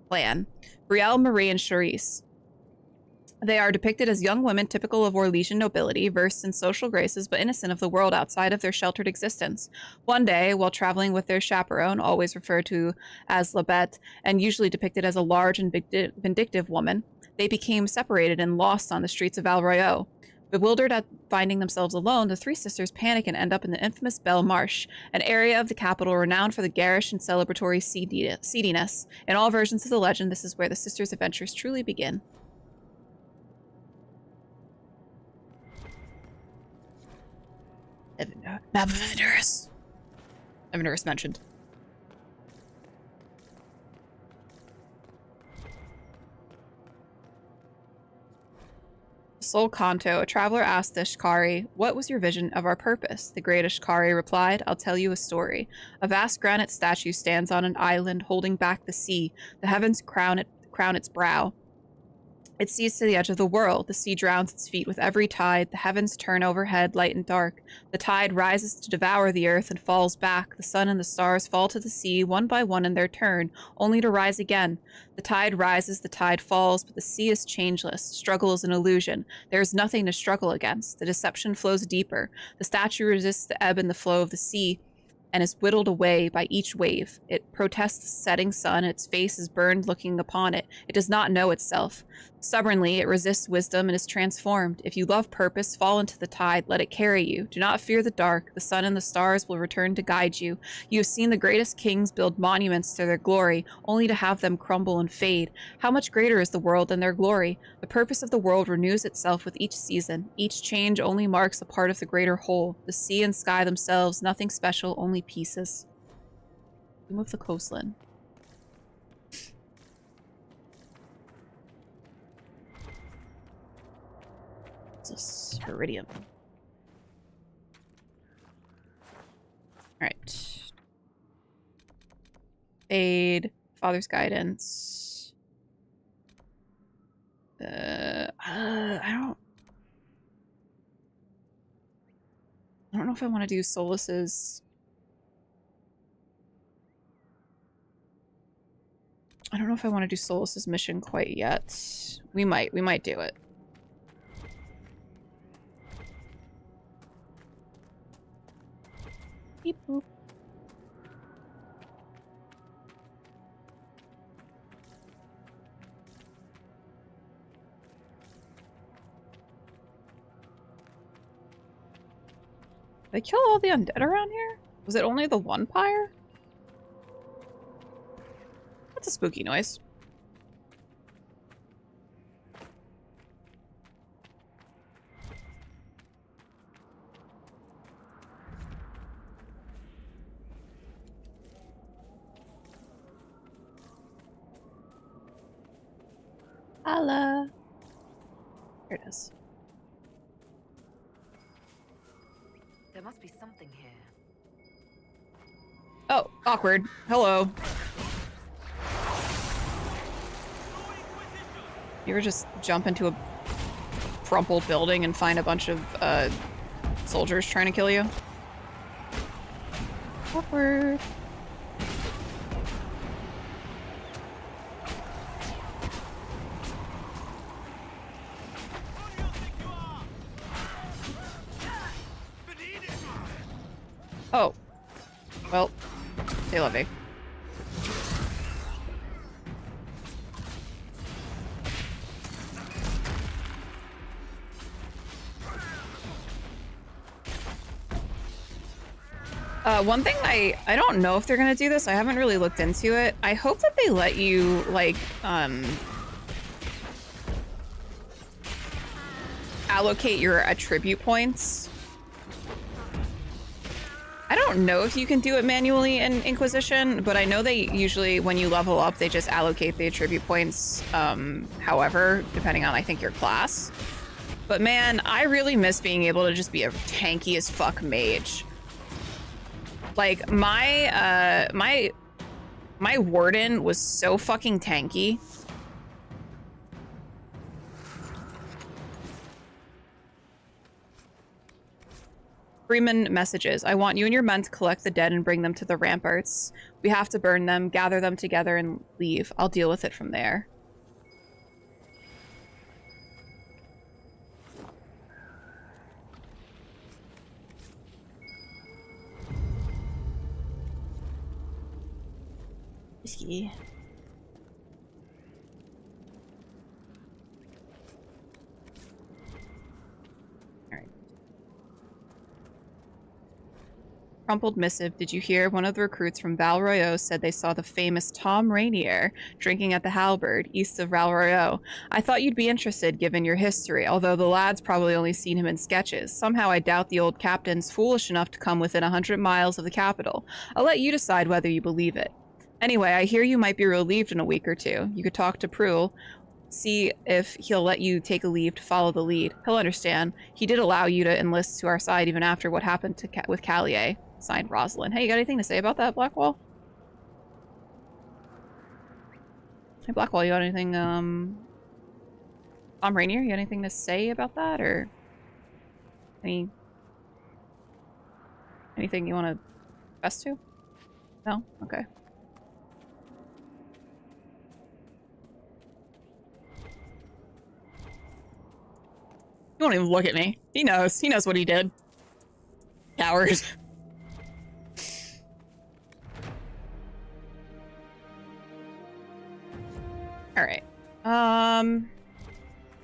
clan, Brielle, Marie, and Charisse. They are depicted as young women typical of Orlesian nobility, versed in social graces but innocent of the world outside of their sheltered existence. One day, while traveling with their chaperone, always referred to as La Bête, and usually depicted as a large and vindictive woman, they became separated and lost on the streets of Valroyaux. Bewildered at finding themselves alone, the three sisters panic and end up in the infamous Belle Marche, an area of the capital renowned for the garish and celebratory seediness. In all versions of the legend, this is where the sisters' adventures truly begin. Map of Evanurus. Evanurus mentioned. Sol Kanto, a traveler asked the Ishkari, "What was your vision of our purpose?" The great Ishkari replied, "I'll tell you a story. A vast granite statue stands on an island holding back the sea. The heavens crown its brow. It sees to the edge of the world. The sea drowns its feet with every tide. The heavens turn overhead, light and dark. The tide rises to devour the earth and falls back. The sun and the stars fall to the sea, one by one in their turn, only to rise again. The tide rises, the tide falls, but the sea is changeless. Struggle is an illusion. There is nothing to struggle against. The deception flows deeper. The statue resists the ebb and the flow of the sea, and is whittled away by each wave. It protests the setting sun, and its face is burned looking upon it. It does not know itself. Stubbornly, it resists wisdom and is transformed. If you love purpose, fall into the tide. Let it carry you. Do not fear the dark. The sun and the stars will return to guide you. You have seen the greatest kings build monuments to their glory, only to have them crumble and fade. How much greater is the world than their glory? The purpose of the world renews itself with each season. Each change only marks a part of the greater whole. The sea and sky themselves, nothing special, only pieces." Tomb of the Coastland. This Iridium. Alright. Fade. Father's Guidance. I don't know if I want to do Solus's. I don't know if I want to do Solus's mission quite yet. We might do it. Beep boop. Did they kill all the undead around here? Was it only the one pyre? That's a spooky noise. Holla. Here it is. There must be something here. Oh, awkward. Hello. You ever just jump into a crumpled building and find a bunch of soldiers trying to kill you? Awkward. Oh. Well, they love me. One thing I don't know if they're gonna do this. I haven't really looked into it. I hope that they let you, like, allocate your attribute points. I don't know if you can do it manually in Inquisition, but I know they usually, when you level up, they just allocate the attribute points, however, depending on, I think, your class. But man, I really miss being able to just be a tanky as fuck mage. Like, my warden was so fucking tanky. Freeman messages. I want you and your men to collect the dead and bring them to the ramparts. We have to burn them, gather them together, and leave. I'll deal with it from there. Whiskey. Crumpled missive. Did you hear? One of the recruits from Val Royeaux said they saw the famous Tom Rainier drinking at the Halberd, east of Val Royeaux. I thought you'd be interested, given your history, although the lad's probably only seen him in sketches. Somehow I doubt the old captain's foolish enough to come within 100 miles of the capital. I'll let you decide whether you believe it. Anyway, I hear you might be relieved in a week or two. You could talk to Prule, see if he'll let you take a leave to follow the lead. He'll understand. He did allow you to enlist to our side even after what happened to with Callier. Signed, Rosalind. Hey, you got anything to say about that, Blackwall? Hey, Blackwall, you got anything, Tom Rainier, you got anything to say about that, or anything you want to confess to? No? Okay. He won't even look at me. He knows. He knows what he did. Coward. Alright.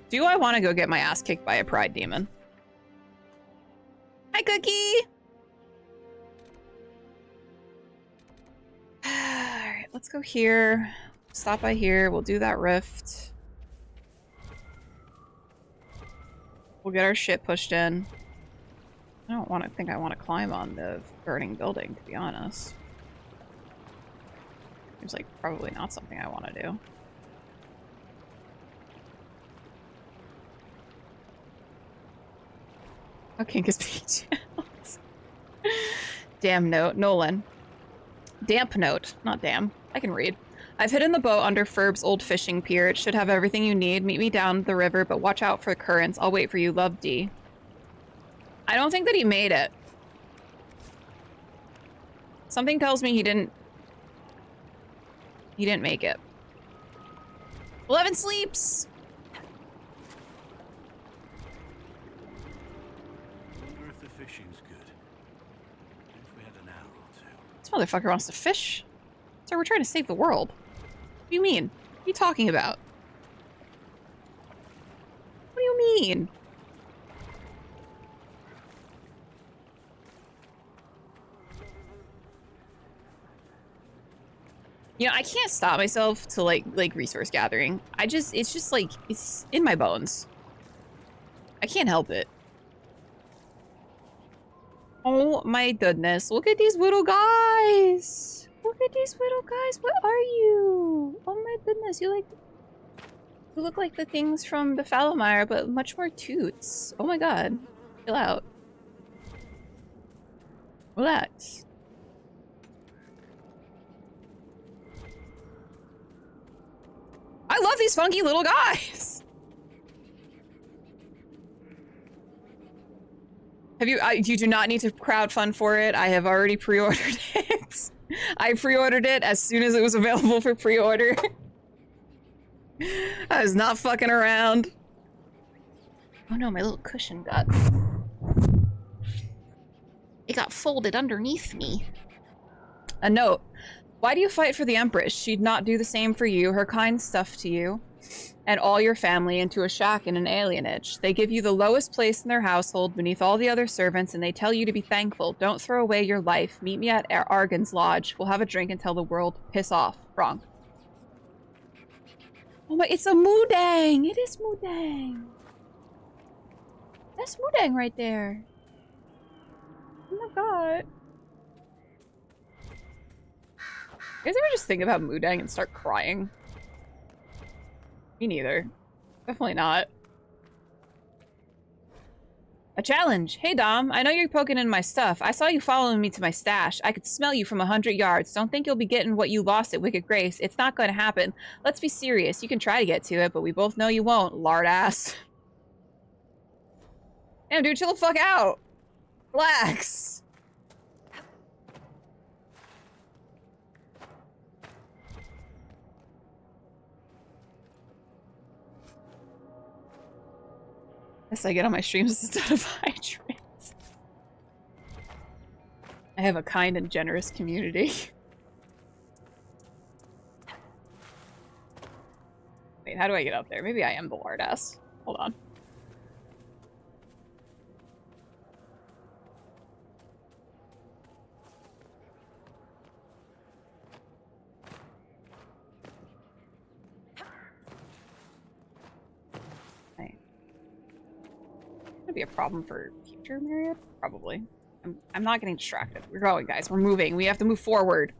Do I want to go get my ass kicked by a pride demon? Hi, Cookie! Alright, let's go here. Stop by here. We'll do that rift. We'll get our shit pushed in. I don't think I want to climb on the burning building, to be honest. Seems like probably not something I want to do. Oh, Kink is being channeled. Damn note. Nolan. Damp note. Not damn. I can read. I've hidden the boat under Ferb's old fishing pier. It should have everything you need. Meet me down the river, but watch out for currents. I'll wait for you. Love, D. I don't think that he made it. Something tells me he didn't make it. 11 sleeps! The fishing's good. If we had an hour or two. This motherfucker wants to fish. So we're trying to save the world. What do you mean? What are you talking about? What do you mean? You know, I can't stop myself to like resource gathering. It's just like, it's in my bones. I can't help it. Oh my goodness, look at these little guys. Look at these little guys. What are you? Oh my goodness, you like... You look like the things from the Fallowmire, but much more toots. Oh my god. Chill out. Relax. I love these funky little guys! Have you- you do not need to crowdfund for it. I have already pre-ordered it. I pre-ordered it as soon as it was available for pre-order. I was not fucking around. Oh no, my little cushion got... It got folded underneath me. A note. Why do you fight for the Empress? She'd not do the same for you. Her kind stuff to you and all your family into a shack in an alienage. They give you the lowest place in their household beneath all the other servants, and they tell you to be thankful. Don't throw away your life. Meet me at Argan's Lodge. We'll have a drink and tell the world. Piss off. Wrong. Oh my, it's a Moodang! It is Moodang! That's Moodang right there. Oh my god. You guys ever just think about Moodang and start crying? Me neither. Definitely not. A challenge! Hey Dom, I know you're poking in my stuff. I saw you following me to my stash. I could smell you from 100 yards. Don't think you'll be getting what you lost at Wicked Grace. It's not going to happen. Let's be serious. You can try to get to it, but we both know you won't, lard ass. Damn, dude, chill the fuck out. Relax. Guess I get on my streams instead of hydrant. I have a kind and generous community. Wait, how do I get up there? Maybe I am the lard ass. Hold on. Be a problem for future myriad? Probably. I'm not getting distracted. We're going, guys. We're moving. We have to move forward.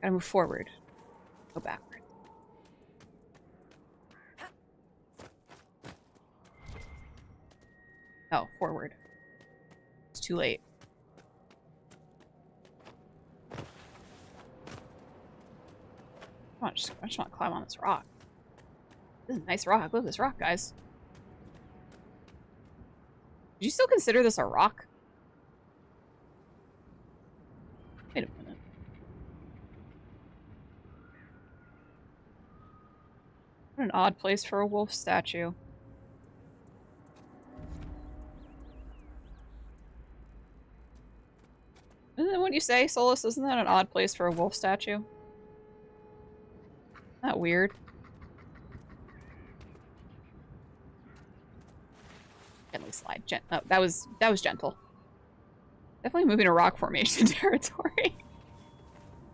Gotta move forward. Go backward. Oh, forward. It's too late. I just want to climb on this rock. This is a nice rock. Look at this rock, guys. Did you still consider this a rock? Wait a minute. What an odd place for a wolf statue. Isn't that what you say, Solus? Isn't that an odd place for a wolf statue? Not weird. Gently slide. Oh, that was gentle. Definitely moving a rock formation territory.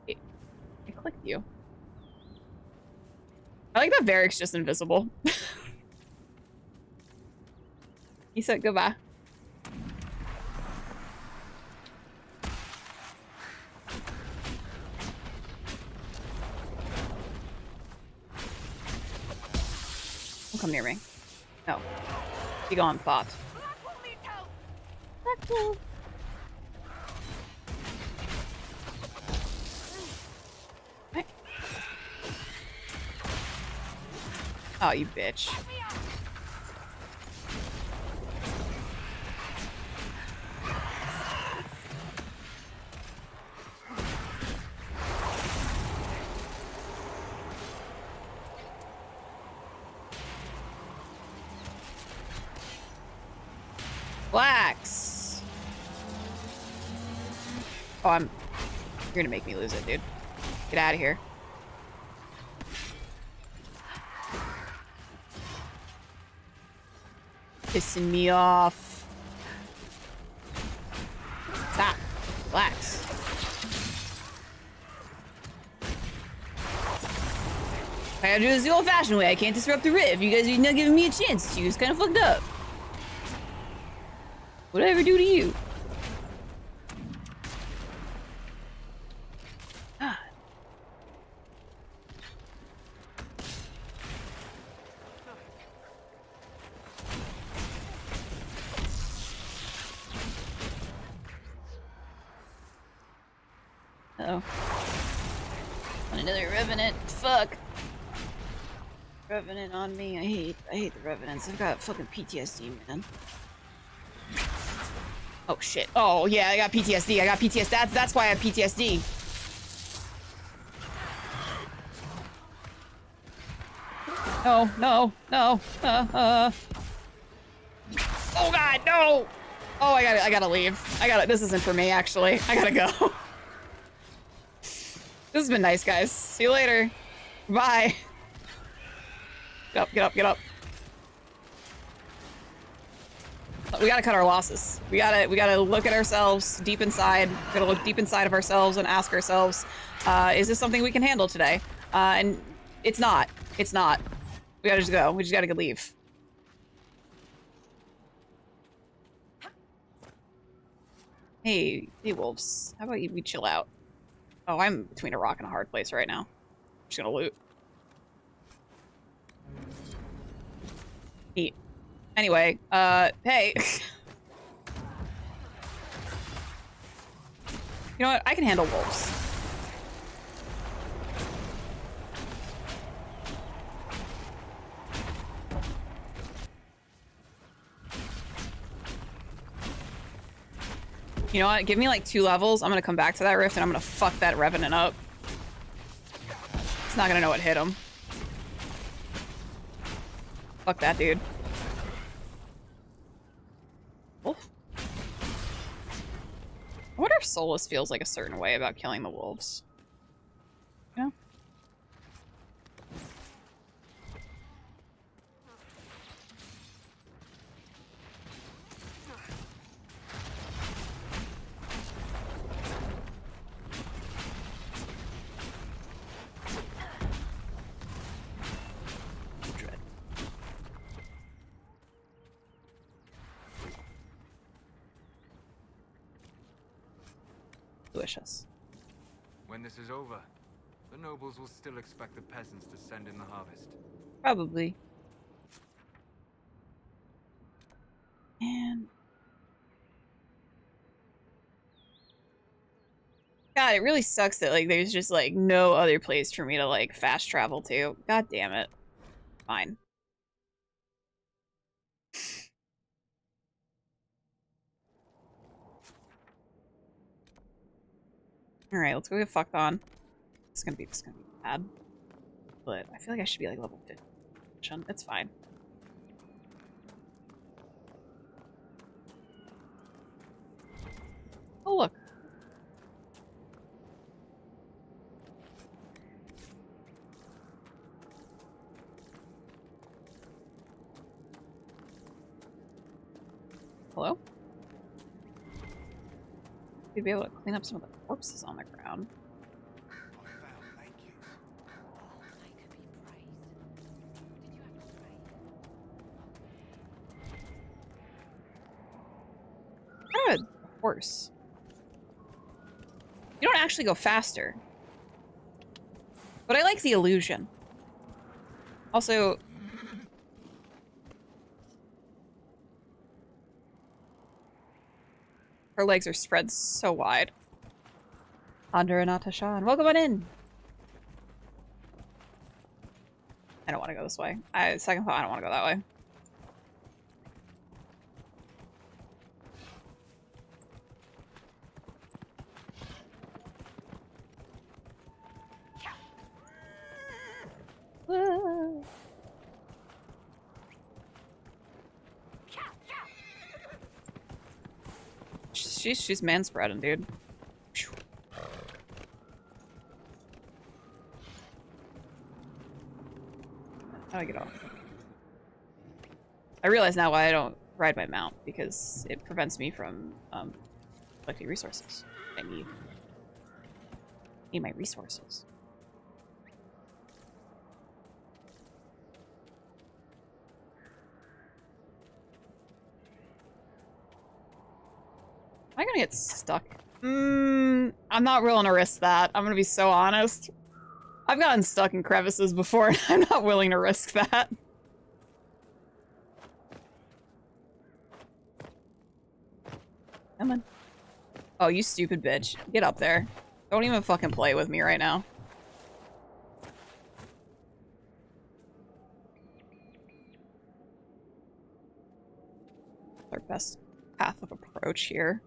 I clicked you. I like that Varric's just invisible. He said goodbye. Come near me. No. Be gone, thought. Blackpool. Right. Oh, you bitch. Relax. Oh, you're gonna make me lose it, dude. Get out of here. Pissing me off. Stop. Relax. I gotta do this the old-fashioned way. I can't disrupt the rift. You guys are not giving me a chance to. It's kind of fucked up. What did I ever do to you? Uh-oh. Another revenant. Fuck. Revenant on me. I hate the revenants. I've got fucking PTSD, man. Oh shit. Oh yeah, I got PTSD. I got PTSD. That's why I have PTSD. No, no, no. Oh god, no! Oh, I gotta leave. This isn't for me, actually. I gotta go. This has been nice, guys. See you later. Bye. Get up, get up, get up. We gotta cut our losses. We gotta look at ourselves deep inside. We gotta look deep inside of ourselves and ask ourselves, is this something we can handle today? And it's not. It's not. We gotta just go. We just gotta leave. Hey, wolves. How about we chill out? Oh, I'm between a rock and a hard place right now. I'm just gonna loot. Eat. Anyway, hey. You know what? I can handle wolves. You know what? Give me like 2 levels. I'm gonna come back to that rift and I'm gonna fuck that revenant up. It's not gonna know what hit him. Fuck that dude. Wolf. I wonder if Solus feels like a certain way about killing the wolves. You know? Delicious. When this is over, the nobles will still expect the peasants to send in the harvest. Probably. And God, it really sucks that like there's just like no other place for me to like fast travel to. God damn it. Fine. Alright, let's go get fucked on. This is gonna be bad. But I feel like I should be like level 50. It's fine. Oh look. Hello? We'd be able to clean up some of the corpses on the ground. Good. A horse. You don't actually go faster. But I like the illusion. Also, her legs are spread so wide. Andre and Natasha, welcome on in. I don't want to go this way. Second thought, I don't want to go that way. She's man-spreading, dude. How do I get off? I realize now why I don't ride my mount, because it prevents me from collecting resources. I need my resources. Am I gonna get stuck? I'm not willing to risk that. I'm gonna be so honest. I've gotten stuck in crevices before, and I'm not willing to risk that. Come on. Oh, you stupid bitch. Get up there. Don't even fucking play with me right now. Our best path of approach here.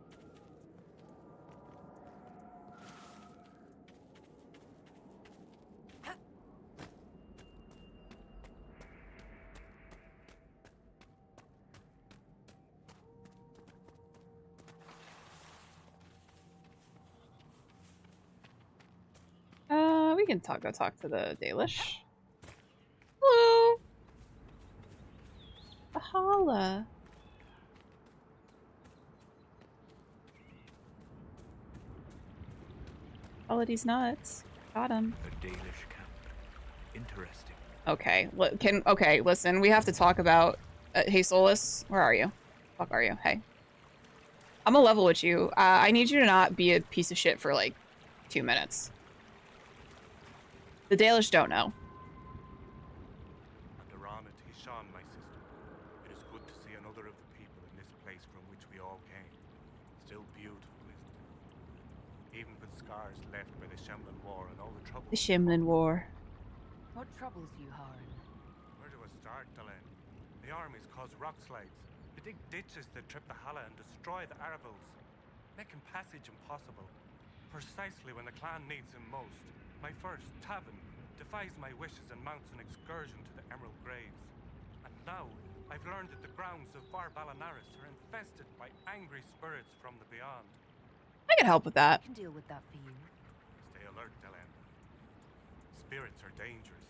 We can go talk to the Dalish. Hello. Ahala. All of these nuts. Got him. A Dalish camp. Interesting. Okay. Okay, listen, we have to talk about hey Solus, where are you? Fuck are you? Hey. I'm gonna level with you. I need you to not be a piece of shit for like 2 minutes. The Dalish don't know. Adarana Tishan, my sister. It is good to see another of the people in this place from which we all came. Still beautiful, isn't it? Even with scars left by the Shemlin War and all the troubles. The Shemlin War. What troubles you, Haran? Where do I start, Delenn? The armies cause rock slides. They dig ditches that trip the Hala and destroy the Arabils, making passage impossible. Precisely when the clan needs him most. My first, Tavin, defies my wishes and mounts an excursion to the Emerald Graves. And now, I've learned that the grounds of Var Balanaris are infested by angry spirits from the beyond. I can help with that. I can deal with that for you. Stay alert, Delenn. Spirits are dangerous,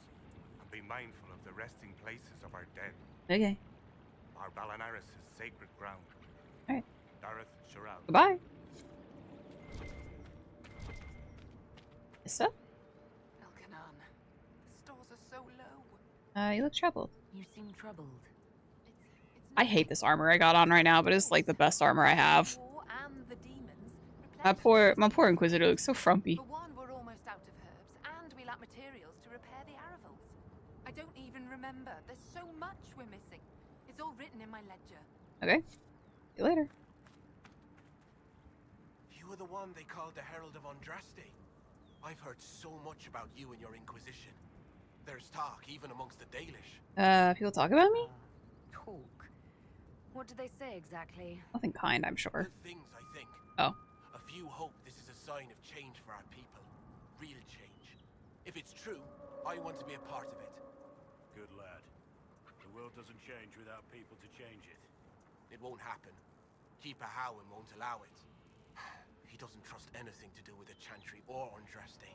and be mindful of the resting places of our dead. Okay. Var Balanaris is sacred ground. Alright. Dareth Shiral. Goodbye. Issa? Elkanan, the stores are so low. You look troubled. You seem troubled. I hate this armor I got on right now, but it's like the best armor I have. And the demons. My poor Inquisitor looks so frumpy. For one, we're almost out of herbs, and we lack materials to repair the Aravals. I don't even remember. There's so much we're missing. It's all written in my ledger. Okay. See you later. You were the one they called the Herald of Andraste. I've heard so much about you and your Inquisition. There's talk, even amongst the Dalish. People talk about me? Talk? What do they say exactly? Nothing kind, I'm sure. Good things, I think. Oh. A few hope this is a sign of change for our people. Real change. If it's true, I want to be a part of it. Good lad. The world doesn't change without people to change it. It won't happen. Keeper Howin won't allow it. He doesn't trust anything to do with the Chantry or Andraste.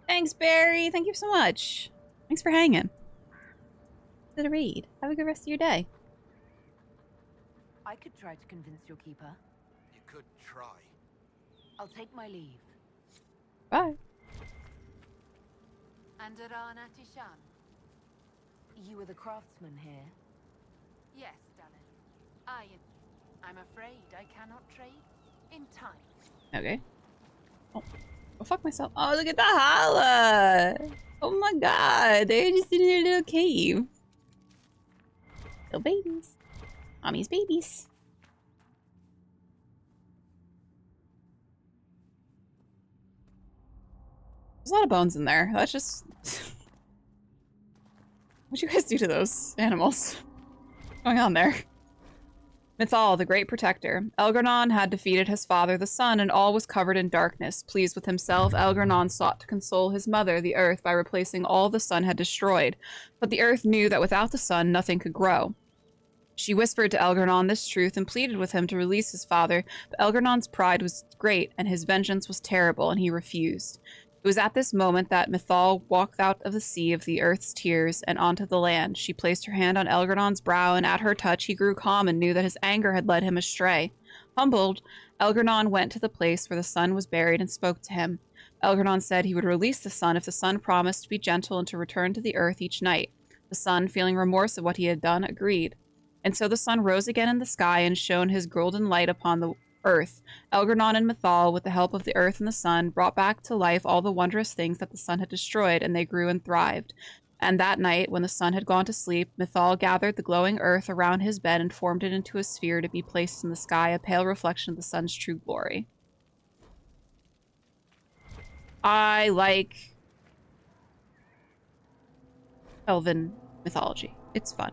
Thanks, Barry. Thank you so much. Thanks for hanging. Did a read. Have a good rest of your day. I could try to convince your keeper. You could try. I'll take my leave. Bye. Adarana Tishan. You were the craftsman here? Yes, darling. I'm afraid I cannot trade in time. Okay. Oh, fuck myself. Oh, look at the Hala! Oh my god, they're just in their little cave. Little babies. Mommy's babies. There's a lot of bones in there. That's just... What'd you guys do to those animals? What's going on there? Mythal, the great protector. Elgranon had defeated his father, the sun, and all was covered in darkness. Pleased with himself, Elgranon sought to console his mother, the earth, by replacing all the sun had destroyed. But the earth knew that without the sun, nothing could grow. She whispered to Elgranon this truth and pleaded with him to release his father, but Elgranon's pride was great and his vengeance was terrible, and he refused. It was at this moment that Mythal walked out of the sea of the earth's tears and onto the land. She placed her hand on Elgranon's brow, and at her touch he grew calm and knew that his anger had led him astray. Humbled, Elgranon went to the place where the sun was buried and spoke to him. Elgranon said he would release the sun if the sun promised to be gentle and to return to the earth each night. The sun, feeling remorse of what he had done, agreed. And so the sun rose again in the sky and shone his golden light upon the earth. Elgranon and Mythal, with the help of the earth and the sun, brought back to life all the wondrous things that the sun had destroyed, and they grew and thrived. And that night, when the sun had gone to sleep, Mythal gathered the glowing earth around his bed and formed it into a sphere to be placed in the sky, a pale reflection of the sun's true glory. I like elven mythology. It's fun.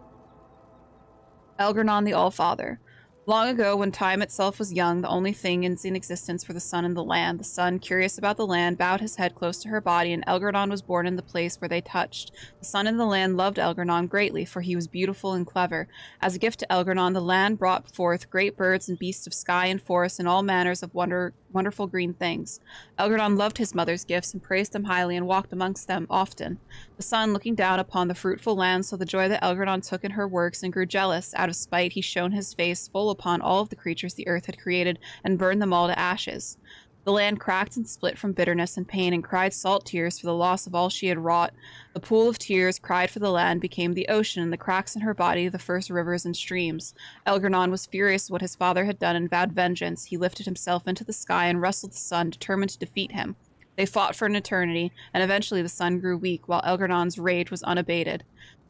Elgernon the All-Father. Long ago, when time itself was young, the only things in existence were the sun and the land. The sun, curious about the land, bowed his head close to her body, and Elgernon was born in the place where they touched. The sun and the land loved Elgernon greatly, for he was beautiful and clever. As a gift to Elgernon, the land brought forth great birds and beasts of sky and forest and all manners of wonderful green things. Elgernon loved his mother's gifts and praised them highly and walked amongst them often. The sun, looking down upon the fruitful land, saw the joy that Elgernon took in her works and grew jealous. Out of spite, he shone his face full upon all of the creatures the earth had created and burned them all to ashes. The land cracked and split from bitterness and pain and cried salt tears for the loss of all she had wrought. The pool of tears cried for the land became the ocean, and the cracks in her body the first rivers and streams. Elgernon was furious at what his father had done and vowed vengeance. He lifted himself into the sky and wrestled the sun, determined to defeat him. They fought for an eternity, and eventually the sun grew weak, while Elgernon's rage was unabated.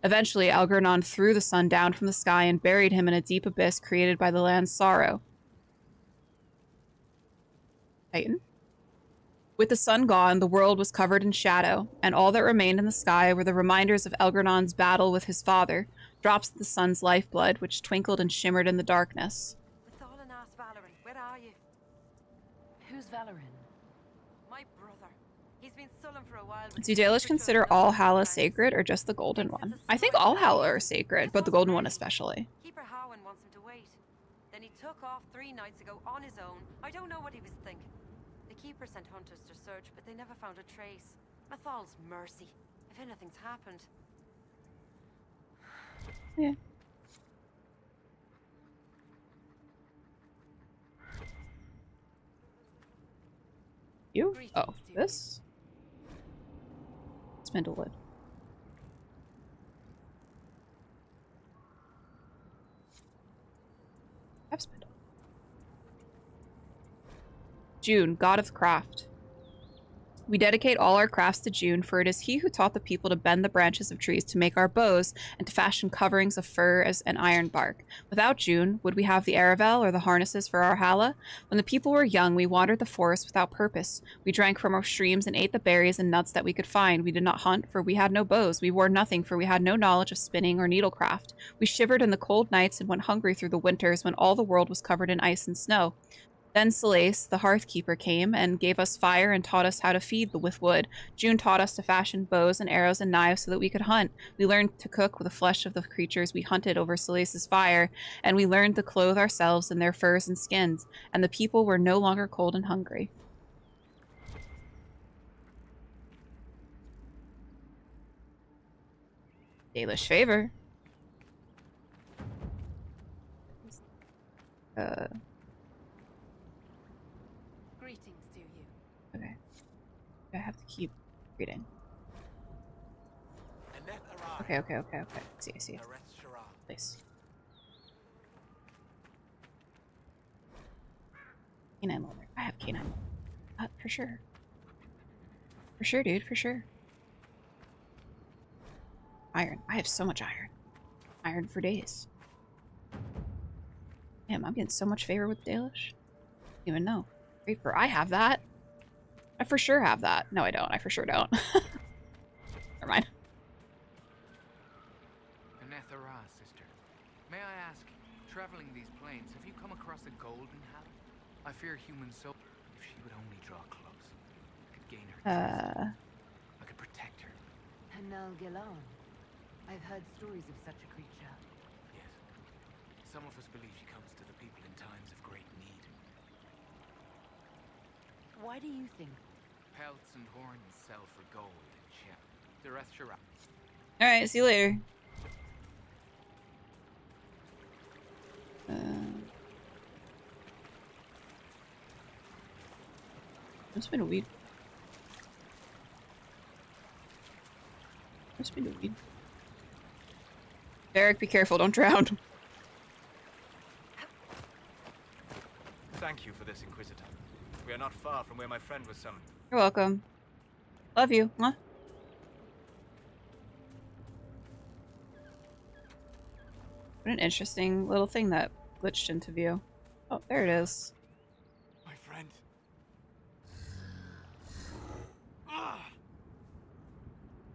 Eventually, Elgernon threw the sun down from the sky and buried him in a deep abyss created by the land's sorrow. Titan. With the sun gone, the world was covered in shadow, and all that remained in the sky were the reminders of Elgernon's battle with his father, drops of the sun's lifeblood, which twinkled and shimmered in the darkness. Valoran, where are you? Who's Valoran? My brother. He's been sullen for a while. Do Dalish consider all Hala sacred, or just the golden one? I think all Hala are sacred, but the golden one especially. Keeper Howen wants him to wait. Then he took off 3 nights ago on his own. I don't know what he was thinking. The Keeper sent hunters to search, but they never found a trace. Mathal's mercy, if anything's happened. Yeah. You? Oh, this? Spindlewood. Have spindle. June, god of craft. We dedicate all our crafts to June, for it is he who taught the people to bend the branches of trees to make our bows and to fashion coverings of fur and iron bark. Without June, would we have the Aravel or the harnesses for our Hala? When the people were young, we wandered the forest without purpose. We drank from our streams and ate the berries and nuts that we could find. We did not hunt, for we had no bows. We wore nothing, for we had no knowledge of spinning or needlecraft. We shivered in the cold nights and went hungry through the winters when all the world was covered in ice and snow. Then Selace, the hearth keeper, came and gave us fire and taught us how to feed with wood. June taught us to fashion bows and arrows and knives so that we could hunt. We learned to cook with the flesh of the creatures we hunted over Selace's fire, and we learned to clothe ourselves in their furs and skins, and the people were no longer cold and hungry. Dalish favor. Greetings to you. Okay. I have to keep reading. Okay. I see. Please. Canine leather. I have canine leather. For sure. For sure, dude. For sure. Iron. I have so much iron. Iron for days. Damn, I'm getting so much favor with Dalish. Don't even know. Reaper, I have that. I for sure have that. No, I don't. I for sure don't. Never mind. Anethera, sister. May I ask, traveling these plains, have you come across a golden Hala? I fear human soul. If she would only draw close, I could gain her trust. I could protect her. Hanal Galan. I've heard stories of such a creature. Yes. Some of us believe she comes to the people in times of great need. Why do you think? Pelts and horns sell for gold and gem. Direth Shira. Alright, see you later. I'm spinning weed. I'm spinning weed. Derek, be careful, don't drown. Thank you for this, Inquisitor. We are not far from where my friend was summoned. You're welcome. Love you. Huh? What an interesting little thing that glitched into view. Oh, there it is. My friend.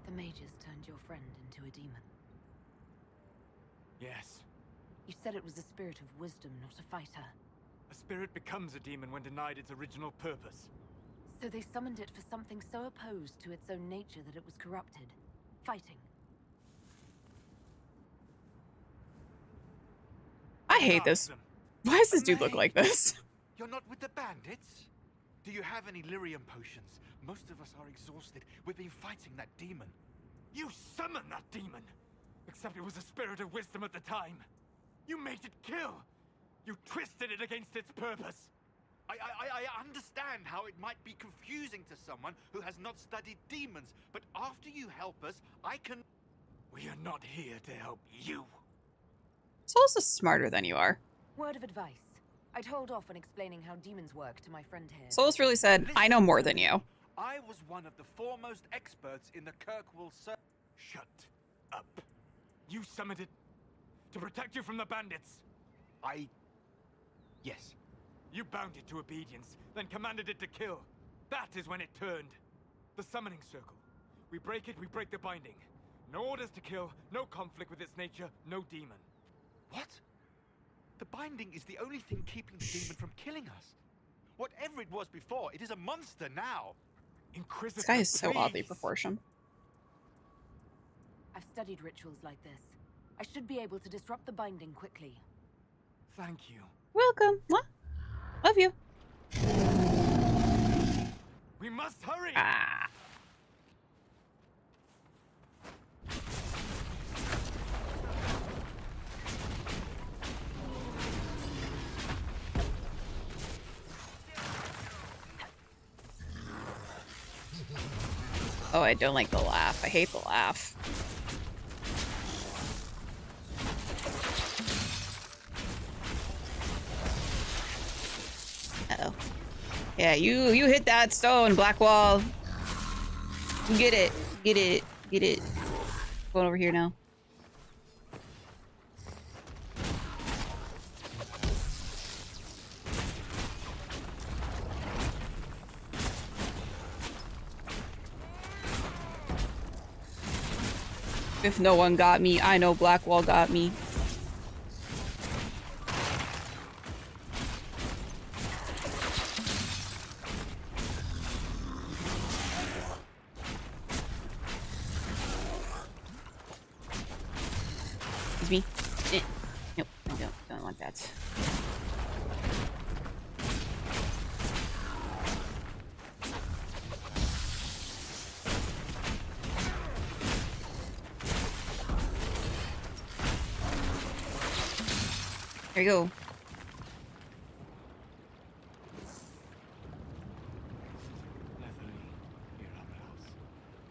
The mages turned your friend into a demon. Yes. You said it was a spirit of wisdom, not a fighter. A spirit becomes a demon when denied its original purpose. So they summoned it for something so opposed to its own nature that it was corrupted. Fighting. I hate this. Why does this dude look like this? You're not with the bandits? Do you have any lyrium potions? Most of us are exhausted. We've been fighting that demon. You summoned that demon! Except it was a spirit of wisdom at the time. You made it kill! You twisted it against its purpose! I understand how it might be confusing to someone who has not studied demons, but after you help us, I can... We are not here to help you. Solus is smarter than you are. Word of advice. I'd hold off on explaining how demons work to my friend here. Solus really said, I know more than you. I was one of the foremost experts in the Kirkwall Circle. Shut up. You summoned it to protect you from the bandits. Yes. You bound it to obedience, then commanded it to kill. That is when it turned. The summoning circle. We break it, we break the binding. No orders to kill, no conflict with its nature, no demon. What? The binding is the only thing keeping the demon from killing us. Whatever it was before, it is a monster now. Inquisitor, this guy is so oddly proportioned. I've studied rituals like this. I should be able to disrupt the binding quickly. Thank you. Welcome. What? Love you. We must hurry! Ah. Oh, I don't like the laugh. I hate the laugh. Uh-oh. Yeah, you hit that stone, Blackwall. You get it. Get it. Get it. Going over here now. If no one got me, I know Blackwall got me. Excuse me. Nope, I don't want that. There you go.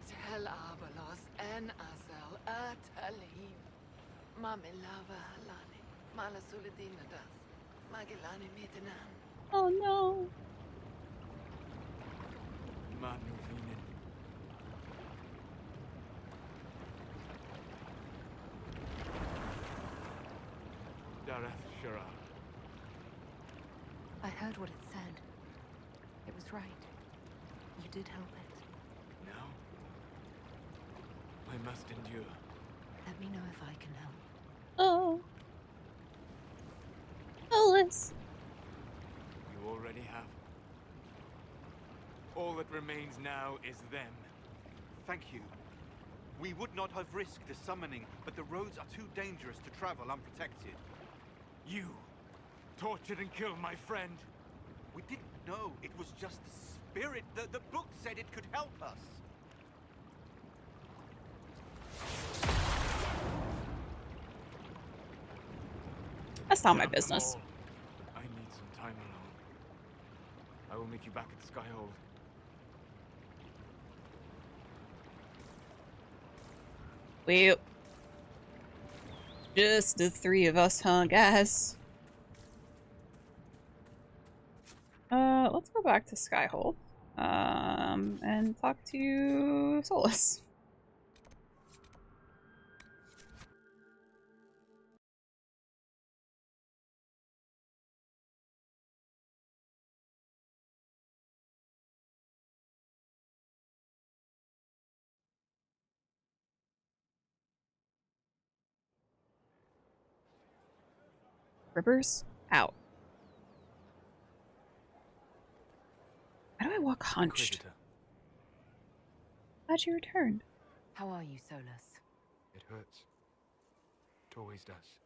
Tel Abalos en Asel Atalim. Mamilava Halani. Malasuladinadas. Magilani Mitinan. Oh no. Manuvinen. Dareth Shara. I heard what it said. It was right. You did help it. No. I must endure. Let me know if I can help. Oh. Solus. You already have. All that remains now is them. Thank you. We would not have risked the summoning, but the roads are too dangerous to travel unprotected. You tortured and killed my friend. We didn't know it was just a spirit. The book said it could help us. That's not my business. I need some time alone. I will meet you back at Skyhold. Well, just the three of us, huh, guys? Let's go back to Skyhold, and talk to Solus. Rippers? Out. How do I walk hunched? Inquisitor. Glad you returned. How are you, Solus? It hurts. It always does.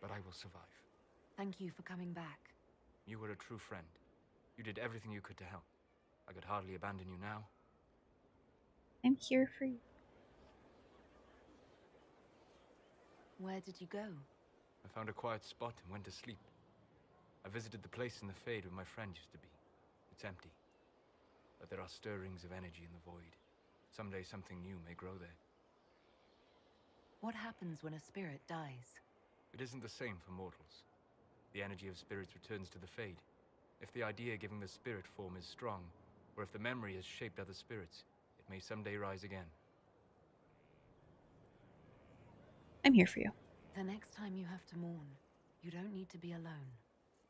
But I will survive. Thank you for coming back. You were a true friend. You did everything you could to help. I could hardly abandon you now. I'm here for you. Where did you go? I found a quiet spot and went to sleep. I visited the place in the Fade where my friend used to be. It's empty. But there are stirrings of energy in the void. Someday something new may grow there. What happens when a spirit dies? It isn't the same for mortals. The energy of spirits returns to the Fade. If the idea giving the spirit form is strong, or if the memory has shaped other spirits, it may someday rise again. I'm here for you. The next time you have to mourn, you don't need to be alone.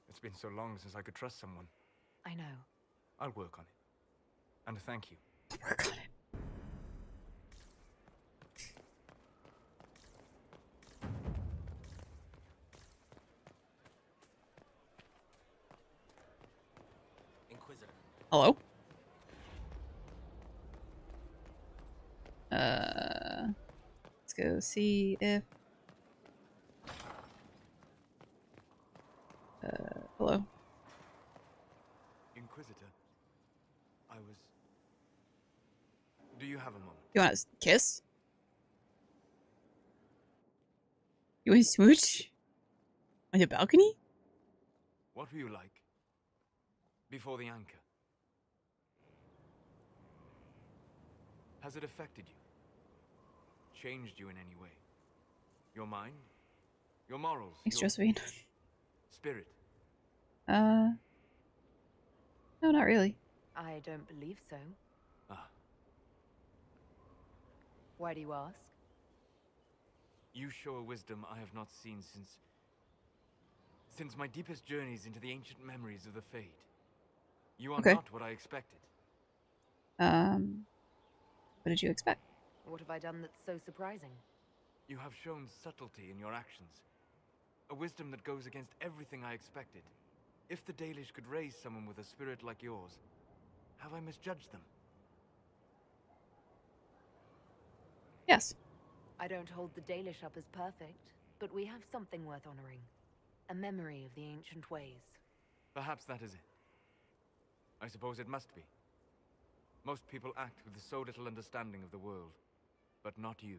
It's been so long since I could trust someone. I know. I'll work on it. And thank you. Work on it. Inquisitor. Hello? Let's go see if... hello? Inquisitor. Do you have a moment? You want to kiss? You want to smooch? On the balcony? What were you like before the anchor? Has it affected you? Changed you in any way? Your mind? Your morals? Thanks, your Josephine. spirit? No, not really. I don't believe so. Ah. Why do you ask? You show a wisdom I have not seen since my deepest journeys into the ancient memories of the Fade. You are not what I expected. What did you expect? What have I done that's so surprising? You have shown subtlety in your actions. A wisdom that goes against everything I expected. If the Dalish could raise someone with a spirit like yours, have I misjudged them? Yes. I don't hold the Dalish up as perfect, but we have something worth honoring. A memory of the ancient ways. Perhaps that is it. I suppose it must be. Most people act with so little understanding of the world, but not you.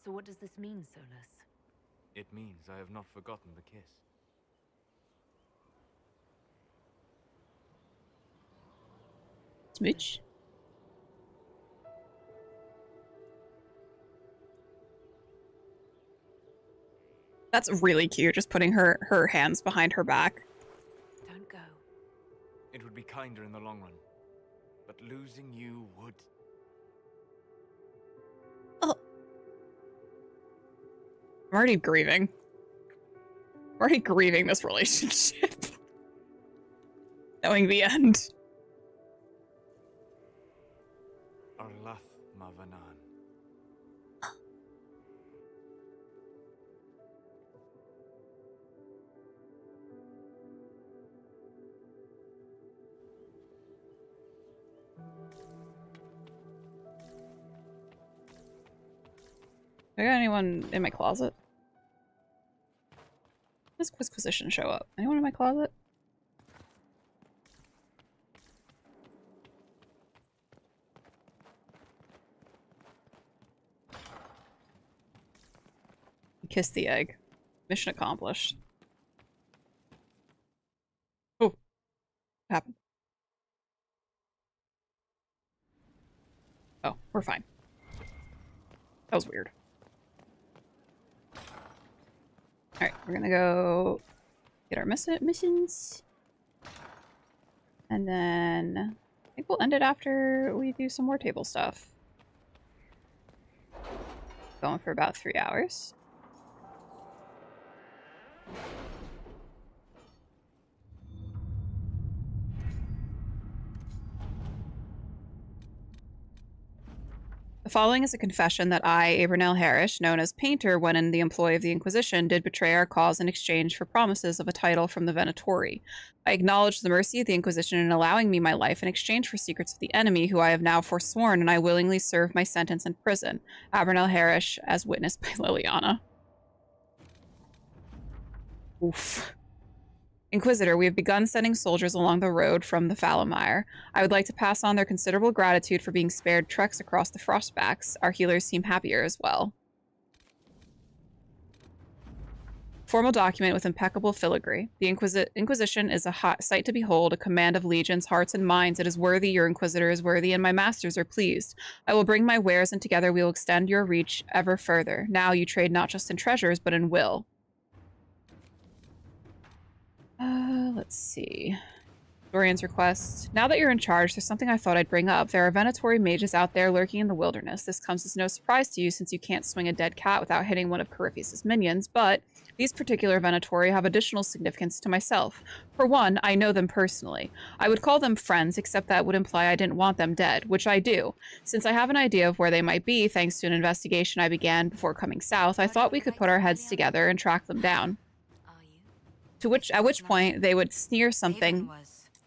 So what does this mean, Solus? It means I have not forgotten the kiss. Smooch? That's really cute, just putting her hands behind her back. Don't go. It would be kinder in the long run, but losing you would... Oh. I'm already grieving. I'm already grieving this relationship. Knowing the end. Arlath Mavanan. Do I got anyone in my closet? When does Inquisition show up? Anyone in my closet? Kiss the egg. Mission accomplished. Oh. What happened? Oh, we're fine. That was weird. Alright, we're gonna go get our missions. And then I think we'll end it after we do some more table stuff. Going for about 3 hours. The following is a confession that I, Abernell Harris, known as Painter when in the employ of the Inquisition, did betray our cause in exchange for promises of a title from the Venatori. I acknowledge the mercy of the Inquisition in allowing me my life in exchange for secrets of the enemy who I have now forsworn, and I willingly serve my sentence in prison. Abernell Harris, as witnessed by Liliana. Oof. Inquisitor, we have begun sending soldiers along the road from the Falomire. I would like to pass on their considerable gratitude for being spared treks across the Frostbacks. Our healers seem happier as well. Formal document with impeccable filigree. The Inquisition is a hot sight to behold, a command of legions, hearts, and minds. It is worthy, your Inquisitor is worthy, and my masters are pleased. I will bring my wares, and together we will extend your reach ever further. Now you trade not just in treasures, but in will. Let's see. Dorian's request. Now that you're in charge, there's something I thought I'd bring up. There are Venatori mages out there lurking in the wilderness. This comes as no surprise to you since you can't swing a dead cat without hitting one of Corypheus' minions, but these particular Venatori have additional significance to myself. For one, I know them personally. I would call them friends, except that would imply I didn't want them dead, which I do. Since I have an idea of where they might be, thanks to an investigation I began before coming south, I thought we could put our heads together and track them down. At which point they would sneer something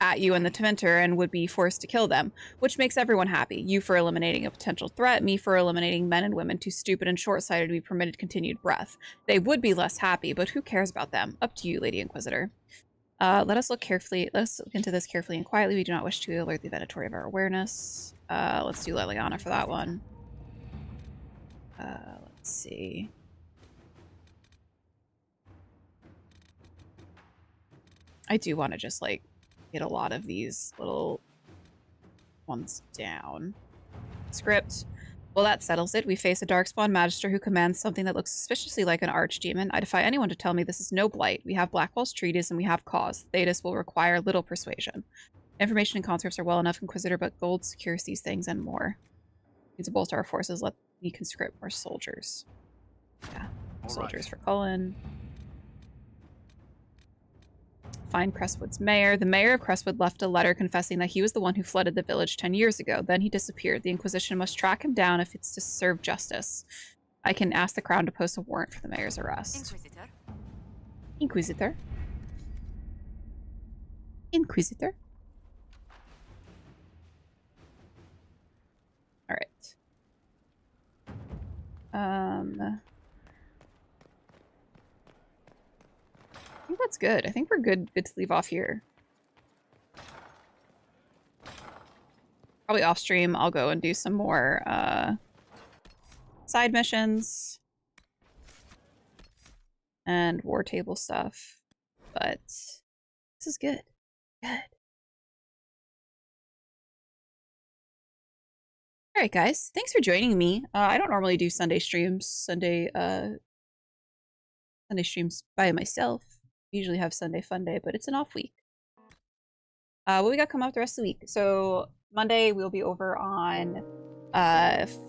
at you in the Twinter and would be forced to kill them, which makes everyone happy. You for eliminating a potential threat, me for eliminating men and women too stupid and short-sighted to be permitted continued breath. They would be less happy, but who cares about them? Up to you, Lady Inquisitor. Let us look into this carefully and quietly. We do not wish to alert the Venatori of our awareness. Let's do Liliana for that one. Let's see. I do want to just, like, get a lot of these little ones down. Script. Well, that settles it. We face a Darkspawn Magister who commands something that looks suspiciously like an archdemon. I defy anyone to tell me this is no blight. We have Blackwell's treatise and we have cause. Thetis will require little persuasion. Information and conscripts are well enough, Inquisitor, but gold secures these things and more. Need to bolster our forces. Let me conscript more soldiers. Yeah. Soldiers for Cullen. Find Crestwood's mayor. The mayor of Crestwood left a letter confessing that he was the one who flooded the village 10 years ago. Then he disappeared. The Inquisition must track him down if it's to serve justice. I can ask the Crown to post a warrant for the mayor's arrest. Inquisitor. Inquisitor. Inquisitor. All right. I think that's good. I think we're good to leave off here. Probably off stream, I'll go and do some more side missions and war table stuff. But this is good. Good. Alright guys, thanks for joining me. I don't normally do Sunday streams, Sunday streams by myself. Usually have Sunday fun day, but it's an off week. What we got coming up the rest of the week? So Monday we'll be over on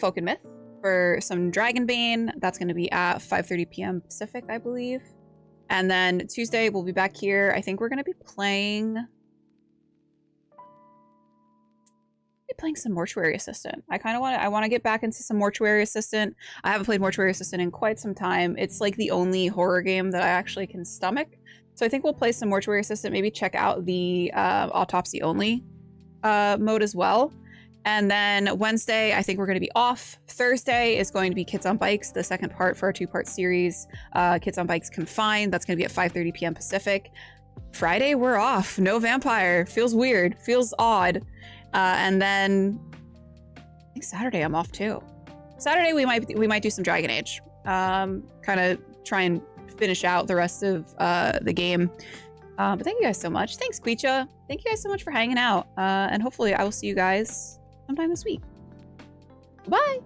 Folk and Myth for some Dragonbane. That's going to be at 5:30 p.m. Pacific, I believe. And then Tuesday we'll be back here. I think we're going to be playing some Mortuary Assistant. I want to get back into some Mortuary Assistant. I haven't played Mortuary Assistant in quite some time. It's like the only horror game that I actually can stomach. So I think we'll play some Mortuary Assistant, maybe check out the Autopsy Only mode as well. And then Wednesday, I think we're going to be off. Thursday is going to be Kids on Bikes, the second part for our 2-part series. Kids on Bikes Confined. That's going to be at 5:30 p.m. Pacific. Friday, we're off. No vampire. Feels weird. Feels odd. And then I think Saturday I'm off too. Saturday we might do some Dragon Age. Kind of try and finish out the rest of the game. But thank you guys so much. Thanks, Queecha. Thank you guys so much for hanging out. And hopefully I will see you guys sometime this week. Bye.